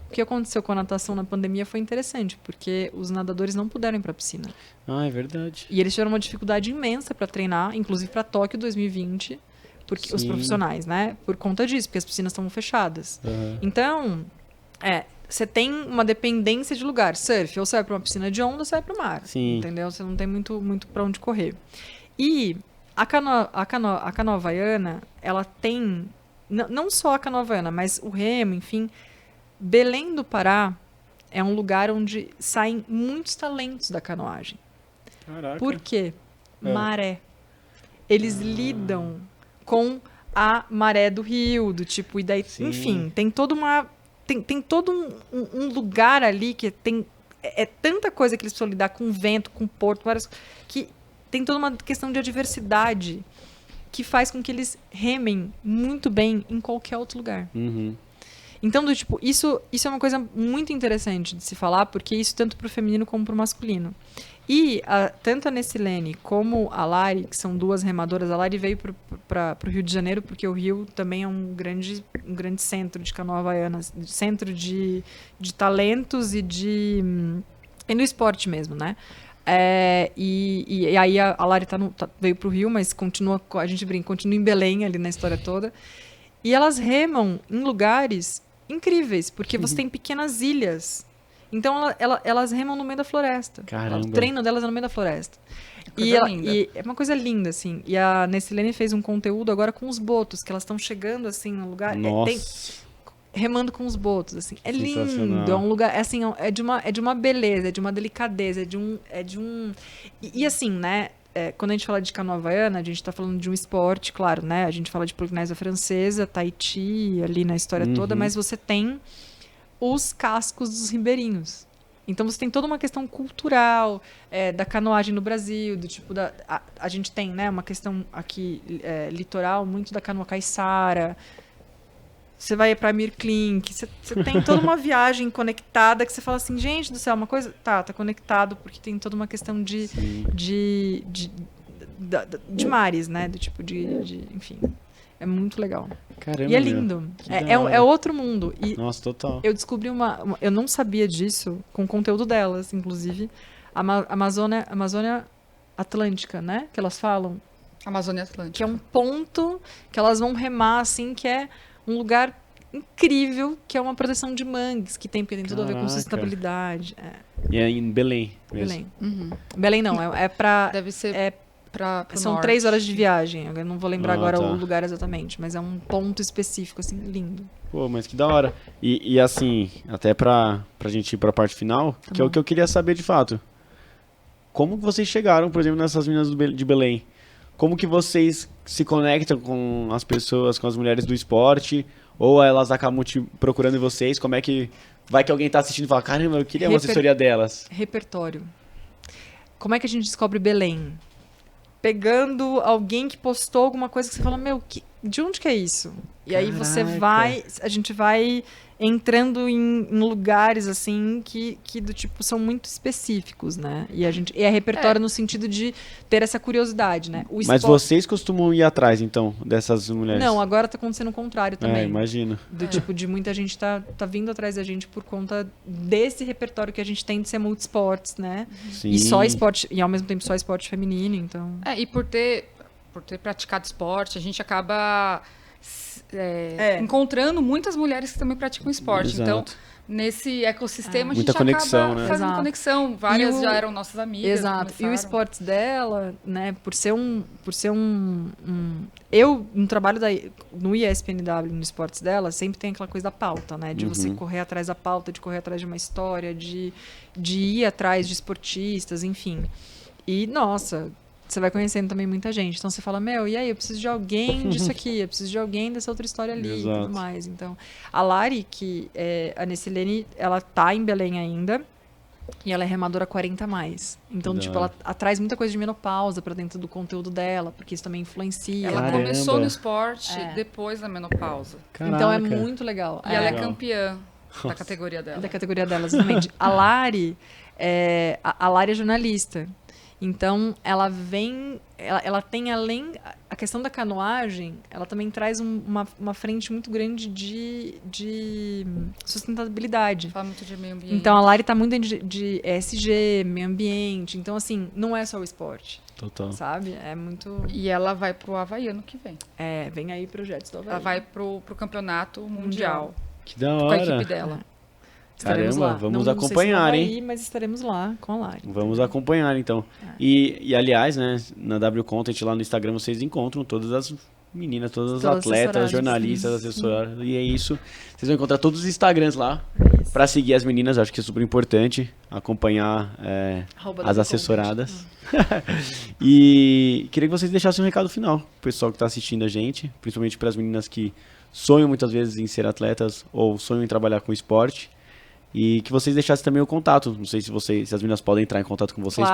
O que aconteceu com a natação na pandemia foi interessante, porque os nadadores não puderam ir para a piscina. Ah, é verdade. E eles tiveram uma dificuldade imensa para treinar, inclusive para Tóquio 2020, porque os Sim. profissionais, né? Por conta disso, porque as piscinas estavam fechadas. Uhum. Então, você tem uma dependência de lugar. Surf, ou você vai para uma piscina de onda, ou você vai para o mar. Sim. Entendeu? Você não tem muito para onde correr. E a canoa havaiana, ela tem... Não só a canoa havaiana, mas o remo, enfim... Belém do Pará é um lugar onde saem muitos talentos da canoagem. Caraca. Por quê? Maré. Eles lidam com a maré do rio, do tipo, e daí, Sim. enfim, tem toda uma... Tem todo um lugar ali que tem... É tanta coisa que eles precisam lidar com vento, com porto, que tem toda uma questão de adversidade que faz com que eles remem muito bem em qualquer outro lugar. Uhum. Então, do tipo, isso é uma coisa muito interessante de se falar, porque isso tanto pro feminino como pro masculino. E tanto a Nessilene como a Lari, que são duas remadoras, a Lari veio para o Rio de Janeiro, porque o Rio também é um grande centro de canoa havaiana, centro de talentos e no esporte mesmo, né? E aí a Lari veio para o Rio, mas continua, a gente brinca, continua em Belém ali na história toda. E elas remam em lugares incríveis, porque você tem pequenas ilhas. Então elas remam no meio da floresta. Caramba. O treino delas é no meio da floresta. Linda. E é uma coisa linda, assim. E a Nessilene fez um conteúdo agora com os botos, que elas estão chegando, assim, no lugar... Nossa. remando com os botos, assim. É Sensacional. lindo, é um lugar... assim, é de uma beleza, é de uma delicadeza, é de um... E assim, né... quando a gente fala de canoa havaiana, a gente tá falando de um esporte, claro, né? A gente fala de Polinésia Francesa, Tahiti, ali na história toda, mas você tem os cascos dos ribeirinhos. Então você tem toda uma questão cultural da canoagem no Brasil, do tipo a gente tem, né, uma questão aqui litoral muito da canoa caiçara. Você vai para Mirklink, você tem toda uma viagem conectada que você fala assim, gente do céu, uma coisa tá conectado porque tem toda uma questão de mares, né, do tipo enfim. É muito legal. Caramba, e é meu. lindo. Que da hora. É outro mundo. E Nossa, total. eu descobri eu não sabia disso, com o conteúdo delas, inclusive. A Amazônia Atlântica, né? Que elas falam. Amazônia Atlântica. Que é um ponto que elas vão remar, assim, que é um lugar incrível, que é uma proteção de mangues, que tem tudo a ver com Caraca. sustentabilidade. E é em Belém mesmo. Belém. Uhum. Belém não, é pra... Deve ser pro São norte. 3 horas de viagem. Eu não vou lembrar agora tá. o lugar exatamente, mas é um ponto específico, assim, lindo. Pô, mas que da hora. E assim, até pra gente ir pra parte final, que é o que eu queria saber de fato. Como que vocês chegaram, por exemplo, nessas meninas de Belém? Como que vocês se conectam com as pessoas, com as mulheres do esporte? Ou elas acabam te procurando em vocês? Como é que... Vai que alguém tá assistindo e fala, caramba, eu queria uma assessoria delas. Repertório. Como é que a gente descobre Belém? Pegando alguém que postou alguma coisa que você fala, de onde que é isso? E aí a gente vai entrando em lugares, assim, que do tipo, são muito específicos, né? E é repertório no sentido de ter essa curiosidade, né? Mas vocês costumam ir atrás, então, dessas mulheres? Não, agora tá acontecendo o contrário também. Imagino. Do tipo, de muita gente tá vindo atrás da gente por conta desse repertório que a gente tem de ser multisports, né? Sim. E só esporte, e ao mesmo tempo só esporte feminino, então... E por ter praticado esporte, a gente acaba encontrando muitas mulheres que também praticam esporte. Exato. Então, nesse ecossistema, a Muita gente conexão, acaba né? fazendo Exato. conexão. Várias já eram nossas amigas. Exato. E o começaram. esportes dela, né, por ser eu, no trabalho no ESPNW, no esportes dela, sempre tem aquela coisa da pauta, né? De você correr atrás da pauta, de correr atrás de uma história, de ir atrás de esportistas, enfim. E, nossa, você vai conhecendo também muita gente. Então você fala, e aí, eu preciso de alguém disso aqui, eu preciso de alguém dessa outra história ali e tudo mais. Então, a Lari, que é a Nessilene, ela tá em Belém ainda. E ela é remadora 40+. Então, tipo, ela traz muita coisa de menopausa pra dentro do conteúdo dela, porque isso também influencia. Ela Caramba. começou no esporte depois da menopausa. Então é muito legal. E ela é Legal. campeã da categoria dela. Da categoria dela, exatamente. A Lari é jornalista. Então, ela tem, além a questão da canoagem, ela também traz uma frente muito grande de sustentabilidade. Fala muito de meio ambiente. Então, a Lari tá muito dentro de ESG, meio ambiente. Então, assim, não é só o esporte, Total. sabe? É muito... E ela vai pro Havaí ano que vem. Vem aí projetos do Havaí. Ela vai pro campeonato mundial Que da com a hora. equipe dela. Estaremos Caramba, lá. vamos não acompanhar, sei se no Havaí, hein? mas estaremos lá com a Lari. Vamos acompanhar, então. E aliás, né, na W Content lá no Instagram vocês encontram todas as meninas, todas as Todas atletas, assessoradas, jornalistas, sim. assessoradas. E é isso. Vocês vão encontrar todos os Instagrams lá pra seguir as meninas. Acho que é super importante acompanhar as assessoradas. E queria que vocês deixassem um recado final pro pessoal que tá assistindo a gente, principalmente para as meninas que sonham muitas vezes em ser atletas ou sonham em trabalhar com esporte. E que vocês deixassem também o contato. Não sei se as meninas podem entrar em contato com vocês.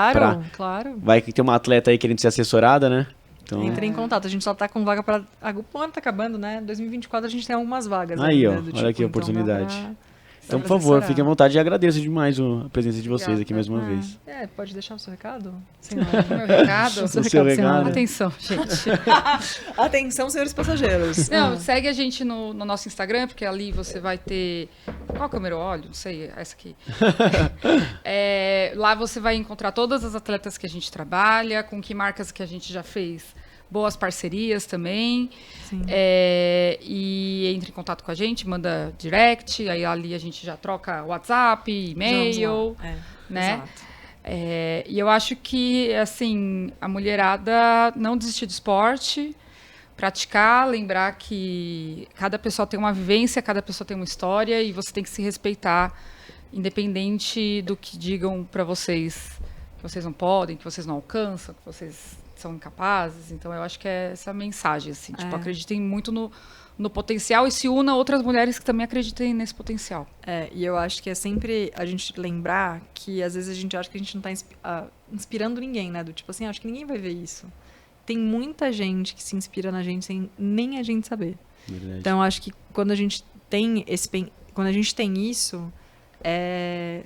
Claro. Vai que tem uma atleta aí querendo ser assessorada, né? Então, Entre em contato. A gente só tá com vaga para... O ano tá acabando, né? 2024 a gente tem algumas vagas. Aí, ainda, ó, do olha tipo, aqui a então dá oportunidade. pra- então, dá por pra favor, assessorar. fiquem à vontade e agradeço demais a presença de vocês aqui mais uma vez. Pode deixar o seu recado? Sim, Meu recado? O seu recado. Atenção, gente. Atenção, senhores passageiros. Não, segue a gente no nosso Instagram, porque ali você vai ter... Qual câmera eu olho? Não sei, essa aqui. Lá você vai encontrar todas as atletas que a gente trabalha, com que marcas que a gente já fez boas parcerias também. Sim. E entre em contato com a gente, manda direct, aí ali a gente já troca WhatsApp, e-mail, né? Exato. E eu acho que, assim, a mulherada não desistir do esporte, praticar, lembrar que cada pessoa tem uma vivência, cada pessoa tem uma história e você tem que se respeitar, independente do que digam para vocês que vocês não podem, que vocês não alcançam, que vocês são incapazes. Então, eu acho que é essa mensagem, assim. Tipo, acreditem muito no potencial e se una a outras mulheres que também acreditem nesse potencial. E eu acho que é sempre a gente lembrar que às vezes a gente acha que a gente não tá inspirando ninguém, né? Do tipo assim, acho que ninguém vai ver isso. Tem muita gente que se inspira na gente sem nem a gente saber. Verdade. Então, eu acho que quando a gente tem isso, é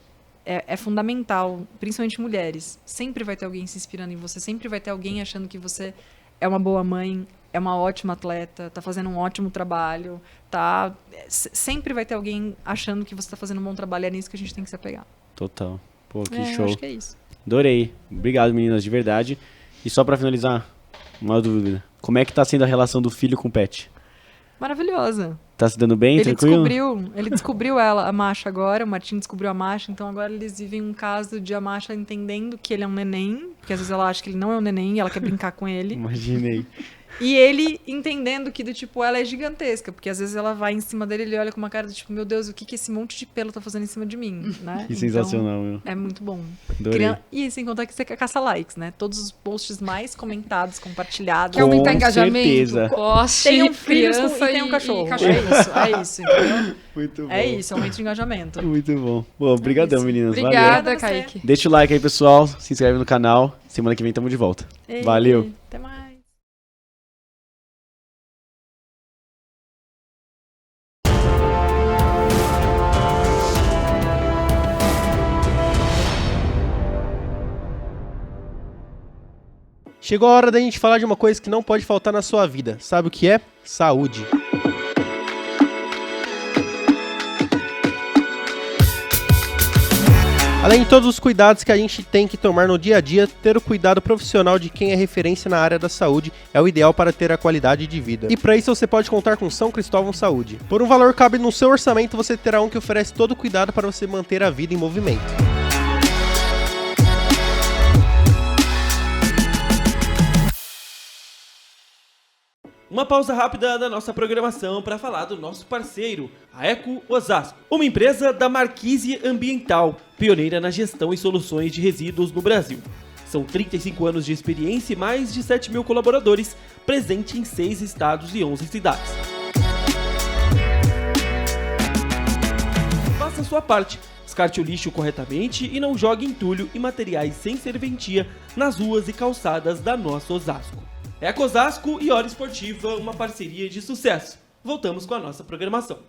fundamental, principalmente mulheres. Sempre vai ter alguém se inspirando em você, sempre vai ter alguém achando que você é uma boa mãe, é uma ótima atleta, tá fazendo um ótimo trabalho, sempre vai ter alguém achando que você tá fazendo um bom trabalho, é nisso que a gente tem que se apegar. Total. Pô, que Eu show. acho que é isso. Adorei. Obrigado, meninas, de verdade. E só pra finalizar, uma dúvida. Como é que tá sendo a relação do filho com o pet? Maravilhosa. Tá se dando bem, Ele tranquilo? descobriu a Masha agora, o Martim descobriu a Masha, então agora eles vivem um caso de a Masha entendendo que ele é um neném, porque às vezes ela acha que ele não é um neném e ela quer brincar com ele. Imaginei. E ele entendendo que, do tipo, ela é gigantesca, porque às vezes ela vai em cima dele e ele olha com uma cara do tipo, meu Deus, o que esse monte de pelo tá fazendo em cima de mim, né? Que sensacional, meu. É muito bom. Adorei. E sem contar que você caça likes, né? Todos os posts mais comentados, compartilhados. Quer aumentar Com engajamento? certeza. Poste, Tenham filhos criança e tenham cachorro. cachorro. É isso, entendeu? Muito bom. É isso, aumento de engajamento. Muito bom. Bom, obrigadão, isso. meninas. Valeu. Obrigada, Obrigada a você. Kaique. Deixa o like aí, pessoal. Se inscreve no canal. Semana que vem tamo de volta. Ei, Valeu. Até mais. Chegou a hora da gente falar de uma coisa que não pode faltar na sua vida. Sabe o que é? Saúde. Além de todos os cuidados que a gente tem que tomar no dia a dia, ter o cuidado profissional de quem é referência na área da saúde é o ideal para ter a qualidade de vida. E para isso você pode contar com São Cristóvão Saúde. Por um valor que cabe no seu orçamento, você terá um que oferece todo o cuidado para você manter a vida em movimento. Uma pausa rápida da nossa programação para falar do nosso parceiro, a Eco Osasco, uma empresa da Marquise Ambiental, pioneira na gestão e soluções de resíduos no Brasil. São 35 anos de experiência e mais de 7 mil colaboradores, presente em 6 estados e 11 cidades. Faça a sua parte, descarte o lixo corretamente e não jogue entulho e materiais sem serventia nas ruas e calçadas da nossa Osasco. Eco Osasco e Hora Esportiva, uma parceria de sucesso. Voltamos com a nossa programação.